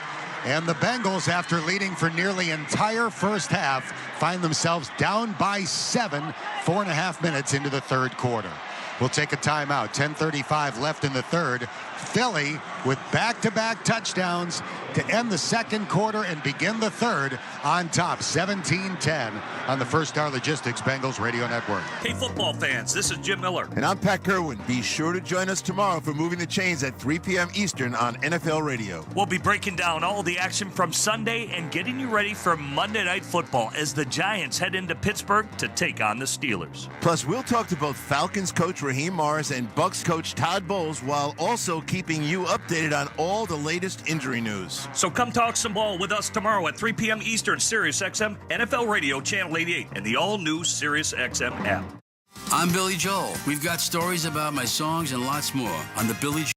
And the Bengals, after leading for nearly entire first half, find themselves down by 7, 4.5 minutes into the third quarter. We'll take a timeout. 10:35 left in the third. Philly with back-to-back touchdowns to end the second quarter and begin the third on top, 17-10 on the First Star Logistics Bengals Radio Network. Hey, football fans, this is Jim Miller. And I'm Pat Kerwin. Be sure to join us tomorrow for Moving the Chains at 3 p.m. Eastern on NFL Radio. We'll be breaking down all the action from Sunday and getting you ready for Monday Night Football as the Giants head into Pittsburgh to take on the Steelers. Plus, we'll talk to both Falcons coach Raheem Morris and Bucs coach Todd Bowles while also keeping you updated on all the latest injury news. So come talk some ball with us tomorrow at 3 p.m. Eastern, Sirius XM, NFL Radio, Channel 88, and the all-new Sirius XM app. I'm Billy Joel. We've got stories about my songs and lots more on the Billy Joel.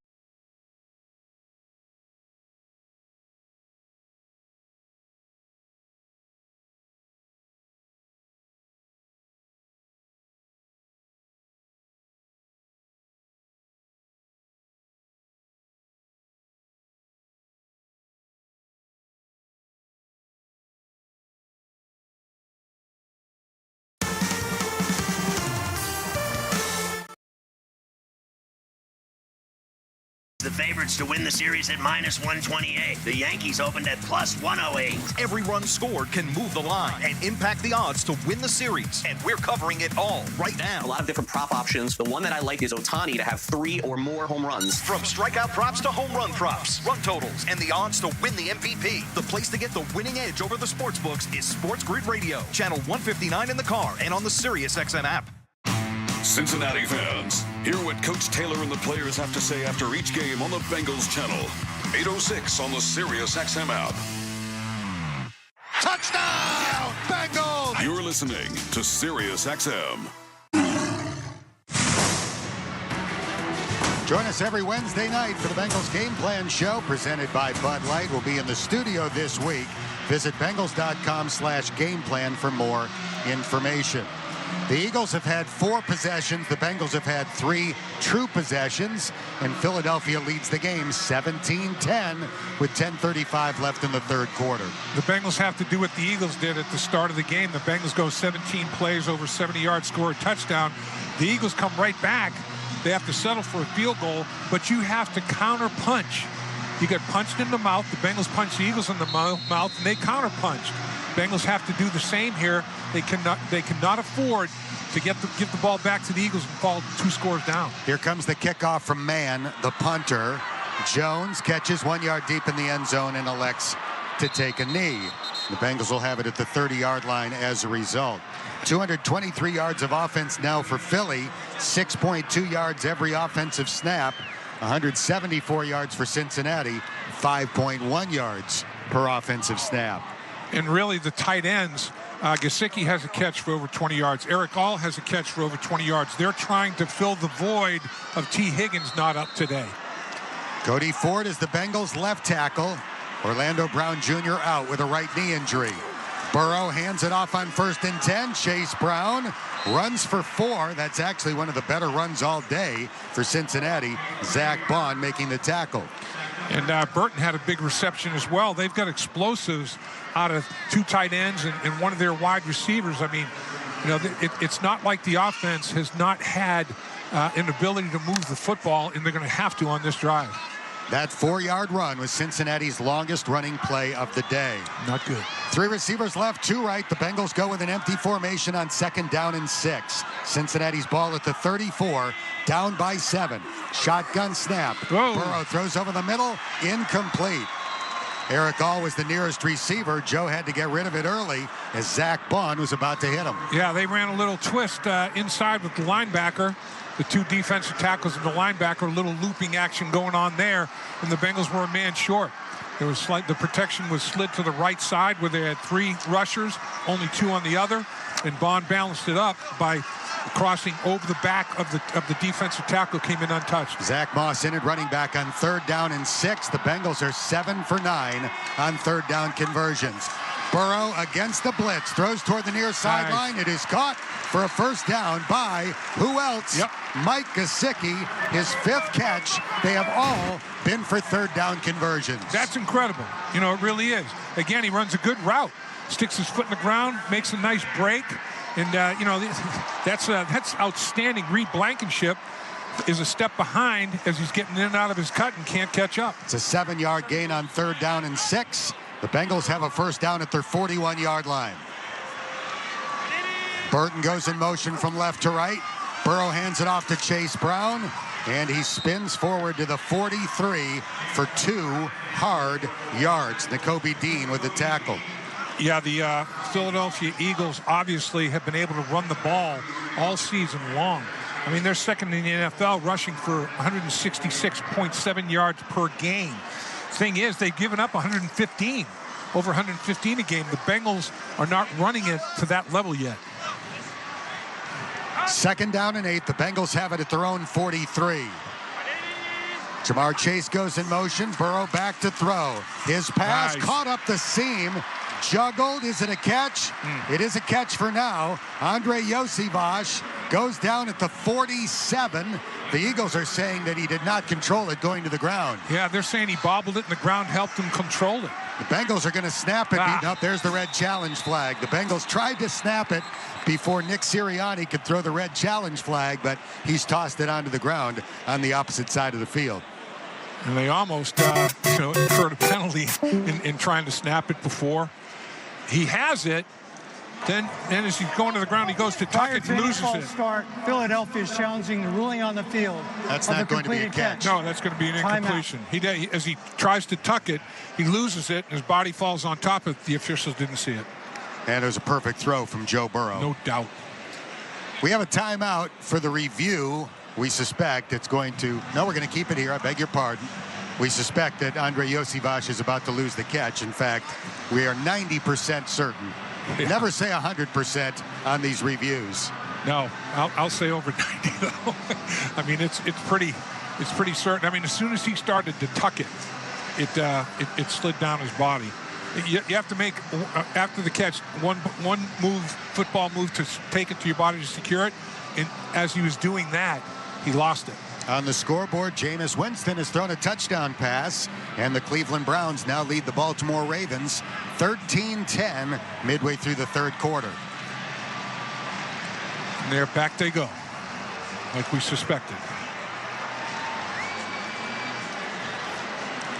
The favorites to win the series at -128. The Yankees opened at +108. Every run scored can move the line and impact the odds to win the series. And we're covering it all right now. A lot of different prop options. The one that I like is Ohtani to have 3 or more home runs. From strikeout props to home run props, run totals, and the odds to win the MVP. The place to get the winning edge over the sports books is Sports Grid Radio, channel 159 in the car and on the Sirius XM app. Cincinnati fans, hear what Coach Taylor and the players have to say after each game on the Bengals channel. 806 on the Sirius XM app. Touchdown, Bengals! You're listening to Sirius XM. Join us every Wednesday night for the Bengals Game Plan Show presented by Bud Light. We'll be in the studio this week. Visit Bengals.com/gameplan for more information. The Eagles have had 4 possessions. The Bengals have had 3 true possessions. And Philadelphia leads the game 17-10 with 10:35 left in the third quarter. The Bengals have to do what the Eagles did at the start of the game. The Bengals go 17 plays, over 70 yards, score a touchdown. The Eagles come right back. They have to settle for a field goal, but you have to counter punch. You get punched in the mouth. The Bengals punched the Eagles in the mouth, and they counter punched. Bengals have to do the same here. They cannot afford to give the ball back to the Eagles and fall 2 scores down. Here comes the kickoff from Mann, the punter. Jones catches 1 yard deep in the end zone and elects to take a knee. The Bengals will have it at the 30-yard line as a result. 223 yards of offense now for Philly, 6.2 yards every offensive snap, 174 yards for Cincinnati, 5.1 yards per offensive snap. And really, the tight ends, Gesicki has a catch for over 20 yards. Eric All has a catch for over 20 yards. They're trying to fill the void of T. Higgins not up today. Cody Ford is the Bengals left tackle. Orlando Brown Jr. out with a right knee injury. Burrow hands it off on 1st and 10. Chase Brown runs for 4. That's actually one of the better runs all day for Cincinnati. Zach Bond making the tackle. And Burton had a big reception as well. They've got explosives out of 2 tight ends and one of their wide receivers. I mean, you know, it's not like the offense has not had an ability to move the football, and they're going to have to on this drive. That 4-yard run was Cincinnati's longest running play of the day. Not good. 3 receivers left, 2 right. The Bengals go with an empty formation on 2nd down and 6. Cincinnati's ball at the 34, down by 7. Shotgun snap. Whoa. Burrow throws over the middle, incomplete. Eric All was the nearest receiver. Joe had to get rid of it early as Zach Bond was about to hit him. Yeah, they ran a little twist inside with the linebacker. The 2 defensive tackles and the linebacker, a little looping action going on there, and the Bengals were a man short. There was the protection was slid to the right side where they had 3 rushers, only 2 on the other, and Bond balanced it up by crossing over the back of the defensive tackle, came in untouched. Zach Moss in at running back on 3rd down and 6. The Bengals are 7 for 9 on 3rd down conversions. Burrow against the blitz. Throws toward the near sideline. It is caught for a first down by who else? Yep. Mike Gesicki, his 5th catch. They have all been for third down conversions. That's incredible. You know, it really is. Again, he runs a good route. Sticks his foot in the ground, makes a nice break. And, you know, that's outstanding. Reed Blankenship is a step behind as he's getting in and out of his cut and can't catch up. It's a 7-yard gain on 3rd down and 6. The Bengals have a first down at their 41-yard line. Burton goes in motion from left to right. Burrow hands it off to Chase Brown, and he spins forward to the 43 for 2 hard yards. Nakobe Dean with the tackle. Yeah, the Philadelphia Eagles obviously have been able to run the ball all season long. I mean, they're second in the NFL, rushing for 166.7 yards per game. Thing is, they've given up 115, over 115 a game. The Bengals are not running it to that level yet. 2nd down and 8. The Bengals have it at their own 43. Jamar Chase goes in motion. Burrow back to throw. His pass caught up the seam. Juggled. Is it a catch? It is a catch for now. Andre Yosivas goes down at the 47. The Eagles are saying that he did not control it going to the ground. Yeah, they're saying he bobbled it and the ground helped him control it. The Bengals are going to snap it. Nope, there's the red challenge flag. The Bengals tried to snap it before Nick Sirianni could throw the red challenge flag, but he's tossed it onto the ground on the opposite side of the field. And they almost incurred a penalty in trying to snap it before. He has it. Then as he's going to the ground, he goes to tuck it and loses it. Start. Philadelphia is challenging the ruling on the field. That's not going to be a catch. No, that's going to be an incompletion. As he tries to tuck it, he loses it, and his body falls on top of it. The officials didn't see it. And it was a perfect throw from Joe Burrow. No doubt. We have a timeout for the review. We suspect it's going to... No, we're going to keep it here. I beg your pardon. We suspect that Andre Yosivas is about to lose the catch. In fact, we are 90% certain. Yeah. Never say 100% on these reviews. No, I'll say over 90 though. I mean, it's pretty certain. I mean, as soon as he started to tuck it, it slid down his body. You have to make after the catch one football move to take it to your body to secure it. And as he was doing that, he lost it. On the scoreboard, Jameis Winston has thrown a touchdown pass, and the Cleveland Browns now lead the Baltimore Ravens 13-10 midway through the 3rd quarter. And there, back they go, like we suspected.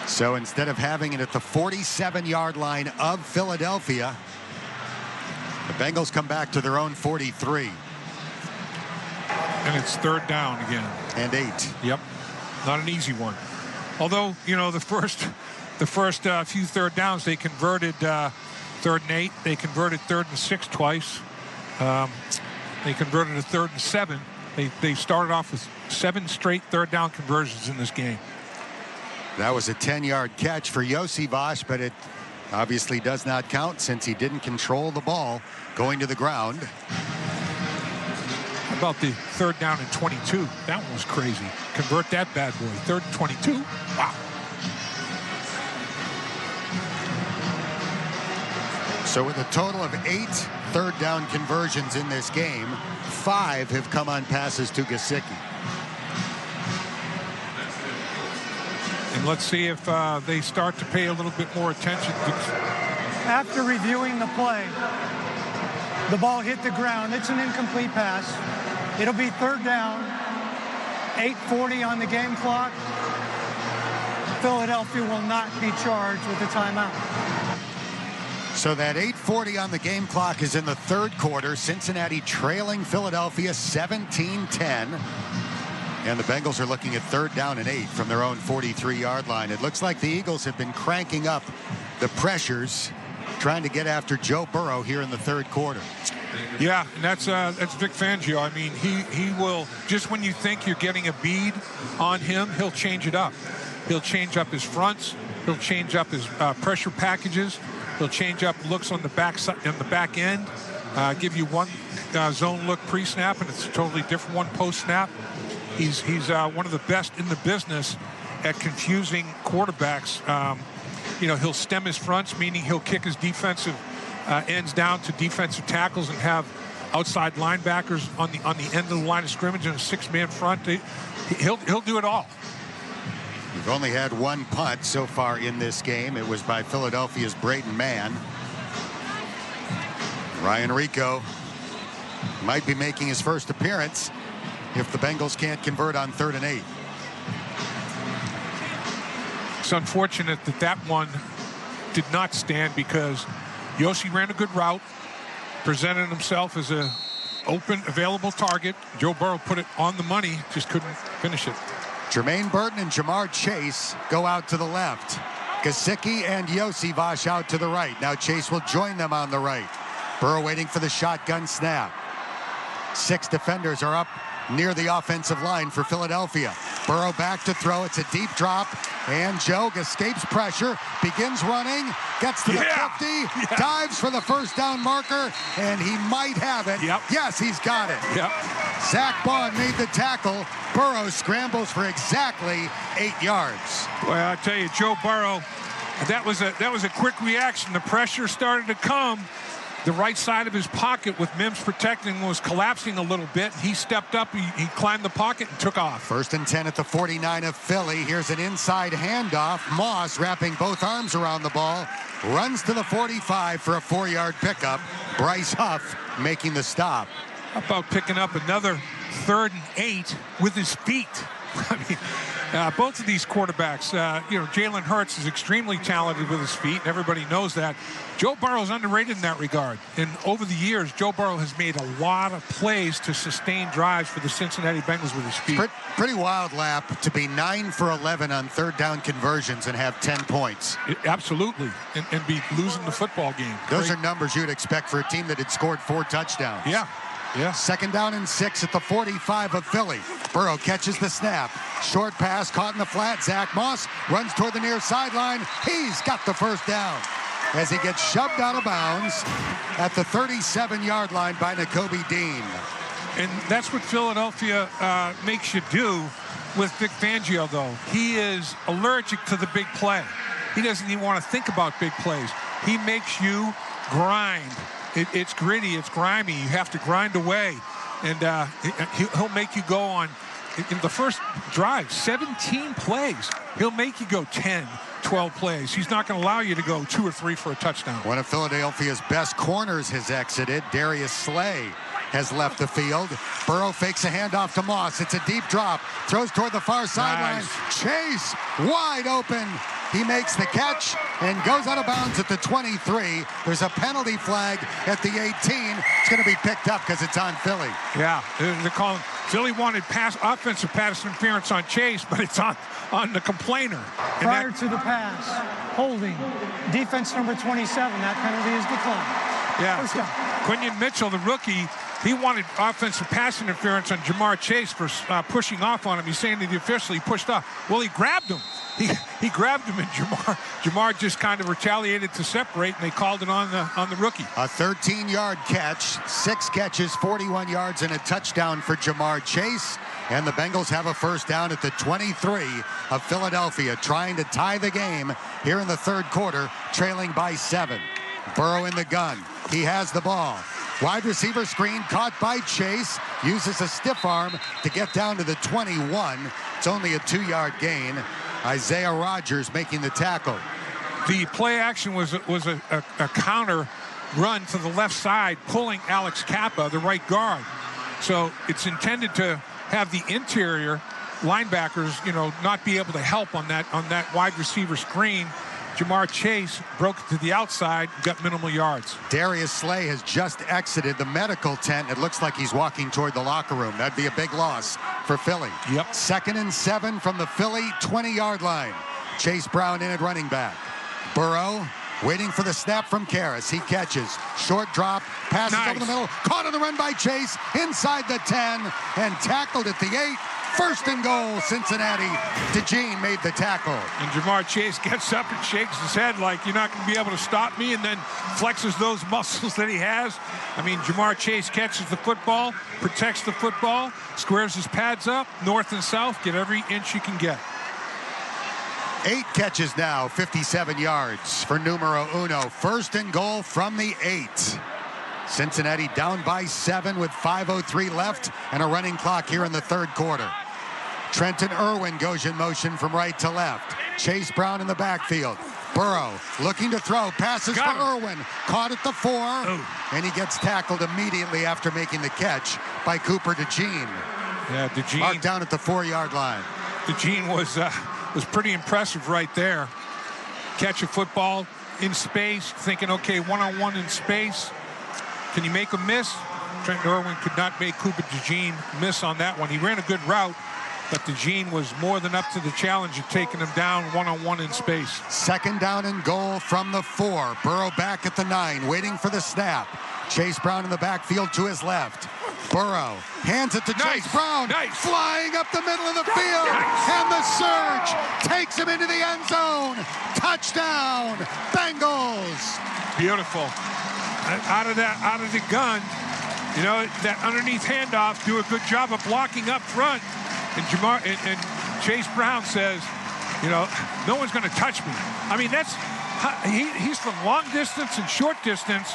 So instead of having it at the 47-yard line of Philadelphia, the Bengals come back to their own 43. And it's 3rd down again. And 8. Yep. Not an easy one. Although, you know, the first few 3rd downs, they converted 3rd and 8. They converted 3rd and 6 twice. They converted a 3rd and 7. They started off with 7 straight 3rd down conversions in this game. That was a 10-yard catch for Yosivas, but it obviously does not count since he didn't control the ball going to the ground. How about the 3rd down and 22? That one was crazy. Convert that bad boy. 3rd and 22? Wow. So with a total of 8 3rd down conversions in this game, 5 have come on passes to Gesicki. And let's see if they start to pay a little bit more attention. After reviewing the play, the ball hit the ground. It's an incomplete pass. It'll be 3rd down, 8:40 on the game clock. Philadelphia will not be charged with a timeout. So that 8:40 on the game clock is in the 3rd quarter. Cincinnati trailing Philadelphia 17-10. And the Bengals are looking at 3rd down and 8 from their own 43-yard line. It looks like the Eagles have been cranking up the pressures, trying to get after Joe Burrow here in the 3rd quarter. Yeah, and that's Vic Fangio. I mean, he will, just when you think you're getting a bead on him, he'll change it up. He'll change up his fronts. He'll change up his pressure packages. He'll change up looks on the back end. Give you one zone look pre-snap, and it's a totally different one post-snap. He's one of the best in the business at confusing quarterbacks. You know, he'll stem his fronts, meaning he'll kick his defensive ends down to defensive tackles and have outside linebackers on the end of the line of scrimmage in a 6-man front. He'll do it all. We've only had one punt so far in this game. It was by Philadelphia's Braden Mann. Ryan Rico might be making his first appearance if the Bengals can't convert on 3rd and 8. It's unfortunate that one did not stand because Yossi ran a good route, presented himself as a open, available target. Joe Burrow put it on the money, just couldn't finish it. Jermaine Burton and Jamar Chase go out to the left. Gesicki and Yossi Vash out to the right. Now Chase will join them on the right. Burrow waiting for the shotgun snap. 6 defenders are up near the offensive line for Philadelphia. Burrow back to throw. It's a deep drop. And Joe escapes pressure, begins running, gets to the 50, dives for the first down marker, and he might have it. Yes, he's got it. Zach Bond made the tackle. Burrow scrambles for exactly 8 yards. Boy, I tell you, Joe Burrow, that was a quick reaction. The pressure started to come. The right side of his pocket with Mims protecting was collapsing a little bit. He stepped up, he climbed the pocket and took off. 1st and 10 at the 49 of Philly. Here's an inside handoff. Moss wrapping both arms around the ball. Runs to the 45 for a 4-yard pickup. Bryce Huff making the stop. How about picking up another 3rd and 8 with his feet? I mean, both of these quarterbacks, Jalen Hurts is extremely talented with his feet, and everybody knows that. Joe Burrow is underrated in that regard. And over the years, Joe Burrow has made a lot of plays to sustain drives for the Cincinnati Bengals with his feet. Pretty wild lap to be 9 for 11 on 3rd down conversions and have 10 points. Absolutely, and be losing the football game. Those are numbers you'd expect for a team that had scored 4 touchdowns. Yeah. 2nd down and 6 at the 45 of Philly. Burrow catches the snap. Short pass caught in the flat. Zach Moss runs toward the near sideline. He's got the first down as he gets shoved out of bounds at the 37-yard line by Nakobe Dean. And that's what Philadelphia makes you do with Vic Fangio, though. He is allergic to the big play. He doesn't even want to think about big plays. He makes you grind. It's gritty, it's grimy. You have to grind away. And he'll make you go on, in the first drive, 17 plays. He'll make you go 10, 12 plays. He's not going to allow you to go 2 or 3 for a touchdown. One of Philadelphia's best corners has exited. Darius Slay has left the field. Burrow fakes a handoff to Moss. It's a deep drop. Throws toward the far sideline. Chase wide open. He makes the catch and goes out of bounds at the 23. There's a penalty flag at the 18. It's going to be picked up because it's on Philly. Yeah, they're calling. Philly wanted offensive pass interference on Chase, but it's on the complainer. Prior to the pass, holding, defense number 27. That penalty is declined. Yeah, Quinion Mitchell, the rookie, he wanted offensive pass interference on Jamar Chase for pushing off on him. He's saying to the official he pushed off. Well, he grabbed him. He grabbed him, and Jamar just kind of retaliated to separate, and they called it on the rookie. A 13-yard catch, 6 catches, 41 yards, and a touchdown for Jamar Chase. And the Bengals have a first down at the 23 of Philadelphia, trying to tie the game here in the 3rd quarter, trailing by 7. Burrow in the gun. He has the ball. Wide receiver screen caught by Chase. Uses a stiff arm to get down to the 21. It's only a 2-yard gain. Isaiah Rodgers making the tackle. The play action was a counter run to the left side, pulling Alex Kappa, the right guard. So it's intended to have the interior linebackers, not be able to help on that wide receiver screen. Jamar Chase broke it to the outside, got minimal yards. Darius Slay has just exited the medical tent. It looks like he's walking toward the locker room. That'd be a big loss for Philly. 2nd and 7 from the Philly 20-yard line. Chase Brown in at running back. Burrow waiting for the snap from Karras. He catches. Short drop. Passes over the middle. Caught on the run by Chase. Inside the 10 and tackled at the 8. 1st and goal, Cincinnati. DeJean made the tackle. And Jamar Chase gets up and shakes his head like, you're not going to be able to stop me, and then flexes those muscles that he has. I mean, Jamar Chase catches the football, protects the football, squares his pads up, north and south, get every inch you can get. 8 catches now, 57 yards for numero uno. 1st and goal from the 8. Cincinnati down by 7 with 5:03 left and a running clock here in the 3rd quarter. Trenton Irwin goes in motion from right to left. Chase Brown in the backfield. Burrow looking to throw. Passes for Irwin. Caught at the 4. And he gets tackled immediately after making the catch by Cooper DeJean. Yeah, DeJean. Marked down at the 4-yard line. DeJean was pretty impressive right there. Catch a football in space, thinking, okay, one-on-one in space. Can you make a miss? Trenton Irwin could not make Cooper DeJean miss on that one. He ran a good route, but DeJean was more than up to the challenge of taking him down one-on-one in space. 2nd down and goal from the 4. Burrow back at the 9, waiting for the snap. Chase Brown in the backfield to his left. Burrow hands it to Chase Brown. Flying up the middle of the field. And the surge takes him into the end zone. Touchdown, Bengals. Beautiful. Out of the gun, you know, that underneath handoff, do a good job of blocking up front. And Chase Brown says, you know, no one's going to touch me. I mean, he's from long distance and short distance.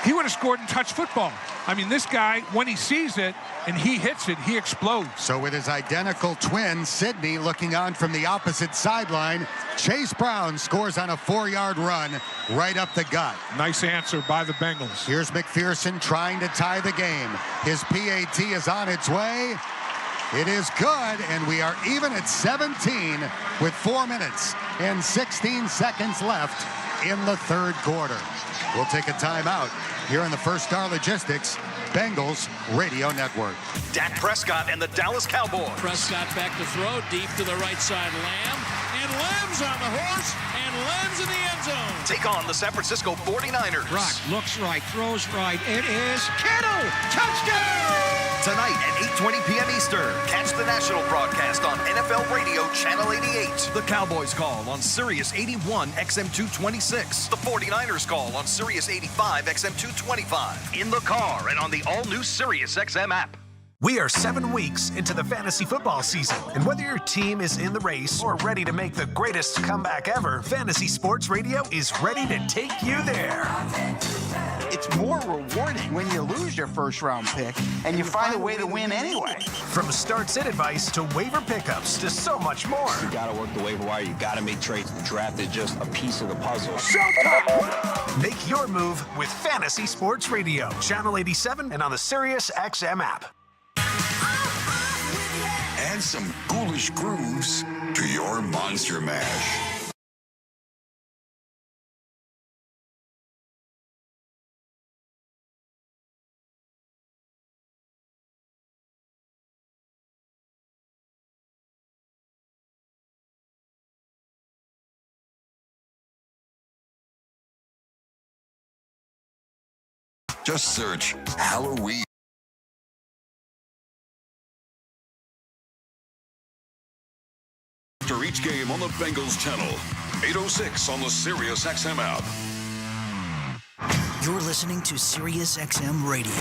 He would have scored in touch football. I mean, this guy, when he sees it and he hits it, he explodes. So with his identical twin, Sidney, looking on from the opposite sideline, Chase Brown scores on a 4-yard run right up the gut. Nice answer by the Bengals. Here's McPherson trying to tie the game. His PAT is on its way. It is good, and we are even at 17 with 4 minutes and 16 seconds left in the 3rd quarter. We'll take a timeout here on the First Star Logistics Bengals Radio Network. Dak Prescott and the Dallas Cowboys. Prescott back to throw, deep to the right side, Lamb. And Lamb's on the horse, and Lamb's in the end zone. Take on the San Francisco 49ers. Brock looks right, throws right. It is Kittle. Touchdown! Tonight at 8:20 p.m. Eastern. Catch the national broadcast on NFL Radio Channel 88. The Cowboys call on Sirius 81 XM 226. The 49ers call on Sirius 85 XM 225. In the car and on the all-new Sirius XM app. We are 7 weeks into the fantasy football season, and whether your team is in the race or ready to make the greatest comeback ever, Fantasy Sports Radio is ready to take you there. It's more rewarding when you lose your first-round pick and you find a way to win anyway. From start-sit advice to waiver pickups to so much more. You got to work the waiver wire. You got to make trades. The draft is just a piece of the puzzle. Showtime! Make your move with Fantasy Sports Radio, Channel 87, and on the Sirius XM app. Add some ghoulish grooves to your Monster Mash. Just search Halloween. After each game on the Bengals channel, 806 on the Sirius XM app. You're listening to Sirius XM Radio.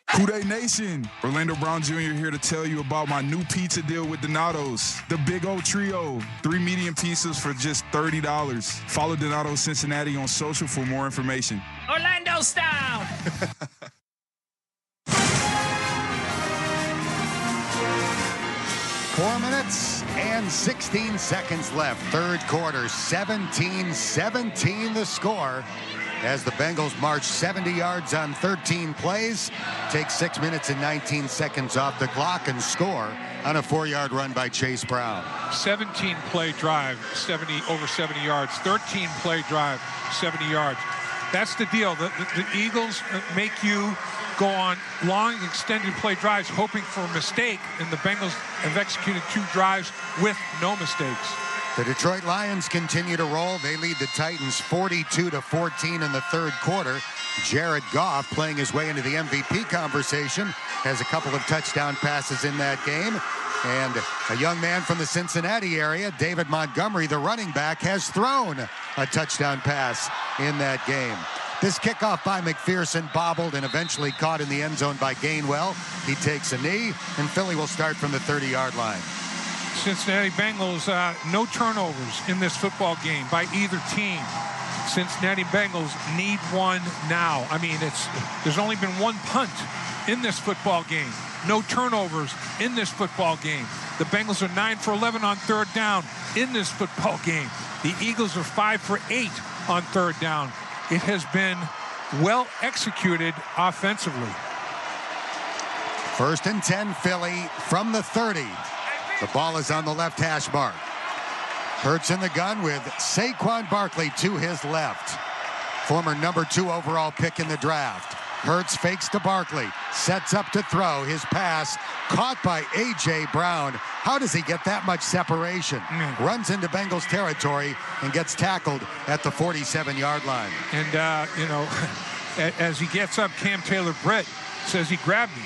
Houday Nation, Orlando Brown Jr. here to tell you about my new pizza deal with Donato's. The Big O Trio, 3 medium pizzas for just $30. Follow Donato's Cincinnati on social for more information. Orlando style! 4 minutes and 16 seconds left. 3rd quarter, 17-17 the score. As the Bengals march 70 yards on 13 plays, take 6 minutes and 19 seconds off the clock and score on a 4-yard run by Chase Brown. 17-play drive, over 70 yards. 13-play drive, 70 yards. That's the deal. The Eagles make you go on long, extended play drives hoping for a mistake, and the Bengals have executed 2 drives with no mistakes. The Detroit Lions continue to roll. They lead the Titans 42-14 in the 3rd quarter. Jared Goff, playing his way into the MVP conversation, has a couple of touchdown passes in that game. And a young man from the Cincinnati area, David Montgomery, the running back, has thrown a touchdown pass in that game. This kickoff by McPherson bobbled and eventually caught in the end zone by Gainwell. He takes a knee, and Philly will start from the 30-yard line. Cincinnati Bengals, no turnovers in this football game by either team. Cincinnati Bengals need one now. I mean, there's only been one punt in this football game. No turnovers in this football game. The Bengals are 9 for 11 on third down in this football game. The Eagles are 5 for 8 on third down. It has been well executed offensively. 1st and 10, Philly from the 30. The ball is on the left hash mark. Hurts in the gun with Saquon Barkley to his left. Former number 2 overall pick in the draft. Hurts fakes to Barkley, sets up to throw. His pass caught by A.J. Brown. How does he get that much separation? Runs into Bengals territory and gets tackled at the 47-yard line. And, as he gets up, Cam Taylor-Britt says he grabbed me.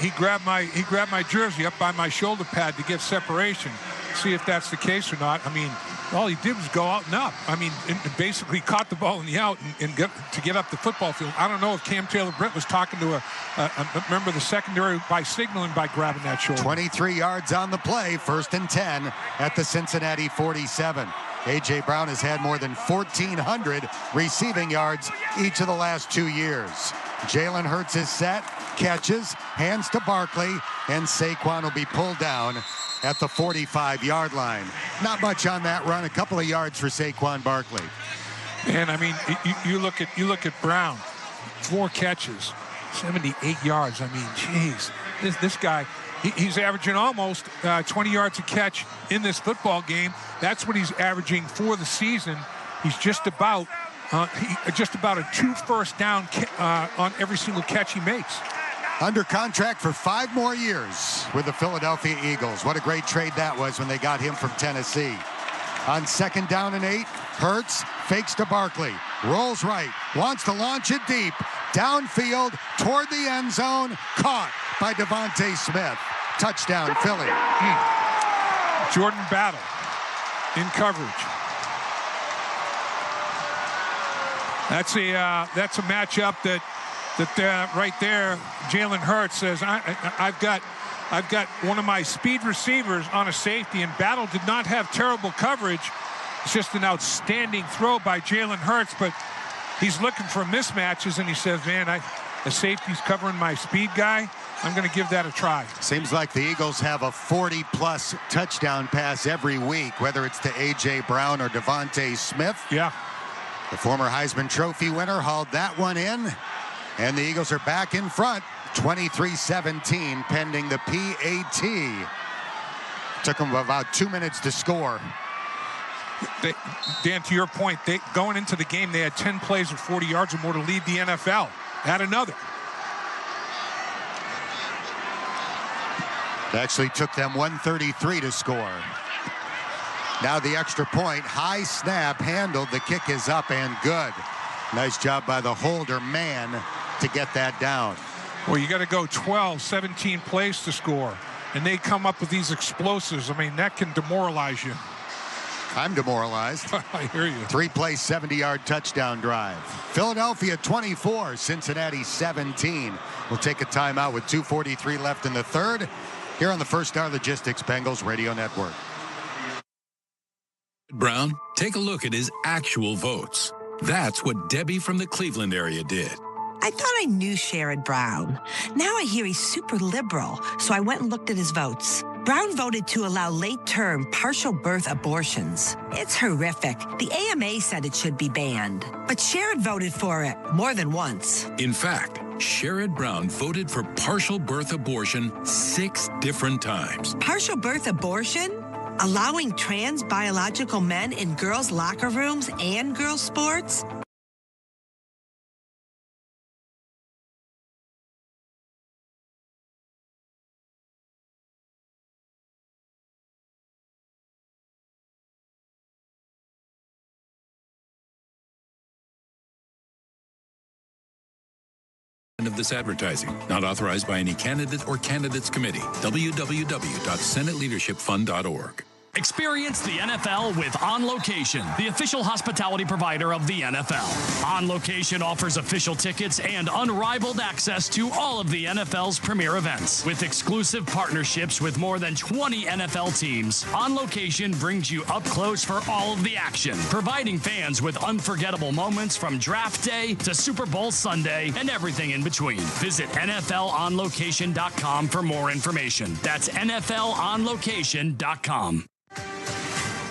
He grabbed my jersey up by my shoulder pad to get separation. See if that's the case or not. I mean, all he did was go out and up. I mean, and basically caught the ball in the out and get up the football field. I don't know if Cam Taylor-Britt was talking to a member of the secondary by signaling by grabbing that shoulder. 23 yards on the play, 1st and 10 at the Cincinnati 47. A.J. Brown has had more than 1,400 receiving yards each of the last 2 years. Jalen Hurts is set, catches, hands to Barkley, and Saquon will be pulled down at the 45-yard line. Not much on that run, a couple of yards for Saquon Barkley. And I mean, you look at Brown, 4 catches, 78 yards. I mean, geez, this guy, he's averaging almost 20 yards a catch in this football game. That's what he's averaging for the season. He's just about a 2 first down on every single catch he makes. Under contract for 5 more years with the Philadelphia Eagles. What a great trade that was when they got him from Tennessee. On 2nd down and 8, Hurts fakes to Barkley. Rolls right, wants to launch it deep. Downfield toward the end zone. Caught by Devontae Smith. Touchdown, Philly. Jordan Battle in coverage. That's a matchup that right there, Jalen Hurts says, I've got one of my speed receivers on a safety, and Battle did not have terrible coverage. It's just an outstanding throw by Jalen Hurts, but he's looking for mismatches, and he says, man, the safety's covering my speed guy. I'm going to give that a try. Seems like the Eagles have a 40-plus touchdown pass every week, whether it's to A.J. Brown or Devontae Smith. Yeah. The former Heisman Trophy winner hauled that one in. And the Eagles are back in front, 23-17, pending the PAT. Took them about 2 minutes to score. Dan, to your point, going into the game, they had 10 plays of 40 yards or more to lead the NFL. Add another. It actually took them 133 to score. Now the extra point, high snap, handled. The kick is up and good. Nice job by the holder man to get that down. Well, you got to go 12, 17 plays to score, and they come up with these explosives. I mean, that can demoralize you. I'm demoralized. I hear you. 3-play, 70-yard touchdown drive. Philadelphia 24, Cincinnati 17. We'll take a timeout with 2:43 left in the third here on the First Star Logistics Bengals Radio Network. Brown, take a look at his actual votes. That's what Debbie from the Cleveland area did. I thought I knew Sherrod Brown. Now I hear he's super liberal, so I went and looked at his votes. Brown voted to allow late-term partial birth abortions. It's horrific. The AMA said it should be banned. But Sherrod voted for it more than once. In fact, Sherrod Brown voted for partial birth abortion 6 different times. Partial birth abortion? Allowing trans biological men in girls' locker rooms and girls' sports? Of this advertising, not authorized by any candidate or candidates committee. www.senateleadershipfund.org. Experience the NFL with On Location, the official hospitality provider of the NFL. On Location offers official tickets and unrivaled access to all of the NFL's premier events. With exclusive partnerships with more than 20 NFL teams, On Location brings you up close for all of the action, providing fans with unforgettable moments from draft day to Super Bowl Sunday and everything in between. Visit NFLOnLocation.com for more information. That's NFLOnLocation.com.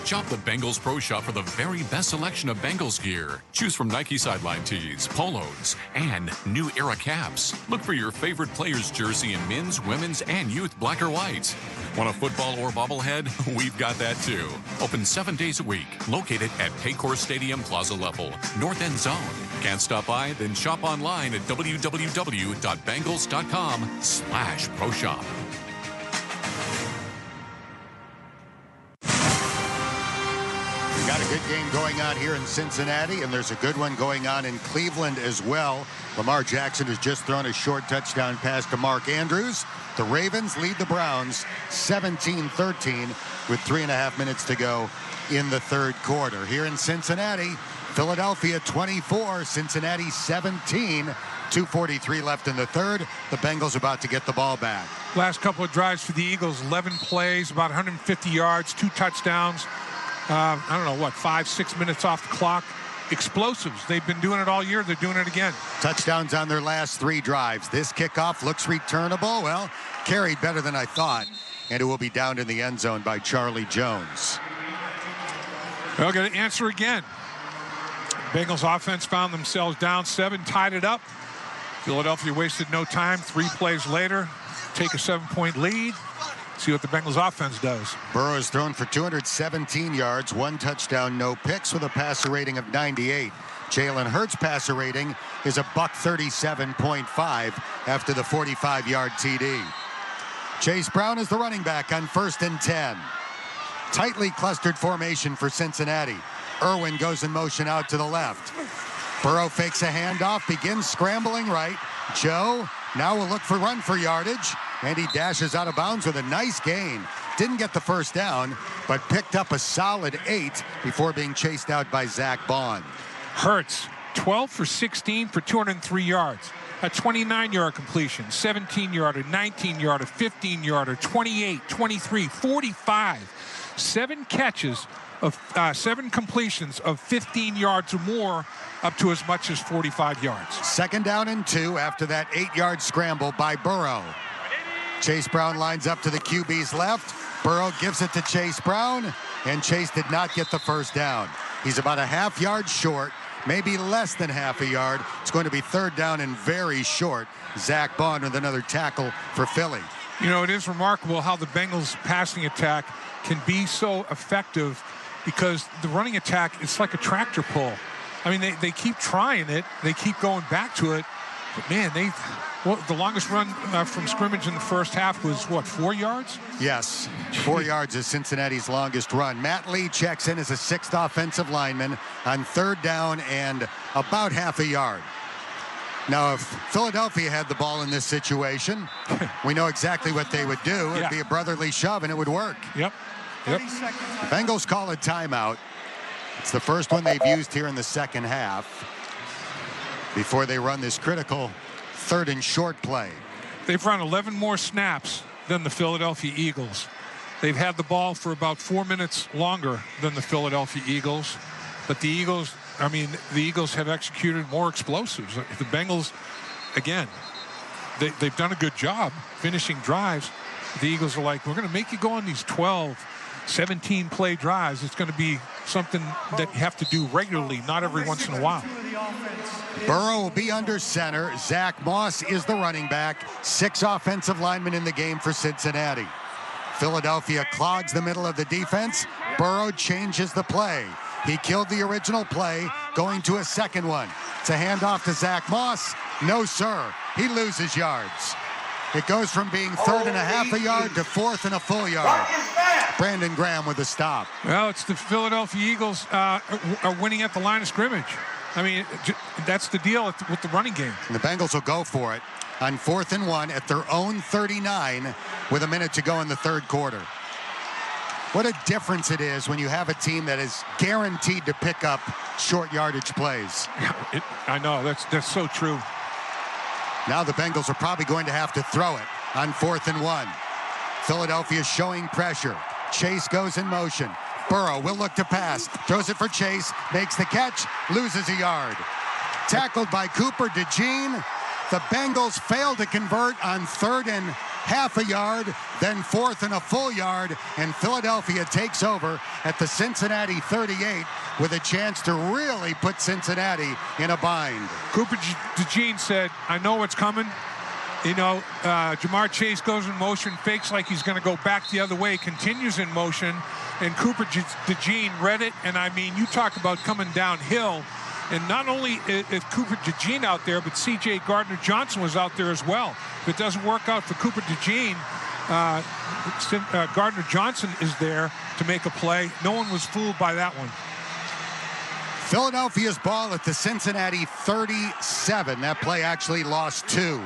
Shop the Bengals Pro Shop for the very best selection of Bengals gear. Choose from Nike sideline tees, polos, and new era caps. Look for your favorite player's jersey in men's, women's, and youth black or white. Want a football or bobblehead? We've got that too. Open 7 days a week. Located at Paycor Stadium Plaza level, North End Zone. Can't stop by? Then shop online at www.bengals.com/pro shop. Got a good game going on here in Cincinnati, and there's a good one going on in Cleveland as well. Lamar Jackson has just thrown a short touchdown pass to Mark Andrews. The Ravens lead the Browns 17-13 with 3.5 minutes to go in the third quarter. Here in Cincinnati, Philadelphia 24, Cincinnati 17. 2:43 left in the third. The Bengals about to get the ball back. Last couple of drives for the Eagles, 11 plays, about 150 yards, 2 touchdowns. I don't know, 5-6 minutes off the clock. Explosives. They've been doing it all year. They're doing it again. Touchdowns on their last 3 drives. This kickoff looks returnable. Well, carried better than I thought. And it will be down in the end zone by Charlie Jones. They'll get an answer again. Bengals offense found themselves down 7, tied it up. Philadelphia wasted no time. 3 plays later, take a 7-point lead. See what the Bengals offense does. Burrow has thrown for 217 yards, 1 touchdown, no picks, with a passer rating of 98. Jalen Hurts' passer rating is a $137.5 after the 45-yard TD. Chase Brown is the running back on 1st and 10. Tightly clustered formation for Cincinnati. Irwin goes in motion out to the left. Burrow fakes a handoff, begins scrambling right. Joe now will look for run for yardage. And he dashes out of bounds with a nice gain. Didn't get the first down, but picked up a solid 8 before being chased out by Zach Bond. Hurts, 12 for 16 for 203 yards. A 29-yard completion, 17-yarder, 19-yarder, 15-yarder, 28, 23, 45. 7 catches of 7 completions of 15 yards or more, up to as much as 45 yards. 2nd down and 2 after that 8-yard scramble by Burrow. Chase Brown lines up to the QB's left. Burrow gives it to Chase Brown, and Chase did not get the first down. He's about a half yard short, maybe less than half a yard. It's going to be 3rd down and very short. Zach Bond with another tackle for Philly. You know, it is remarkable how the Bengals passing attack can be so effective, because the running attack, it's like a tractor pull. I mean, they keep trying it. They keep going back to it. But, man, the longest run from scrimmage in the first half was, 4 yards? Yes, 4 yards is Cincinnati's longest run. Matt Lee checks in as a 6th offensive lineman on 3rd down and about half a yard. Now, if Philadelphia had the ball in this situation, we know exactly what they would do. It would be a brotherly shove, and it would work. Yep. The Bengals call a timeout. It's the first one they've used here in the second half before they run this critical 3rd and short play. They've run 11 more snaps than the Philadelphia Eagles. They've had the ball for about 4 minutes longer than the Philadelphia Eagles. But the Eagles have executed more explosives. The Bengals, again, they've done a good job finishing drives. The Eagles are like, we're going to make you go on these 12, 17-play drives. It's going to be something that you have to do regularly, not every once in a while. Burrow will be under center. Zach Moss is the running back. 6 offensive linemen in the game for Cincinnati. Philadelphia clogs the middle of the defense. Burrow changes the play. He killed the original play, going to a second one. It's a handoff to Zach Moss. No, sir. He loses yards. It goes from being 3rd and a half a yard to 4th and a full yard. Brandon Graham with the stop. Well, it's the Philadelphia Eagles are winning at the line of scrimmage. I mean, that's the deal with the running game. And the Bengals will go for it on 4th and 1 at their own 39 with a minute to go in the third quarter. What a difference it is when you have a team that is guaranteed to pick up short yardage plays. I know, that's so true. Now the Bengals are probably going to have to throw it on 4th and 1. Philadelphia showing pressure. Chase goes in motion. Burrow will look to pass. Throws it for Chase. Makes the catch. Loses a yard. Tackled by Cooper DeJean. The Bengals fail to convert on 3rd and half a yard, then 4th and a full yard, and Philadelphia takes over at the Cincinnati 38 with a chance to really put Cincinnati in a bind. Cooper DeJean said, I know what's coming. You know, Jamar Chase goes in motion, fakes like he's going to go back the other way, continues in motion, and Cooper DeJean read it. And I mean, you talk about coming downhill. And not only is Cooper DeJean out there, but C.J. Gardner-Johnson was out there as well. If it doesn't work out for Cooper DeJean, Gardner-Johnson is there to make a play. No one was fooled by that one. Philadelphia's ball at the Cincinnati 37. That play actually lost 2.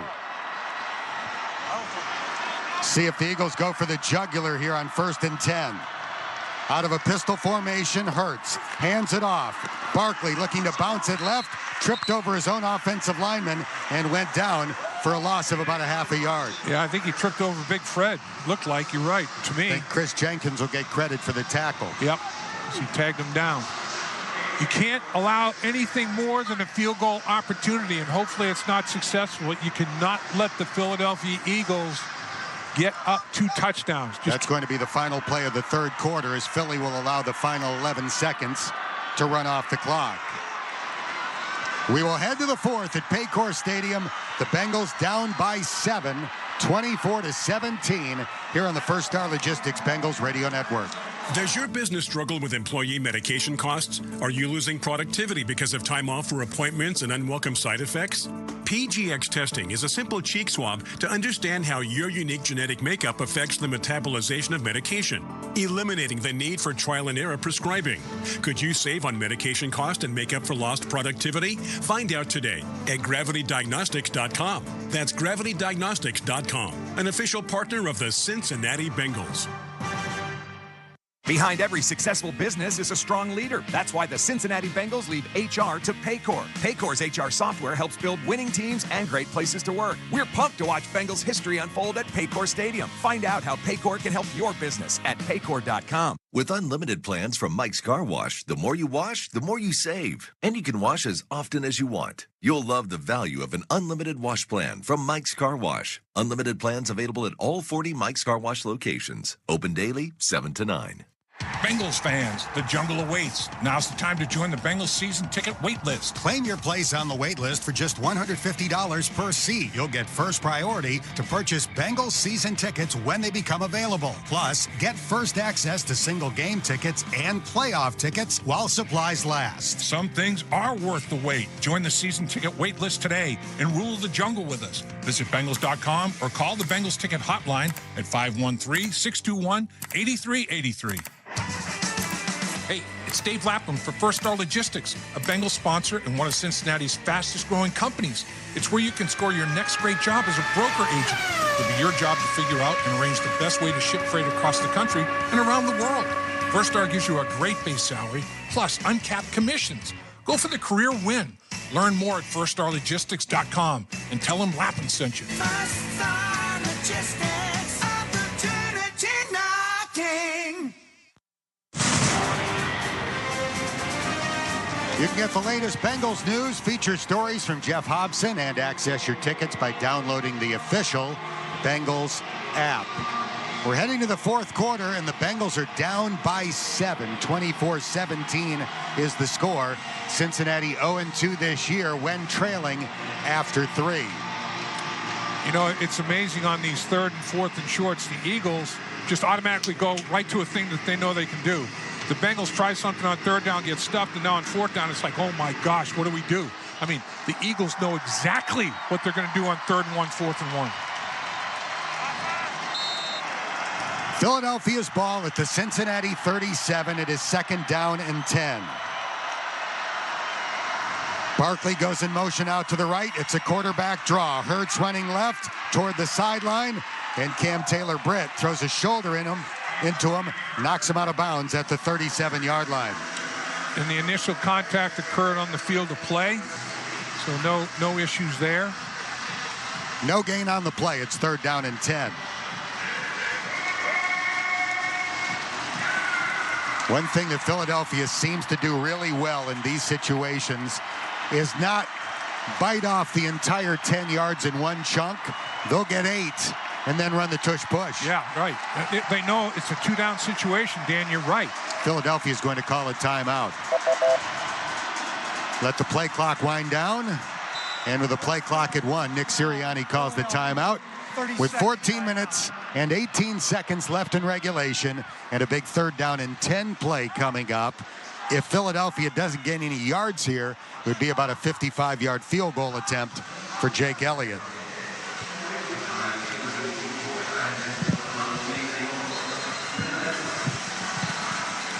See if the Eagles go for the jugular here on 1st and 10. Out of a pistol formation, Hurts hands it off. Barkley looking to bounce it left, tripped over his own offensive lineman and went down for a loss of about a half a yard. Yeah, I think he tripped over Big Fred. Looked like, you're right, to me. I think Chris Jenkins will get credit for the tackle. Yep, he tagged him down. You can't allow anything more than a field goal opportunity, and hopefully it's not successful. You cannot let the Philadelphia Eagles get up 2 touchdowns. That's going to be the final play of the 3rd quarter, as Philly will allow the final 11 seconds to run off the clock. We will head to the 4th at Paycor Stadium. The Bengals down by 7, 24-17, here on the First Star Logistics Bengals Radio Network. Does your business struggle with employee medication costs? Are you losing productivity because of time off for appointments and unwelcome side effects? PGX testing is a simple cheek swab to understand how your unique genetic makeup affects the metabolization of medication, eliminating the need for trial and error prescribing. Could you save on medication cost and make up for lost productivity? Find out today at gravitydiagnostics.com. That's gravitydiagnostics.com, an official partner of the Cincinnati Bengals. Behind every successful business is a strong leader. That's why the Cincinnati Bengals leave HR to Paycor. Paycor's HR software helps build winning teams and great places to work. We're pumped to watch Bengals history unfold at Paycor Stadium. Find out how Paycor can help your business at paycor.com. With unlimited plans from Mike's Car Wash, the more you wash, the more you save. And you can wash as often as you want. You'll love the value of an unlimited wash plan from Mike's Car Wash. Unlimited plans available at all 40 Mike's Car Wash locations. Open daily, 7 to 9. Bengals fans, the jungle awaits. Now's the time to join the Bengals season ticket wait list. Claim your place on the wait list for just $150 per seat. You'll get first priority to purchase Bengals season tickets when they become available. Plus, get first access to single game tickets and playoff tickets while supplies last. Some things are worth the wait. Join the season ticket wait list today and rule the jungle with us. Visit Bengals.com or call the Bengals ticket hotline at 513-621-8383. Hey, it's Dave Lapham for First Star Logistics, a Bengals sponsor and one of Cincinnati's fastest growing companies. It's where you can score your next great job as a broker agent. It'll be your job to figure out and arrange the best way to ship freight across the country and around the world. First Star gives you a great base salary, plus uncapped commissions. Go for the career win. Learn more at firststarlogistics.com and tell them Lapham sent you. First Star Logistics, opportunity knocking. You can get the latest Bengals news, feature stories from Jeff Hobson, and access your tickets by downloading the official Bengals app. We're heading to the 4th quarter, and the Bengals are down by 7. 24-17 is the score. Cincinnati 0-2 this year when trailing after 3. You know, it's amazing on these 3rd and 4th and shorts, the Eagles just automatically go right to a thing that they know they can do. The Bengals try something on 3rd down, get stuffed, and now on 4th down, it's like, oh my gosh, what do we do? I mean, the Eagles know exactly what they're going to do on 3rd and 1, 4th and 1. Philadelphia's ball at the Cincinnati 37. It is 2nd down and 10. Barkley goes in motion out to the right. It's a quarterback draw. Hurts running left toward the sideline, and Cam Taylor-Britt throws a shoulder in him into him, knocks him out of bounds at the 37-yard line. And the initial contact occurred on the field of play, so no issues there. No gain on the play. It's 3rd down and 10. One thing that Philadelphia seems to do really well in these situations is not bite off the entire 10 yards in one chunk. They'll get 8 and then run the tush-push. Yeah, right. They know it's a 2-down situation, Dan. You're right. Philadelphia is going to call a timeout. Let the play clock wind down. And with the play clock at 1, Nick Sirianni calls the timeout. With 14 minutes and 18 seconds left in regulation and a big 3rd down and 10 play coming up. If Philadelphia doesn't gain any yards here, it would be about a 55-yard field goal attempt for Jake Elliott.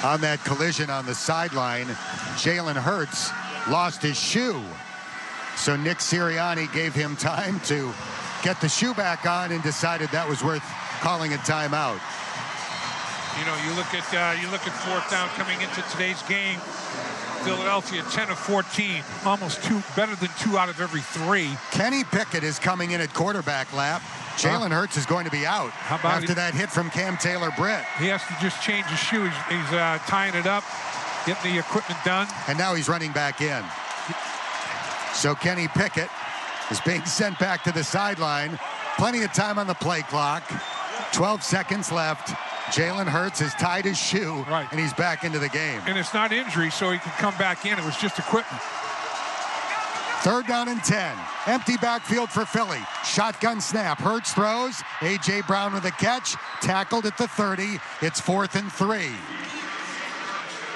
On that collision on the sideline, Jalen Hurts lost his shoe. So Nick Sirianni gave him time to get the shoe back on and decided that was worth calling a timeout. You know, you look at 4th down coming into today's game. Philadelphia 10 of 14, almost better than 2 out of every 3. Kenny Pickett is coming in at quarterback lap. Jalen Hurts is going to be out after that hit from Cam Taylor-Britt. He has to just change his shoe. He's tying it up, getting the equipment done. And now he's running back in. So Kenny Pickett is being sent back to the sideline. Plenty of time on the play clock. 12 seconds left. Jalen Hurts has tied his shoe, and he's back into the game. And it's not injury, so he can come back in. It was just equipment. 3rd down and 10. Empty backfield for Philly. Shotgun snap. Hurts throws. A.J. Brown with a catch. Tackled at the 30. It's 4th and 3.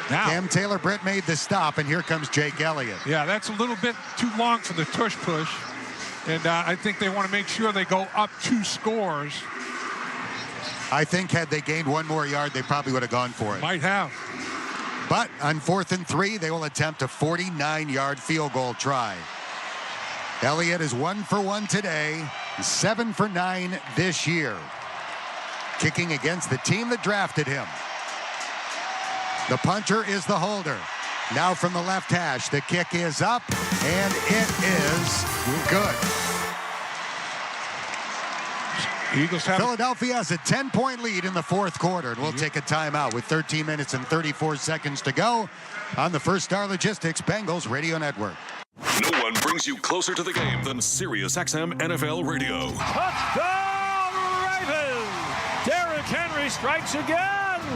Now, Cam Taylor-Britt made the stop, and here comes Jake Elliott. Yeah, that's a little bit too long for the tush push. And I think they want to make sure they go up 2 scores. I think had they gained 1 more yard, they probably would have gone for it. Might have. But on 4th and 3, they will attempt a 49-yard field goal try. Elliott is 1 for 1 today, 7 for 9 this year. Kicking against the team that drafted him. The punter is the holder. Now from the left hash, the kick is up, and it is good. Philadelphia has a 10-point lead in the 4th quarter, and we'll take a timeout with 13 minutes and 34 seconds to go on the First Star Logistics Bengals Radio Network. No one brings you closer to the game than SiriusXM NFL Radio. Touchdown Ravens! Derrick Henry strikes again!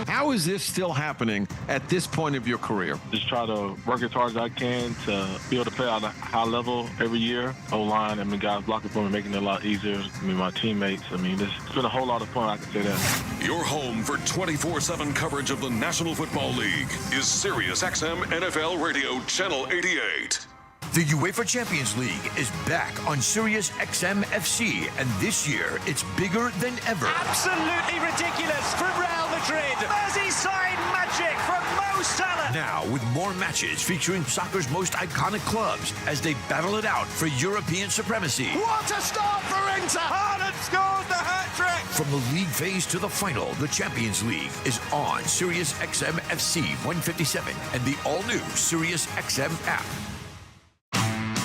How is this still happening at this point of your career? Just try to work as hard as I can to be able to play at a high level every year. O-line, guys blocking for me, making it a lot easier. My teammates, it's been a whole lot of fun, I can say that. Your home for 24/7 coverage of the National Football League is SiriusXM NFL Radio Channel 88. The UEFA Champions League is back on Sirius XM FC, and this year it's bigger than ever. Absolutely ridiculous from Real Madrid. Merseyside magic from Mo Salah. Now with more matches featuring soccer's most iconic clubs as they battle it out for European supremacy. What a start for Inter! Haaland scores the hat-trick! From the league phase to the final, the Champions League is on Sirius XM FC 157 and the all-new Sirius XM app.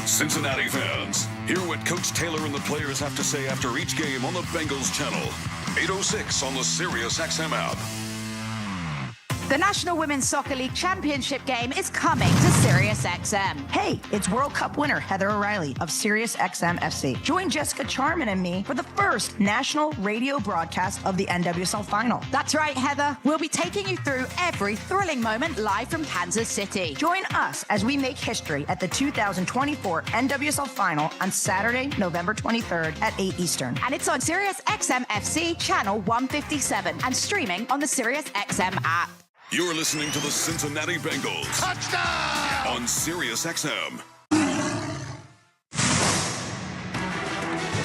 Cincinnati fans, hear what Coach Taylor and the players have to say after each game on the Bengals channel. 8:06 on the SiriusXM app. The National Women's Soccer League Championship game is coming to SiriusXM. Hey, it's World Cup winner Heather O'Reilly of SiriusXM FC. Join Jessica Charman and me for the first national radio broadcast of the NWSL final. That's right, Heather. We'll be taking you through every thrilling moment live from Kansas City. Join us as we make history at the 2024 NWSL final on Saturday, November 23rd at 8 Eastern. And it's on SiriusXM FC channel 157 and streaming on the SiriusXM app. You're listening to the Cincinnati Bengals. Touchdown! On SiriusXM.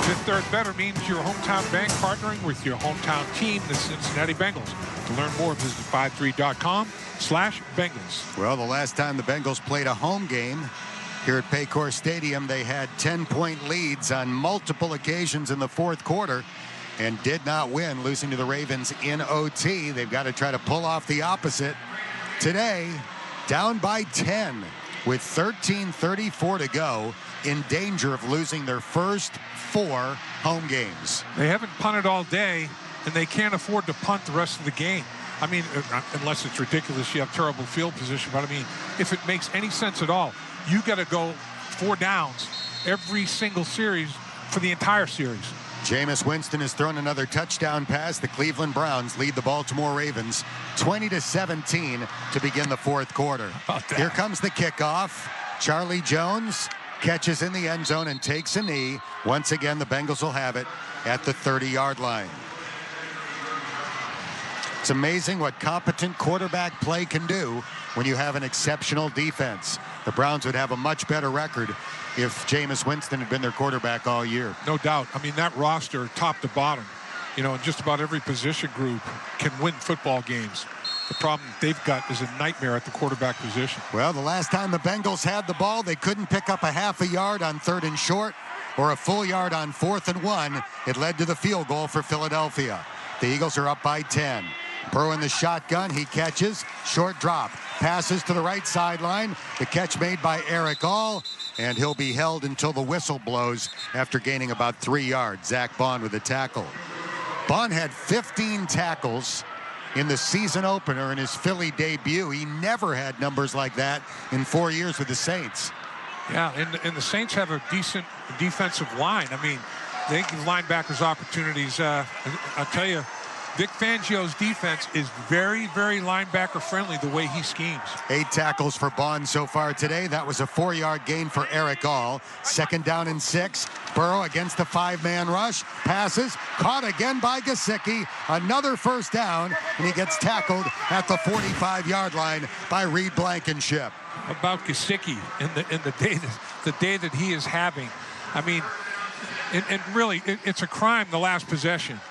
Fifth Third Better means your hometown bank partnering with your hometown team, the Cincinnati Bengals. To learn more, visit 53.com/Bengals. Well, the last time the Bengals played a home game here at Paycor Stadium, they had 10-point leads on multiple occasions in the 4th quarter. and did not win, losing to the Ravens in OT. They've got to try to pull off the opposite today, down by 10 with 13:34 to go, in danger of losing their first 4 home games. They haven't punted all day, and they can't afford to punt the rest of the game. I mean, unless it's ridiculous, you have terrible field position. But I mean, if it makes any sense at all, you got to go 4 downs every single series for the entire series. Jameis Winston has thrown another touchdown pass. The Cleveland Browns lead the Baltimore Ravens 20-17 to begin the fourth quarter. Here comes the kickoff. Charlie Jones catches in the end zone and takes a knee. Once again, the Bengals will have it at the 30-yard line. It's amazing what competent quarterback play can do when you have an exceptional defense. The Browns would have a much better record if Jameis Winston had been their quarterback all year. No doubt. I mean, that roster, top to bottom, you know, just about every position group can win football games. The problem they've got is a nightmare at the quarterback position. Well, the last time the Bengals had the ball, they couldn't pick up a half a yard on 3rd and short or a full yard on 4th and 1. It led to the field goal for Philadelphia. The Eagles are up by 10. Burrow in the shotgun. He catches. Short drop. Passes to the right sideline. The catch made by Eric All. And he'll be held until the whistle blows after gaining about 3 yards. Zach Bond with a tackle. Bond had 15 tackles in the season opener in his Philly debut. He never had numbers like that in 4 years with the Saints. Yeah, and the Saints have a decent defensive line. I mean, they give linebackers opportunities. I'll tell you, Vic Fangio's defense is very, very linebacker friendly the way he schemes. 8 tackles for Bond so far today. That was a 4-yard gain for Eric All. 2nd down and 6. Burrow against the 5-man rush. Passes. Caught again by Gesicki. Another first down. And he gets tackled at the 45-yard line by Reed Blankenship. About Gesicki in the day that he is having. I mean, and really, it's a crime the last possession.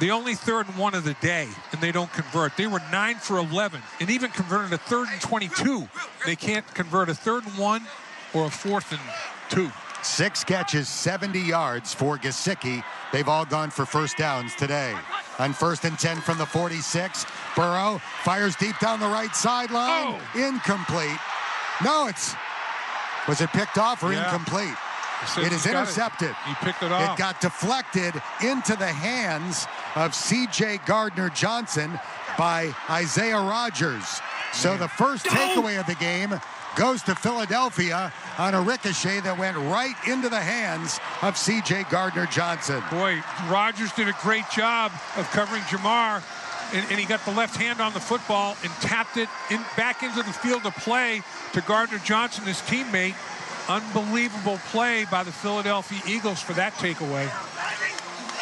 The only 3rd and 1 of the day, and they don't convert. They were 9 for 11, and even converted a 3rd and 22. They can't convert a 3rd and 1 or a 4th and 2. 6 catches, 70 yards for Gesicki. They've all gone for first downs today. On 1st and 10 from the 46, Burrow fires deep down the right sideline. Incomplete. No, was it picked off or incomplete? It is intercepted. He picked it off. It got deflected into the hands of C.J. Gardner-Johnson by Isaiah Rodgers. So the first takeaway of the game goes to Philadelphia on a ricochet that went right into the hands of C.J. Gardner-Johnson. Boy, Rodgers did a great job of covering Jamar, and he got the left hand on the football and tapped it back into the field of play to Gardner-Johnson, his teammate. Unbelievable play by the Philadelphia Eagles for that takeaway.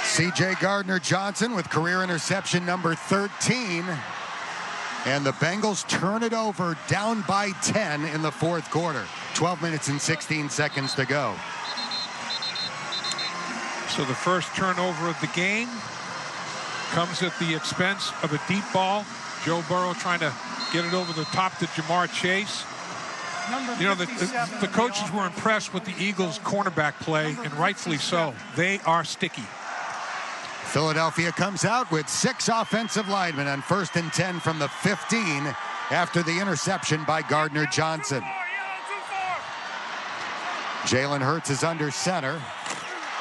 C.J. Gardner-Johnson with career interception number 13. And the Bengals turn it over down by 10 in the fourth quarter. 12 minutes and 16 seconds to go. So the first turnover of the game comes at the expense of a deep ball. Joe Burrow trying to get it over the top to Jamar Chase. You know, the coaches were impressed with the Eagles' cornerback play, and rightfully so. They are sticky. Philadelphia comes out with 6 offensive linemen on 1st and 10 from the 15 after the interception by Gardner-Johnson. Jalen Hurts is under center.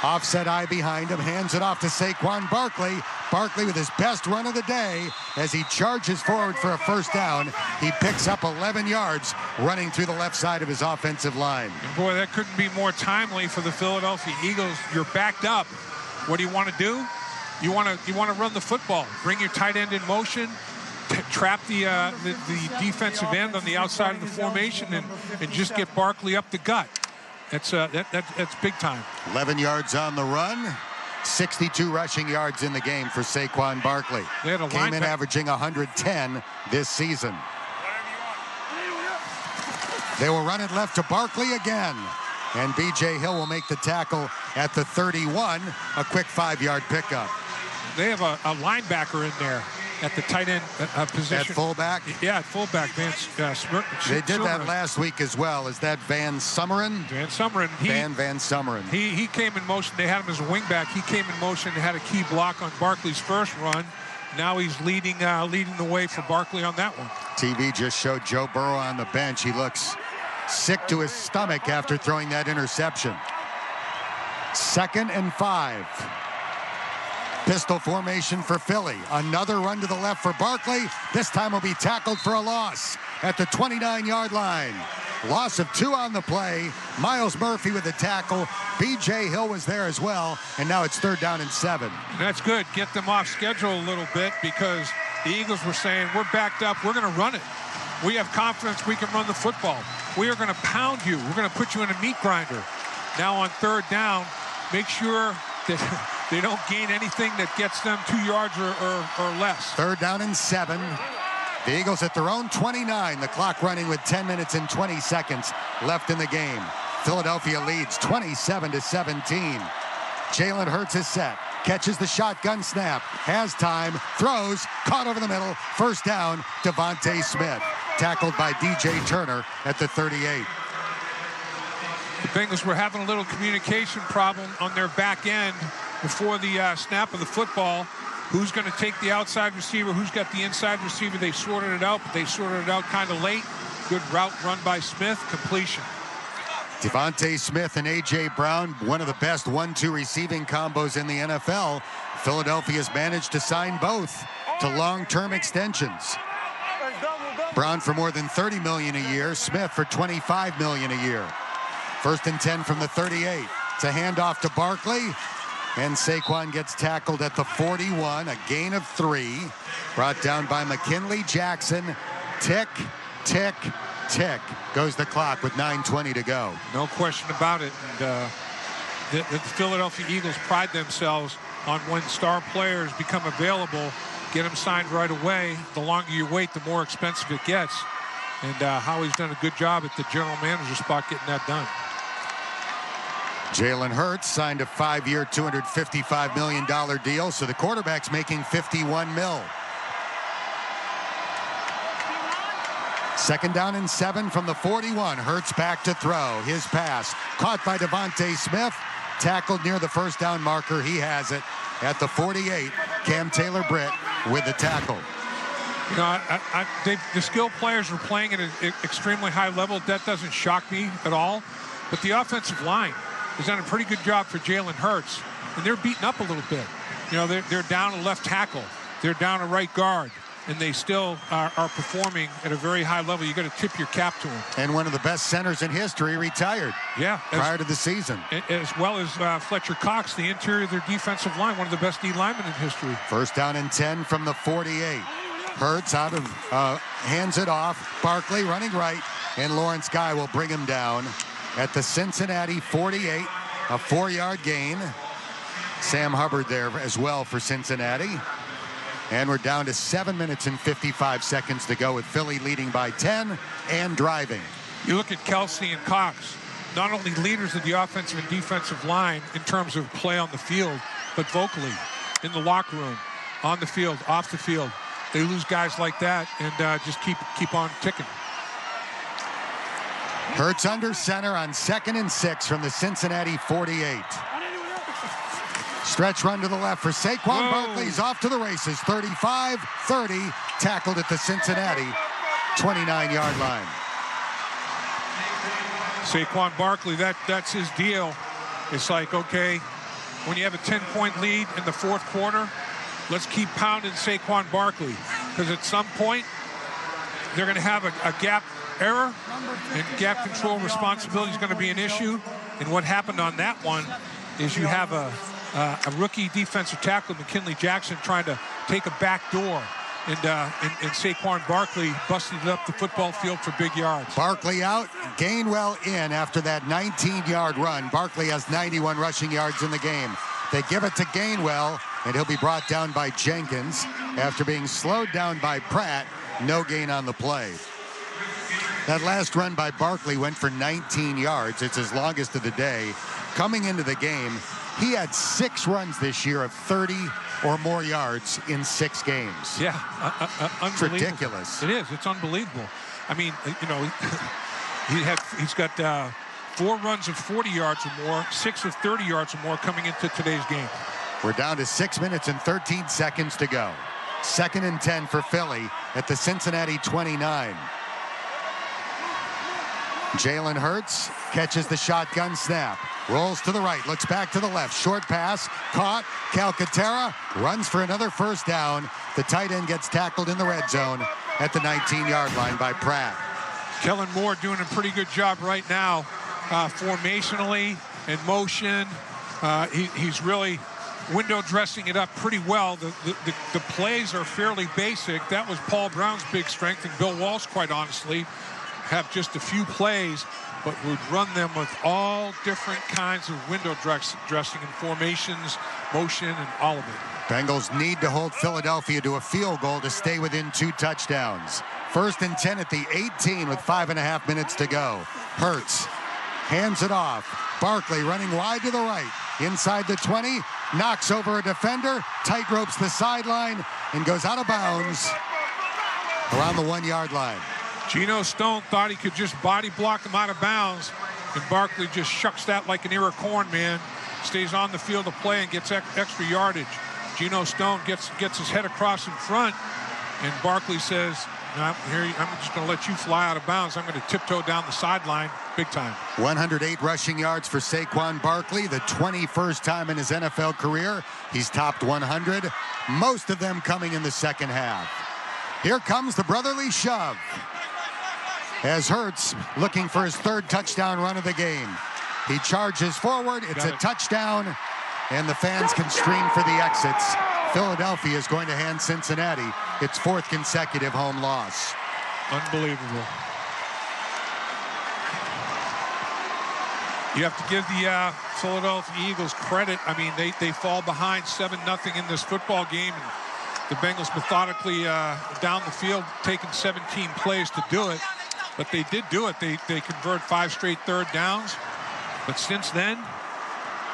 Offset eye behind him, hands it off to Saquon Barkley. Barkley with his best run of the day as he charges forward for a first down. He picks up 11 yards running through the left side of his offensive line. And boy, that couldn't be more timely for the Philadelphia Eagles. You're backed up. What do you want to do? You want to run the football. Bring your tight end in motion. Trap the defensive end on the outside of the formation and just get Barkley up the gut. That's big time. 11 yards on the run. 62 rushing yards in the game for Saquon Barkley. Came in averaging 110 this season. They will run it left to Barkley again. And B.J. Hill will make the tackle at the 31. A quick 5-yard pickup. They have a linebacker in there. at the tight end position. At fullback? Yeah, at fullback. They did that last week as well. Is that Van Summeren? Van Summeren. Van Summeren. He came in motion. They had him as a wingback. He came in motion and had a key block on Barkley's first run. Now he's leading the way for Barkley on that one. TV just showed Joe Burrow on the bench. He looks sick to his stomach after throwing that interception. 2nd and 5. Pistol formation for Philly. Another run to the left for Barkley. This time will be tackled for a loss at the 29-yard line. Loss of 2 on the play. Miles Murphy with the tackle. B.J. Hill was there as well. And now it's 3rd down and 7. That's good. Get them off schedule a little bit because the Eagles were saying, we're backed up. We're going to run it. We have confidence we can run the football. We are going to pound you. We're going to put you in a meat grinder. Now on 3rd down, make sure that they don't gain anything that gets them 2 yards or less. 3rd down and 7. The Eagles at their own 29. The clock running with 10 minutes and 20 seconds left in the game. Philadelphia leads 27-17. Jalen Hurts is set. Catches the shotgun snap. Has time. Throws. Caught over the middle. 1st down. Devontae Smith. Tackled by DJ Turner at the 38. The Bengals were having a little communication problem on their back end before the snap of the football. Who's going to take the outside receiver? Who's got the inside receiver? They sorted it out, but they sorted it out kind of late. Good route run by Smith. Completion. Devontae Smith and A.J. Brown, one of the best 1-2 receiving combos in the NFL. Philadelphia's managed to sign both to long-term extensions. Brown for more than $30 million a year. Smith for $25 million a year. 1st and 10 from the 38. It's a handoff to Barkley. And Saquon gets tackled at the 41, a gain of 3. Brought down by McKinley Jackson. Tick, tick, tick goes the clock with 9:20 to go. No question about it. And the Philadelphia Eagles pride themselves on when star players become available, get them signed right away. The longer you wait, the more expensive it gets. And Howie's done a good job at the general manager spot getting that done. Jalen Hurts signed a 5-year, $255 million deal, so the quarterback's making $51 million. 2nd down and 7 from the 41. Hurts back to throw. His pass caught by Devontae Smith. Tackled near the 1st down marker. He has it at the 48. Cam Taylor-Britt with the tackle. You know, the skilled players are playing at an extremely high level. That doesn't shock me at all. But the offensive line has done a pretty good job for Jalen Hurts. And they're beaten up a little bit. You know, they're down a left tackle. They're down a right guard. And they still are performing at a very high level. You got to tip your cap to them. And one of the best centers in history retired. Yeah, prior to the season. As well as Fletcher Cox, the interior of their defensive line, one of the best D linemen in history. 1st down and 10 from the 48. Hurts out of hands it off. Barkley running right, and Lawrence Guy will bring him down at the Cincinnati 48. A 4-yard gain. Sam Hubbard there as well for Cincinnati. And we're down to 7 minutes and 55 seconds to go with Philly leading by 10 and driving. You look at Kelsey and Cox, not only leaders of the offensive and defensive line in terms of play on the field, but vocally, in the locker room, on the field, off the field. They lose guys like that and just keep on ticking. Hurts under center on 2nd and 6 from the Cincinnati 48. Stretch run to the left for Saquon Barkley's off to the races. 35-30, tackled at the Cincinnati 29-yard line. Saquon Barkley, that's his deal. It's like, okay, when you have a 10-point lead in the 4th quarter, let's keep pounding Saquon Barkley. Because at some point, they're going to have a gap error, and gap control responsibility is going to be an issue. And what happened on that one is you have a rookie defensive tackle, McKinley Jackson, trying to take a back door. And Saquon Barkley busted it up the football field for big yards. Barkley out, Gainwell in after that 19-yard run. Barkley has 91 rushing yards in the game. They give it to Gainwell, and he'll be brought down by Jenkins after being slowed down by Pratt. No gain on the play. That last run by Barkley went for 19 yards. It's his longest of the day. Coming into the game, he had 6 runs this year of 30 or more yards in 6 games. Yeah, It's ridiculous. It is. It's unbelievable. I mean, he's got 4 runs of 40 yards or more, 6 of 30 yards or more coming into today's game. We're down to 6 minutes and 13 seconds to go. 2nd and 10 for Philly at the Cincinnati 29. Jalen Hurts catches the shotgun snap, rolls to the right, looks back to the left, short pass, caught. Calcaterra runs for another first down. The tight end gets tackled in the red zone at the 19-yard line by Pratt. Kellen Moore doing a pretty good job right now, formationally, in motion. He's really window dressing it up pretty well. The plays are fairly basic. That was Paul Brown's big strength, and Bill Walsh, quite honestly, have just a few plays, but would run them with all different kinds of window dressing and formations, motion, and all of it. Bengals need to hold Philadelphia to a field goal to stay within 2 touchdowns. 1st and 10 at the 18 with 5.5 minutes to go. Hurts hands it off. Barkley running wide to the right. Inside the 20, knocks over a defender, tight ropes the sideline, and goes out of bounds around the 1-yard line. Geno Stone thought he could just body block him out of bounds, and Barkley just shucks that like an ear of corn, man. Stays on the field of play and gets extra yardage. Geno Stone gets his head across in front, and Barkley says, I'm just going to let you fly out of bounds. I'm going to tiptoe down the sideline big time. 108 rushing yards for Saquon Barkley, the 21st time in his NFL career he's topped 100, most of them coming in the second half. Here comes the brotherly shove as Hurts looking for his 3rd touchdown run of the game. He charges forward. It's a touchdown, and the fans can stream for the exits. Philadelphia is going to hand Cincinnati its 4th consecutive home loss. Unbelievable. You have to give the Philadelphia Eagles credit. I mean, they fall behind 7-0 in this football game, and the Bengals methodically down the field, taking 17 plays to do it. But they did do it. They convert 5 straight 3rd downs. But since then,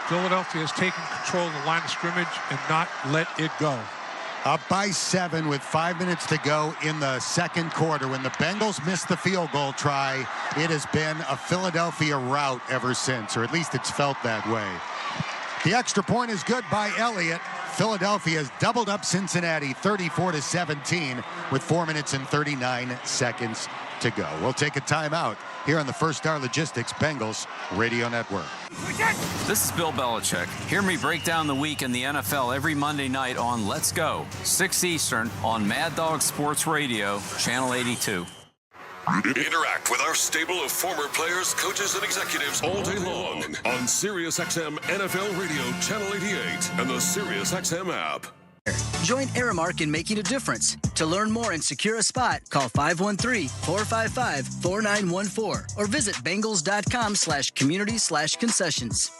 Philadelphia has taken control of the line of scrimmage and not let it go. Up by 7 with 5 minutes to go in the 2nd quarter. When the Bengals missed the field goal try, it has been a Philadelphia rout ever since, or at least it's felt that way. The extra point is good by Elliott. Philadelphia has doubled up Cincinnati 34-17 with 4 minutes and 39 seconds to go. We'll take a timeout here on the First Star Logistics Bengals Radio Network. This is Bill Belichick. Hear me break down the week in the NFL every Monday night on Let's Go, 6 Eastern on Mad Dog Sports Radio, Channel 82. Interact with our stable of former players, coaches, and executives all day long on SiriusXM NFL Radio Channel 88 and the SiriusXM app. Join Aramark in making a difference. To learn more and secure a spot, call 513-455-4914 or visit Bengals.com/community/concessions.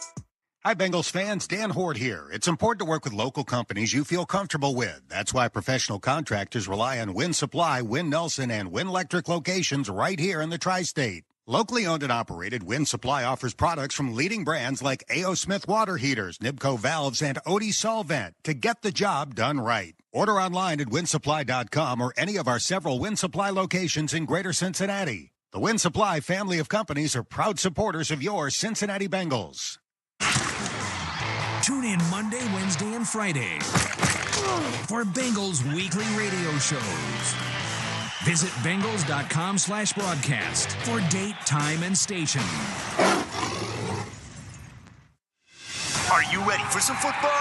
Hi, Bengals fans. Dan Hort here. It's important to work with local companies you feel comfortable with. That's why professional contractors rely on Win Supply, Win Nelson, and Win Electric locations right here in the Tri-State. Locally owned and operated, Win Supply offers products from leading brands like A.O. Smith water heaters, Nibco valves, and Odie Solvent to get the job done right. Order online at winsupply.com or any of our several Win Supply locations in Greater Cincinnati. The Win Supply family of companies are proud supporters of your Cincinnati Bengals. Tune in Monday, Wednesday, and Friday for Bengals weekly radio shows. Visit Bengals.com/broadcast for date, time, and station. Are you ready for some football?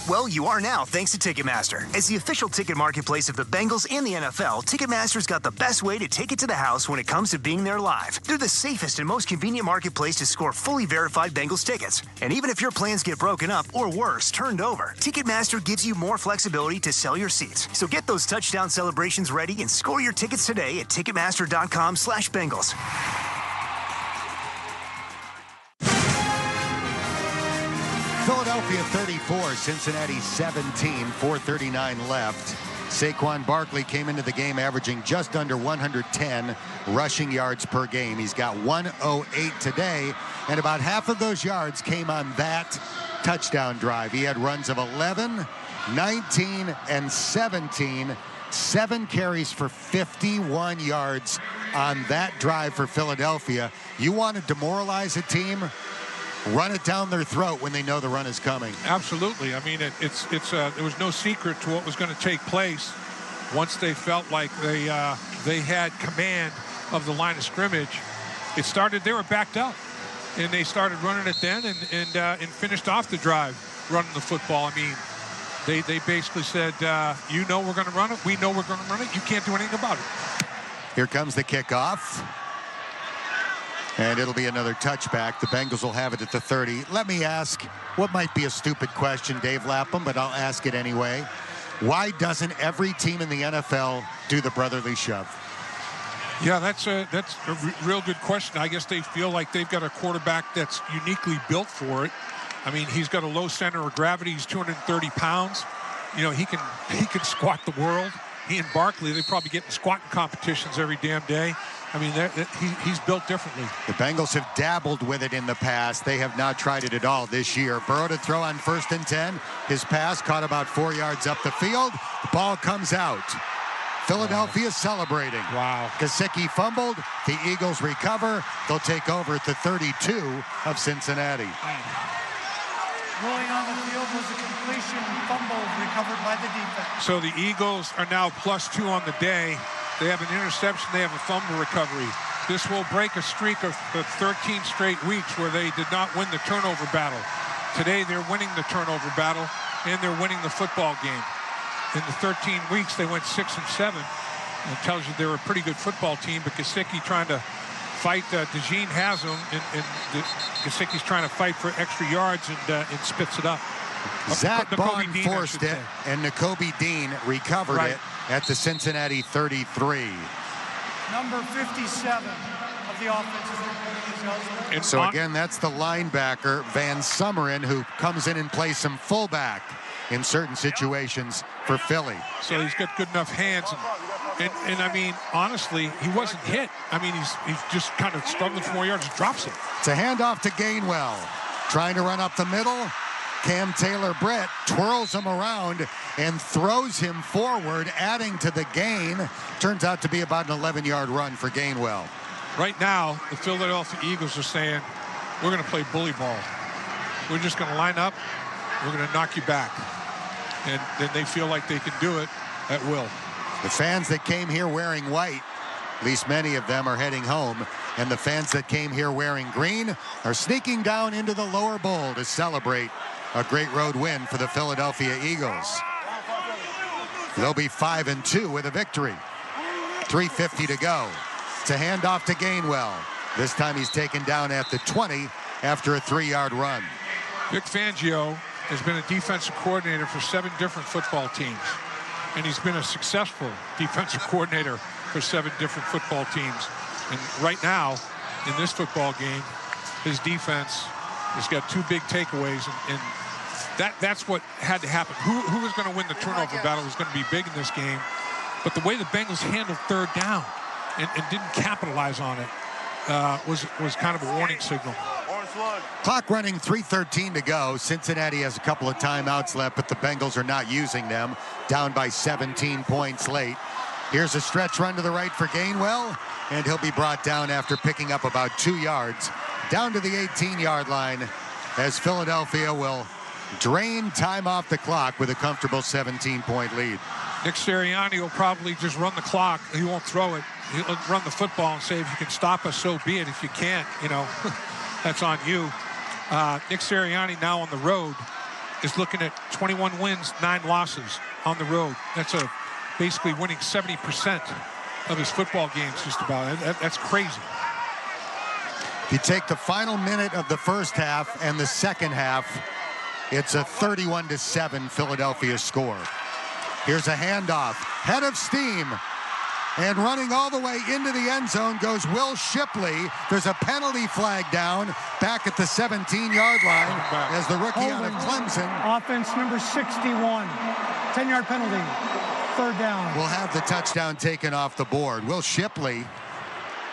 Well, you are now, thanks to Ticketmaster. As the official ticket marketplace of the Bengals and the NFL, Ticketmaster's got the best way to take it to the house when it comes to being there live. They're the safest and most convenient marketplace to score fully verified Bengals tickets. And even if your plans get broken up, or worse, turned over, Ticketmaster gives you more flexibility to sell your seats. So get those touchdown celebrations ready and score your tickets today at Ticketmaster.com/Bengals. Philadelphia 34, Cincinnati 17, 4:39 left. Saquon Barkley came into the game averaging just under 110 rushing yards per game. He's got 108 today, and about half of those yards came on that touchdown drive. He had runs of 11, 19, and 17. 7 carries for 51 yards on that drive for Philadelphia. You want to demoralize a team? Run it down their throat when they know the run is coming. Absolutely. I mean, there was no secret to what was going to take place once they felt like they had command of the line of scrimmage. It started, they were backed up, and they started running it then and finished off the drive running the football. I mean, they basically said, you know we're going to run it. We know we're going to run it. You can't do anything about it. Here comes the kickoff. And it'll be another touchback. The Bengals will have it at the 30. Let me ask what might be a stupid question, Dave Lapham, but I'll ask it anyway. Why doesn't every team in the NFL do the brotherly shove? Yeah, that's a real good question. I guess they feel like they've got a quarterback that's uniquely built for it. I mean, he's got a low center of gravity. He's 230 pounds. You know, he can squat the world. He and Barkley, they probably get in squatting competitions every damn day. I mean, he's built differently. The Bengals have dabbled with it in the past. They have not tried it at all this year. Burrow to throw on 1st and 10. His pass caught about 4 yards up the field. The ball comes out. Philadelphia celebrating. Wow. Gesicki fumbled. The Eagles recover. They'll take over at the 32 of Cincinnati. Rolling on the field was a completion fumble recovered by the defense. So the Eagles are now +2 on the day. They have an interception. They have a fumble recovery. This will break a streak of 13 straight weeks where they did not win the turnover battle. Today they're winning the turnover battle, and they're winning the football game. In the 13 weeks, they went 6-7. It tells you they're a pretty good football team, but Gesicki trying to fight. DeJean has him, and Gesicki's trying to fight for extra yards and spits it up. Zach Bond forced it, and Nakobe Dean recovered it at the Cincinnati 33. Number 57 of the offense. So again, that's the linebacker, Van Summeren, who comes in and plays some fullback in certain situations for Philly. So he's got good enough hands. And I mean, honestly, he wasn't hit. I mean, he's just kind of struggling for 4 yards, drops it. It's a handoff to Gainwell. Trying to run up the middle. Cam Taylor-Britt twirls him around and throws him forward, adding to the gain. Turns out to be about an 11-yard run for Gainwell. Right now, the Philadelphia Eagles are saying, we're going to play bully ball. We're just going to line up. We're going to knock you back. And then they feel like they can do it at will. The fans that came here wearing white, at least many of them, are heading home. And the fans that came here wearing green are sneaking down into the lower bowl to celebrate a great road win for the Philadelphia Eagles. They'll be 5-2 with a victory. 3:50 to go. It's a handoff to Gainwell. This time he's taken down at the 20 after a 3-yard run. Vic Fangio has been a defensive coordinator for 7 different football teams. And he's been a successful defensive coordinator for 7 different football teams. And right now, in this football game, his defense has got 2 big takeaways, and that's what had to happen. Who was going to win the turnover battle was going to be big in this game. But the way the Bengals handled 3rd down and didn't capitalize on it was kind of a warning signal. Clock running, 3:13 to go. Cincinnati has a couple of timeouts left, but the Bengals are not using them. Down by 17 points late. Here's a stretch run to the right for Gainwell, and he'll be brought down after picking up about 2 yards. Down to the 18-yard line as Philadelphia will drain time off the clock with a comfortable 17-point lead. Nick Sirianni will probably just run the clock. He won't throw it. He'll run the football and say, if you can stop us, so be it. If you can't, you know, that's on you. Nick Sirianni now on the road is looking at 21 wins, 9 losses on the road. That's basically winning 70% of his football games just about. That's crazy. If you take the final minute of the first half and the second half, it's a 31-7 Philadelphia score. Here's a handoff. Head of steam. And running all the way into the end zone goes Will Shipley. There's a penalty flag down back at the 17-yard line as the rookie out of Clemson. Offense number 61. 10-yard penalty. Third down. Will have the touchdown taken off the board. Will Shipley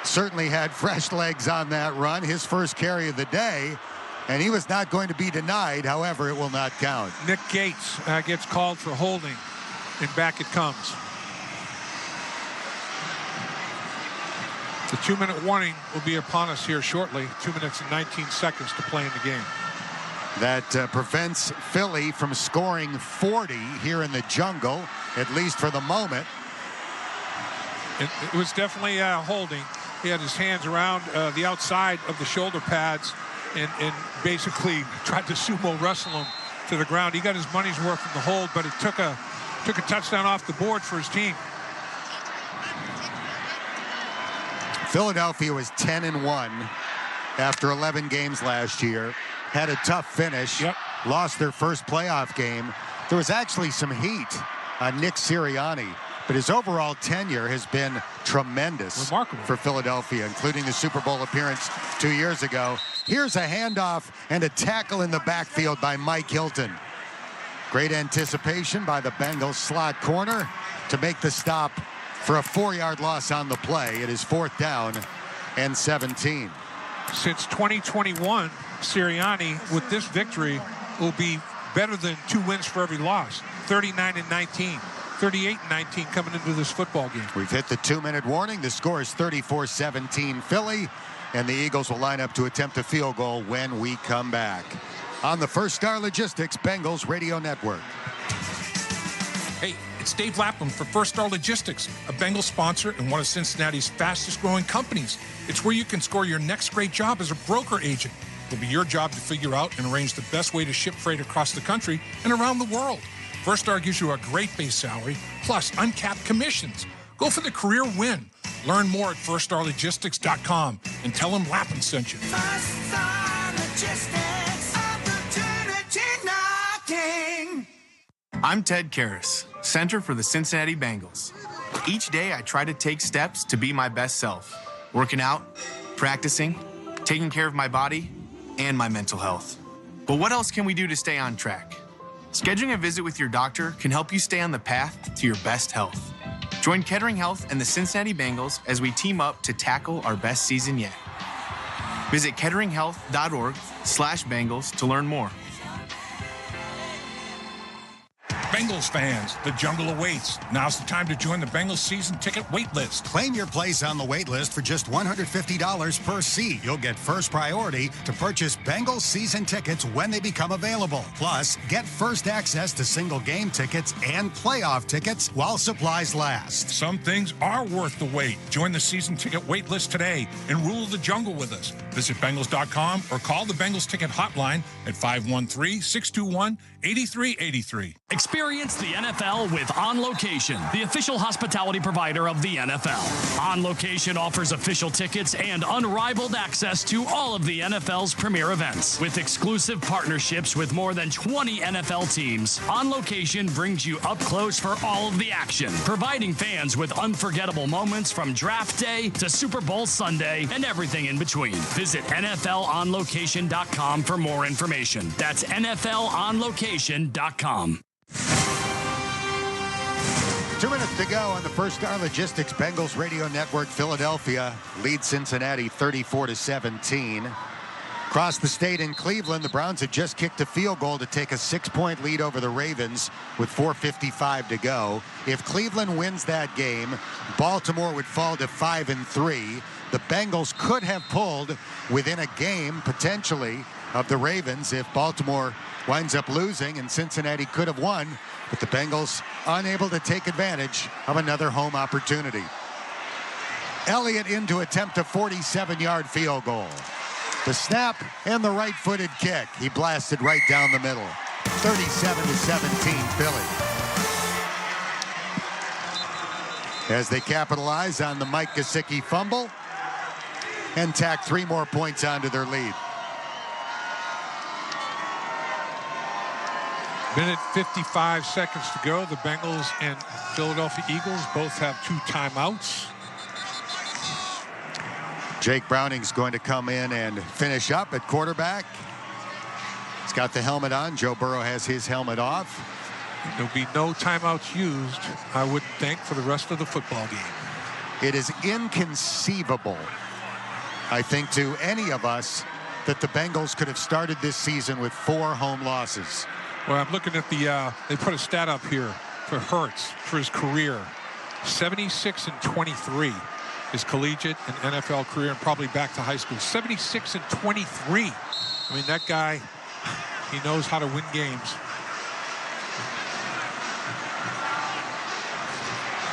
certainly had fresh legs on that run. His first carry of the day. And he was not going to be denied. However, it will not count. Nick Gates gets called for holding. And back it comes. The 2-minute warning will be upon us here shortly. 2 minutes and 19 seconds to play in the game. That prevents Philly from scoring 40 here in the jungle, at least for the moment. It was definitely holding. He had his hands around the outside of the shoulder pads and basically tried to sumo wrestle him to the ground. He got his money's worth from the hold, but it took a touchdown off the board for his team. Philadelphia was 10-1 after 11 games last year. Had a tough finish. Lost their first playoff game. There was actually some heat on Nick Sirianni, but his overall tenure has been tremendous. Remarkable. For Philadelphia, including the Super Bowl appearance 2 years ago. Here's a handoff and a tackle in the backfield by Mike Hilton. Great anticipation by the Bengals slot corner to make the stop for a 4-yard loss on the play. It is 4th down and 17. Since 2021, Sirianni, with this victory, will be better than 2 wins for every loss. 39-19, 38-19 coming into this football game. We've hit the 2-minute warning. The score is 34-17 Philly, and the Eagles will line up to attempt a field goal when we come back on the First Star Logistics Bengals Radio Network. Hey, it's Dave Lapham for First Star Logistics, a Bengals sponsor and one of Cincinnati's fastest growing companies. It's where you can score your next great job as a broker agent. It'll be your job to figure out and arrange the best way to ship freight across the country and around the world. First Star gives you a great base salary, plus uncapped commissions. Go for the career win. Learn more at firststarlogistics.com and tell them Lapham sent you. First Star Logistics, opportunity knocking. I'm Ted Karras, center for the Cincinnati Bengals. Each day I try to take steps to be my best self, working out, practicing, taking care of my body and my mental health. But what else can we do to stay on track? Scheduling a visit with your doctor can help you stay on the path to your best health. Join Kettering Health and the Cincinnati Bengals as we team up to tackle our best season yet. Visit ketteringhealth.org/Bengals to learn more. Bengals fans, the jungle awaits. Now's the time to join the Bengals season ticket wait list. Claim your place on the wait list for just $150 per seat. You'll get first priority to purchase Bengals season tickets when they become available. Plus, get first access to single game tickets and playoff tickets while supplies last. Some things are worth the wait. Join the season ticket wait list today and rule the jungle with us. Visit Bengals.com or call the Bengals ticket hotline at 513-621-8383. Experience the NFL with On Location, the official hospitality provider of the NFL. On Location offers official tickets and unrivaled access to all of the NFL's premier events. With exclusive partnerships with more than 20 NFL teams, On Location brings you up close for all of the action, providing fans with unforgettable moments from draft day to Super Bowl Sunday and everything in between. Visit NFLOnLocation.com for more information. That's NFLOnLocation.com. 2 minutes to go on the First Star Logistics Bengals Radio Network. Philadelphia leads Cincinnati 34-17. Across the state in Cleveland, the Browns had just kicked a field goal to take a 6-point lead over the Ravens with 4:55 to go. If Cleveland wins that game, Baltimore would fall to 5-3. The Bengals could have pulled within a game, potentially, of the Ravens if Baltimore winds up losing, and Cincinnati could have won, but the Bengals unable to take advantage of another home opportunity. Elliott in to attempt a 47-yard field goal. The snap and the right-footed kick. He blasted right down the middle. 37-17 Philly. As they capitalize on the Mike Gesicki fumble and tack 3 more points onto their lead. Minute 55 seconds to go. The Bengals and Philadelphia Eagles both have 2 timeouts. Jake Browning's going to come in and finish up at quarterback. He's got the helmet on. Joe Burrow has his helmet off. There'll be no timeouts used, I wouldn't think, for the rest of the football game. It is inconceivable, I think, to any of us that the Bengals could have started this season with 4 home losses. Well, I'm looking at the, they put a stat up here for Hurts for his career. 76-23, his collegiate and NFL career, and probably back to high school. 76-23. I mean, that guy, he knows how to win games.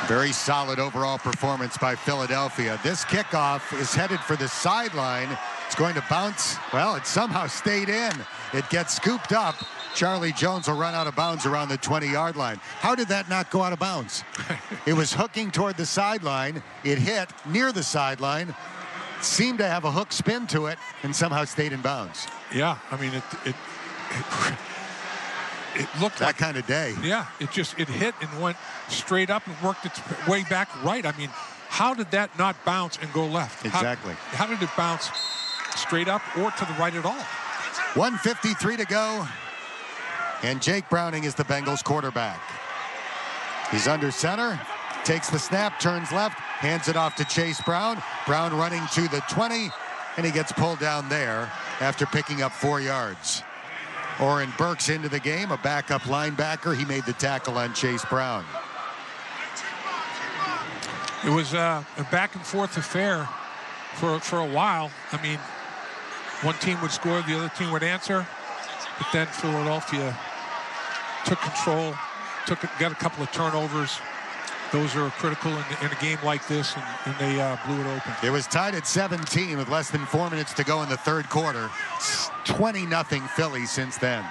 Very solid overall performance by Philadelphia. This kickoff is headed for the sideline. It's going to bounce. Well, it somehow stayed in. It gets scooped up. Charlie Jones will run out of bounds around the 20-yard line. How did that not go out of bounds? It was hooking toward the sideline. It hit near the sideline, seemed to have a hook spin to it, and somehow stayed in bounds. Yeah, I mean, it looked that like kind of day. Yeah, it hit and went straight up and worked its way back right. I mean, how did that not bounce and go left? Exactly. How did it bounce straight up or to the right at all? 1:53 to go. And Jake Browning is the Bengals quarterback. He's under center, takes the snap, turns left, hands it off to Chase Brown. Brown running to the 20, and he gets pulled down there after picking up 4 yards. Oren Burks into the game, a backup linebacker. He made the tackle on Chase Brown. It was a back and forth affair for a while. I mean, one team would score, the other team would answer, but then Philadelphia took control, got a couple of turnovers. Those are critical in a game like this, and they blew it open. It was tied at 17 with less than 4 minutes to go in the third quarter. 20-0 Philly since then.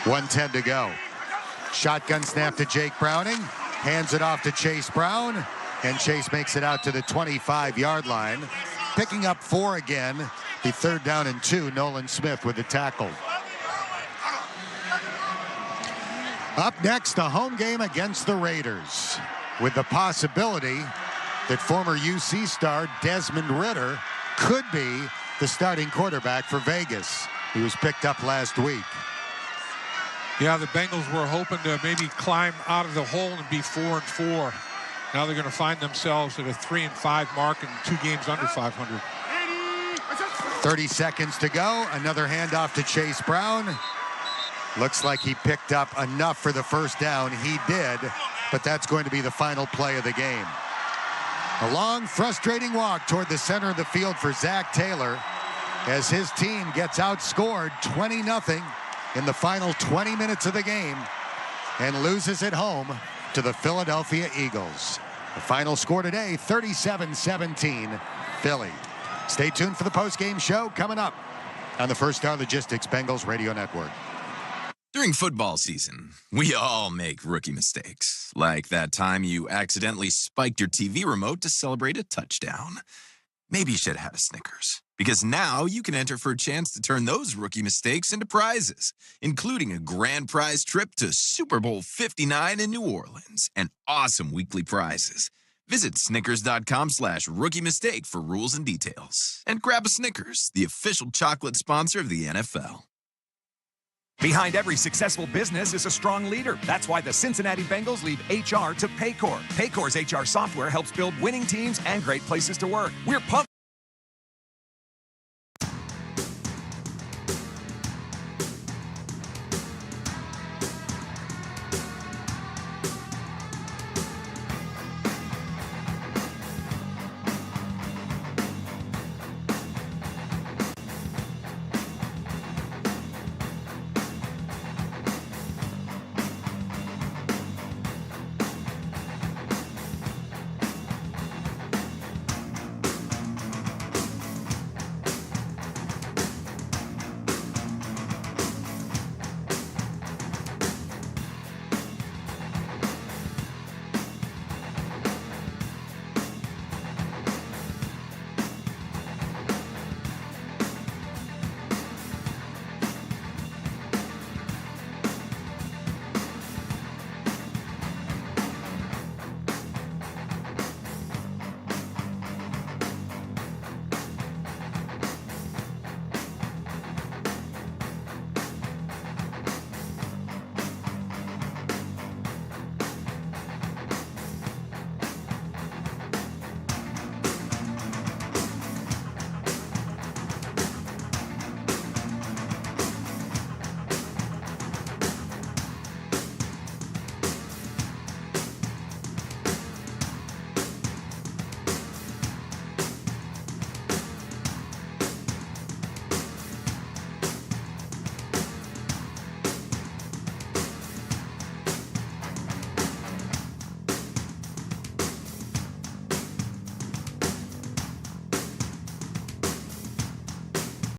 1:10 to go. Shotgun snap to Jake Browning. Hands it off to Chase Brown. And Chase makes it out to the 25-yard line. Picking up 4 again. The 3rd down and 2. Nolan Smith with the tackle. Up next, a home game against the Raiders, with the possibility that former UC star Desmond Ridder could be the starting quarterback for Vegas. He was picked up last week. Yeah, the Bengals were hoping to maybe climb out of the hole and be 4-4. Now they're going to find themselves at a 3-5 mark and 2 games under 500. 30 seconds to go. Another handoff to Chase Brown. Looks like he picked up enough for the first down. He did, but that's going to be the final play of the game. A long, frustrating walk toward the center of the field for Zach Taylor as his team gets outscored 20-0 in the final 20 minutes of the game and loses at home to the Philadelphia Eagles. The final score today, 37-17, Philly. Stay tuned for the post-game show coming up on the First Star Logistics Bengals Radio Network. During football season, we all make rookie mistakes, like that time you accidentally spiked your TV remote to celebrate a touchdown. Maybe you should have had a Snickers, because now you can enter for a chance to turn those rookie mistakes into prizes, including a grand prize trip to Super Bowl 59 in New Orleans and awesome weekly prizes. Visit Snickers.com/rookie mistake for rules and details. And grab a Snickers, the official chocolate sponsor of the NFL. Behind every successful business is a strong leader. That's why the Cincinnati Bengals leave HR to Paycor. Paycor's HR software helps build winning teams and great places to work. We're pumped